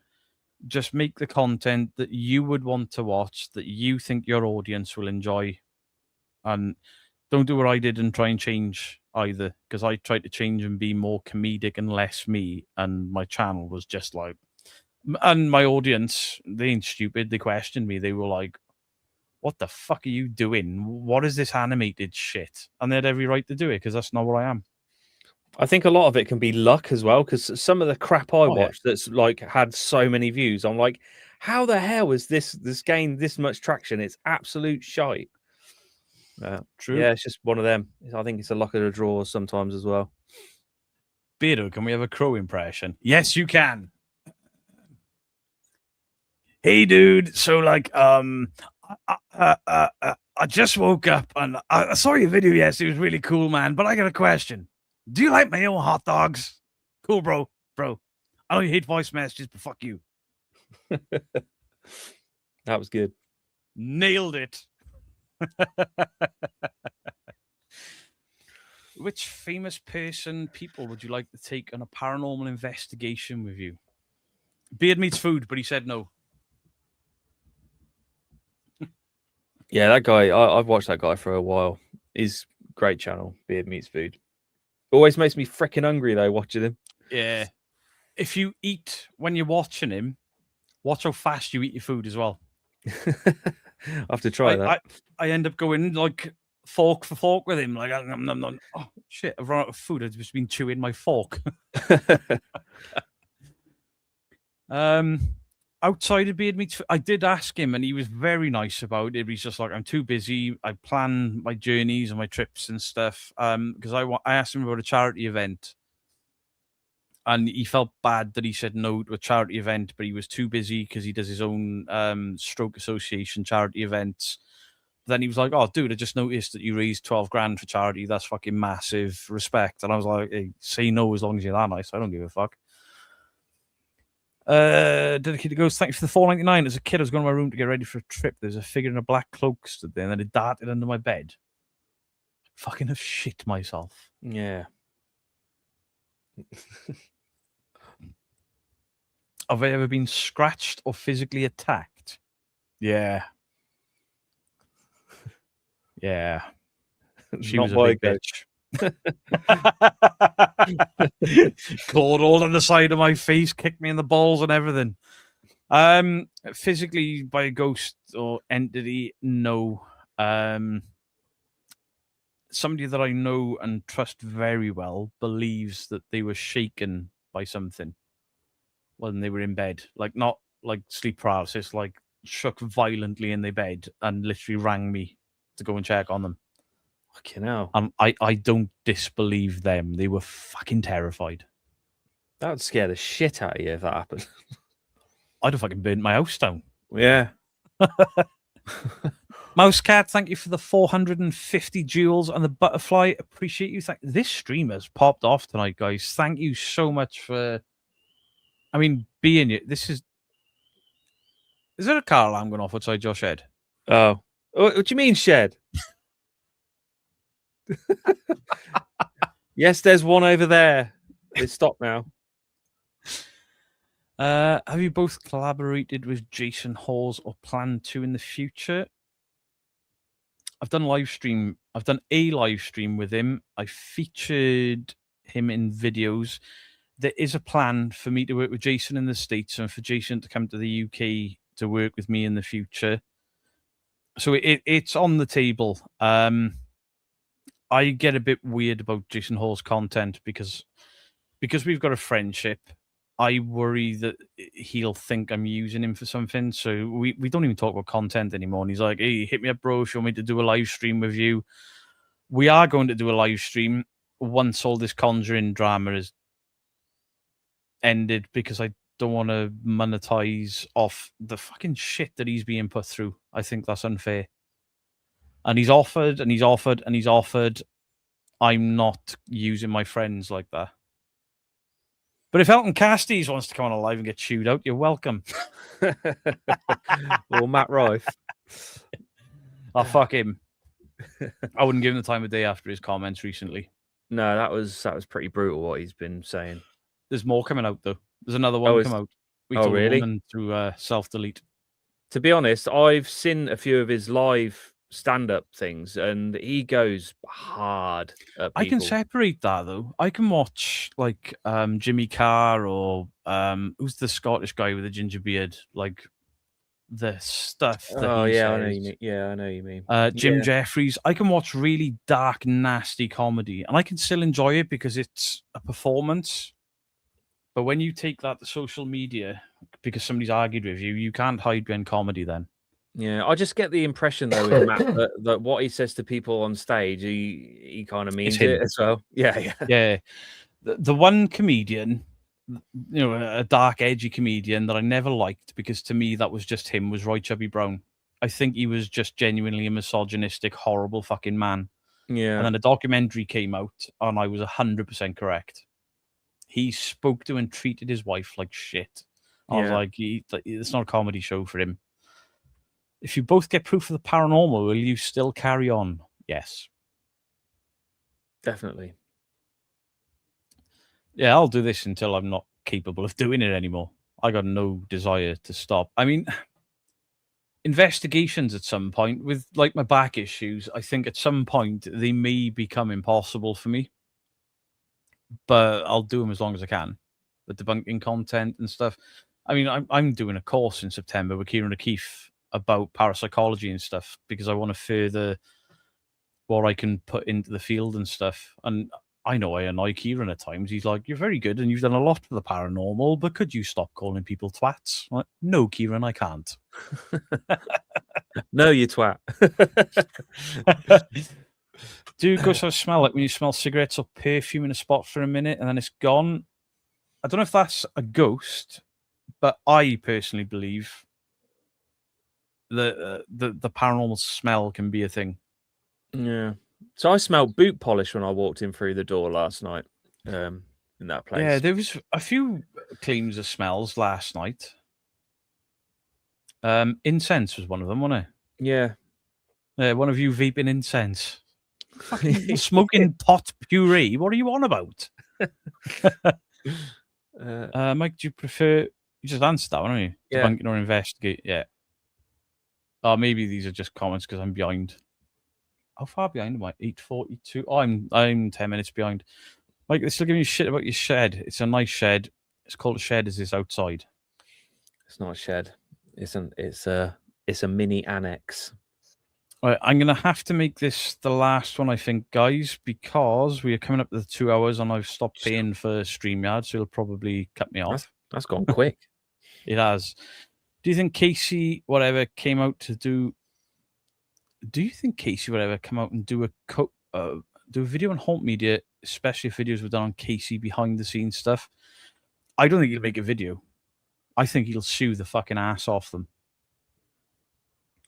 Just make the content that you would want to watch, that you think your audience will enjoy, and don't do what I did and try and change either, because I tried to change and be more comedic and less me, and my channel was just like, and my audience, they ain't stupid. They questioned me. They were like, what the fuck are you doing? What is this animated shit? And they had every right to do it, because that's not what I am. I think a lot of it can be luck as well, because some of the crap I watched that's like had so many views, I'm like, how the hell is this gained this much traction? It's absolute shite. True. Yeah, it's just one of them. I think it's a luck of the draw sometimes as well. Beardo, can we have a crow impression? Yes, you can. Hey, dude. So, like, I just woke up and I saw your video. Yes, it was really cool, man. But I got a question. Do you like mayo hot dogs? Cool, bro. I know you hate voice messages, but fuck you. That was good. Nailed it. Which famous people would you like to take on a paranormal investigation with you? Beard meets food, but he said no. Yeah, that guy, I've watched that guy for a while. He's great channel, Beard Meets Food. Always makes me freaking hungry though, watching him. Yeah. If you eat when you're watching him, watch how fast you eat your food as well. I have to try that. I end up going like fork for fork with him. Like, oh shit, I've run out of food. I've just been chewing my fork. Outside of Beard Meats, I did ask him, and he was very nice about it. He's just like, I'm too busy. I plan my journeys and my trips and stuff. Because I asked him about a charity event, and he felt bad that he said no to a charity event, but he was too busy because he does his own stroke association charity events. Then he was like, "Oh, dude, I just noticed that you raised 12 grand for charity. That's fucking massive. Respect." And I was like, "Hey, say no as long as you're that nice. I don't give a fuck." Dedicated Ghost, thanks for the $4.99. As a kid, I was going to my room to get ready for a trip. There's a figure in a black cloak stood there, and then it darted under my bed. Fucking have shit myself. Yeah. Have I ever been scratched or physically attacked? Yeah. Yeah. She was a big bitch. Clawed all on the side of my face, kicked me in the balls and everything. Physically by a ghost or entity, no. Somebody that I know and trust very well believes that they were shaken by something when they were in bed. Like, not like sleep paralysis, like shook violently in their bed and literally rang me to go and check on them. Fucking hell. I don't disbelieve them. They were fucking terrified. That would scare the shit out of you if that happened. I'd have fucking burnt my house down. Yeah. Mouse Cat, thank you for the 450 jewels and the butterfly. Appreciate you. This stream has popped off tonight, guys. Thank you so much for, being you. Is there a car alarm going off outside your shed? Oh. What do you mean shed? Yes, there's one over there. It's stopped now. Have you both collaborated with Jason Hawes or plan to in the future? I've done a live stream with him. I featured him in videos. There is a plan for me to work with Jason in the States and for Jason to come to the UK to work with me in the future. So it's on the table. I get a bit weird about Jason Hall's content because we've got a friendship. I worry that he'll think I'm using him for something. So we don't even talk about content anymore. And he's like, hey, hit me up, bro, if you want me to do a live stream with you. We are going to do a live stream once all this Conjuring drama is ended, because I don't want to monetize off the fucking shit that he's being put through. I think that's unfair. And he's offered, and he's offered, and he's offered. I'm not using my friends like that. But if Elton Casties wants to come on a live and get chewed out, you're welcome. Or Matt Rife. Oh, fuck him. I wouldn't give him the time of day after his comments recently. No, that was pretty brutal what he's been saying. There's more coming out though. There's another one come out. We told really? a woman to self-delete. To be honest, I've seen a few of his live stand-up things, and he goes hard at people. I can separate that though. I can watch like Jimmy Carr or who's the Scottish guy with the ginger beard, like the stuff that I says. know you mean. Yeah, I know you mean. Jim Jeffries. I can watch really dark, nasty comedy, and I can still enjoy it because it's a performance. But when you take that to social media because somebody's argued with you, you can't hide behind comedy then. Yeah, I just get the impression though with Matt that what he says to people on stage, he kind of means it as well. Yeah. The one comedian, a dark, edgy comedian that I never liked, because to me that was just him, was Roy Chubby Brown. I think he was just genuinely a misogynistic, horrible fucking man. Yeah. And then a documentary came out, and I was 100% correct. He spoke to and treated his wife like shit. I was like, it's not a comedy show for him. If you both get proof of the paranormal, will you still carry on? Yes. Definitely. Yeah, I'll do this until I'm not capable of doing it anymore. I got no desire to stop. I mean, investigations at some point with like my back issues, I think at some point they may become impossible for me. But I'll do them as long as I can. The debunking content and stuff. I mean, I'm doing a course in September with Kieran O'Keefe about parapsychology and stuff, because I want to further what I can put into the field and stuff. And I know I annoy Kieran at times. He's like, you're very good and you've done a lot for the paranormal, but could you stop calling people twats? I'm like, no, Kieran, I can't. No, you twat. Do you go sort of smell like when you smell cigarettes or perfume in a spot for a minute and then it's gone? I don't know if that's a ghost, but I personally believe that the paranormal smell can be a thing. Yeah. So I smelled boot polish when I walked in through the door last night in that place. Yeah, there was a few claims of smells last night. Incense was one of them, wasn't it? Yeah. One of you vaping incense. Smoking pot puree. What are you on about? Mike, do you prefer... You just answered that one, haven't you? Yeah. Debunking or investigate? Yeah. Oh, maybe these are just comments because I'm behind. How far behind am I? 8:42. Oh, I'm 10 minutes behind. Mike, they're still giving you shit about your shed. It's a nice shed. It's called a shed. Is this outside? It's not a shed. It's a mini annex. All right, I'm gonna have to make this the last one, I think, guys, because we are coming up to the 2 hours and I've stopped paying for StreamYard, so it'll probably cut me off. That's gone quick. It has. Do you think Casey came out to do? Do you think Casey come out and do a video on Haunt Media, especially if videos were done on Casey behind the scenes stuff? I don't think he'll make a video. I think he'll sue the fucking ass off them.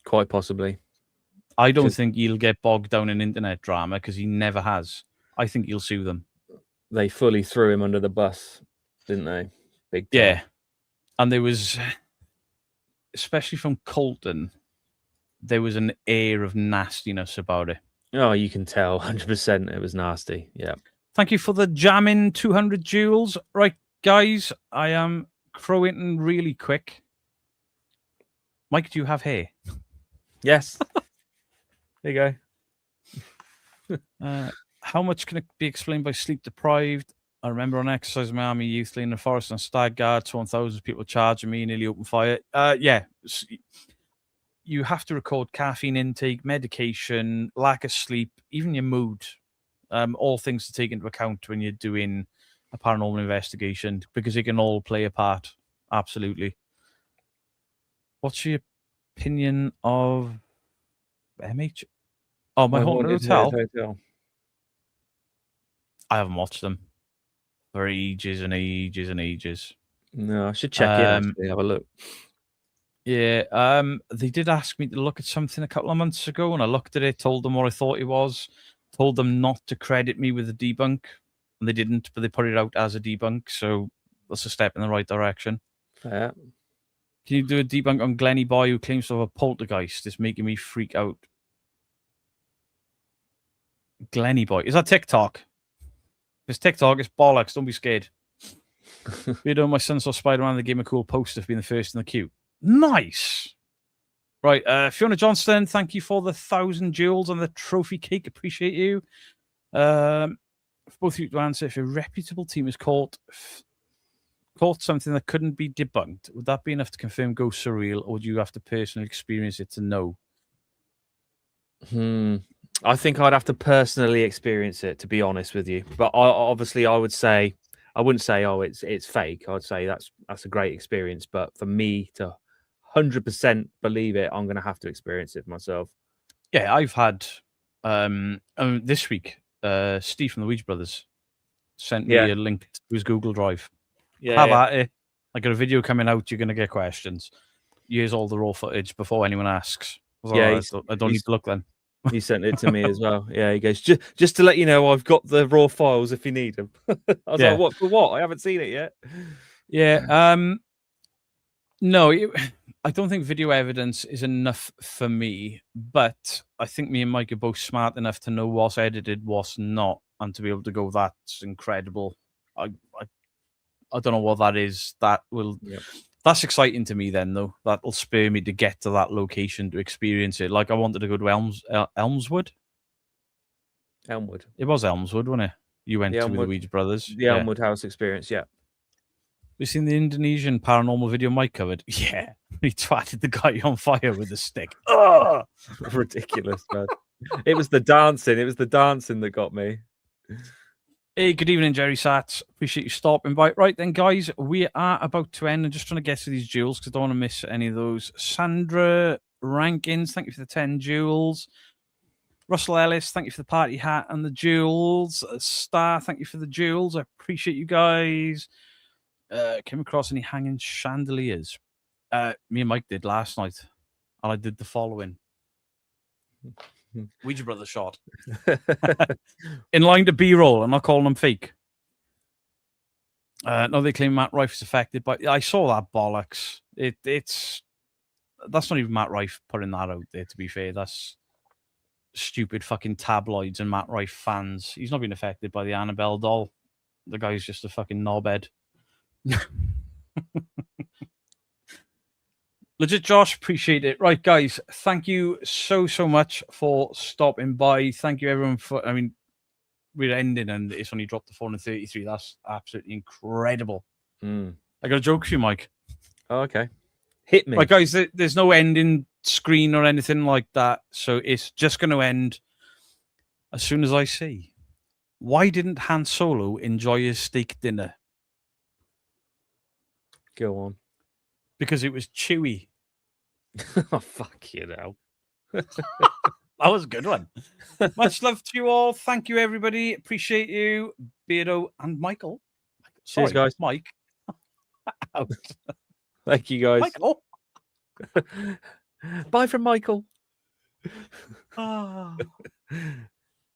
Quite possibly. I don't think he'll get bogged down in internet drama because he never has. I think he'll sue them. They fully threw him under the bus, didn't they? Big time. Yeah. And there was, especially from Colton, there was an air of nastiness about it. Oh, you can tell 100% it was nasty. Yeah. Thank you for the jamming 200 joules. Right, guys, I am crowing really quick. Mike, do you have hair? Yes. There you go. How much can it be explained by sleep deprived? I remember on exercise in my army youth in the forest on stag guard, 1,000 people charging me, nearly open fire. Yeah. You have to record caffeine intake, medication, lack of sleep, even your mood. All things to take into account when you're doing a paranormal investigation because it can all play a part. Absolutely. What's your opinion of MH? Oh, My Haunted Hotel. I haven't watched them for ages and ages and ages. No, I should check it. Actually, have a look. Yeah, they did ask me to look at something a couple of months ago, and I looked at it, told them what I thought it was, told them not to credit me with a debunk, and they didn't, but they put it out as a debunk, so that's a step in the right direction. Fair. Can you do a debunk on Glenny Boy who claims to have a poltergeist? It's making me freak out. Glenny Boy. Is that TikTok? If it's TikTok, it's bollocks. Don't be scared. You know, my son saw Spider-Man, they gave him a cool poster for being the first in the queue. Nice. Right, Fiona Johnston, thank you for the 1,000 jewels on the trophy cake. Appreciate you. For both of you to answer, if a reputable team is caught something that couldn't be debunked, would that be enough to confirm ghosts are real, or would you have to personally experience it to know? I think I'd have to personally experience it, to be honest with you. But I would say, I wouldn't say, oh, it's fake. I'd say that's a great experience. But for me to 100% believe it, I'm going to have to experience it myself. Yeah, I've had this week, Steve from the Ouija Brothers sent me a link to his Google Drive. Have at it. I got a video coming out. You're going to get questions. Here's all the raw footage before anyone asks. I don't need to look then. He sent it to me as well. Yeah, he goes, just to let you know, I've got the raw files if you need them. I was like, what? For what? I haven't seen it yet. Yeah. No, I don't think video evidence is enough for me, but I think me and Mike are both smart enough to know what's edited, what's not, and to be able to go, that's incredible. I don't know what that is. That's exciting to me then, though. That'll spur me to get to that location to experience it. Like I wanted to go to Elmswood. Elmwood. It was Elmswood, wasn't it? You went to with the Ouija Brothers. The Elmwood House experience, yeah. You seen the Indonesian paranormal video Mike covered? Yeah. He twatted the guy on fire with a stick. Oh! Ridiculous, man. It was the dancing. It was the dancing that got me. Hey, good evening, Jerry Sats. Appreciate you stopping by. Right then, guys, we are about to end. I'm just trying to get to these jewels because I don't want to miss any of those. Sandra Rankins, thank you for the 10 jewels. Russell Ellis, thank you for the party hat and the jewels. Star, thank you for the jewels. I appreciate you guys. Came across any hanging chandeliers? Me and Mike did last night, and I did the following. Ouija Brothers shot. In line to B-roll. I'm not calling them fake. No, they claim Matt Rife is affected, but I saw that bollocks. That's not even Matt Rife putting that out there, to be fair. That's stupid fucking tabloids and Matt Rife fans. He's not been affected by the Annabelle doll. The guy's just a fucking knobhead. Legit, Josh, appreciate it. Right, guys, thank you so much for stopping by. Thank you, everyone, for. I mean, we're ending and it's only dropped to 433. That's absolutely incredible. I got a joke for you, Mike. Oh, okay. Hit me. Right, guys, there's no ending screen or anything like that, so it's just going to end as soon as I say, why didn't Han Solo enjoy his steak dinner? Go on. Because it was chewy. Oh, fuck you now. That was a good one. Much love to you all. Thank you, everybody. Appreciate you, Beardo and Michael. Sorry, cheers, guys. Mike. Thank you, guys. Michael. Bye from Michael.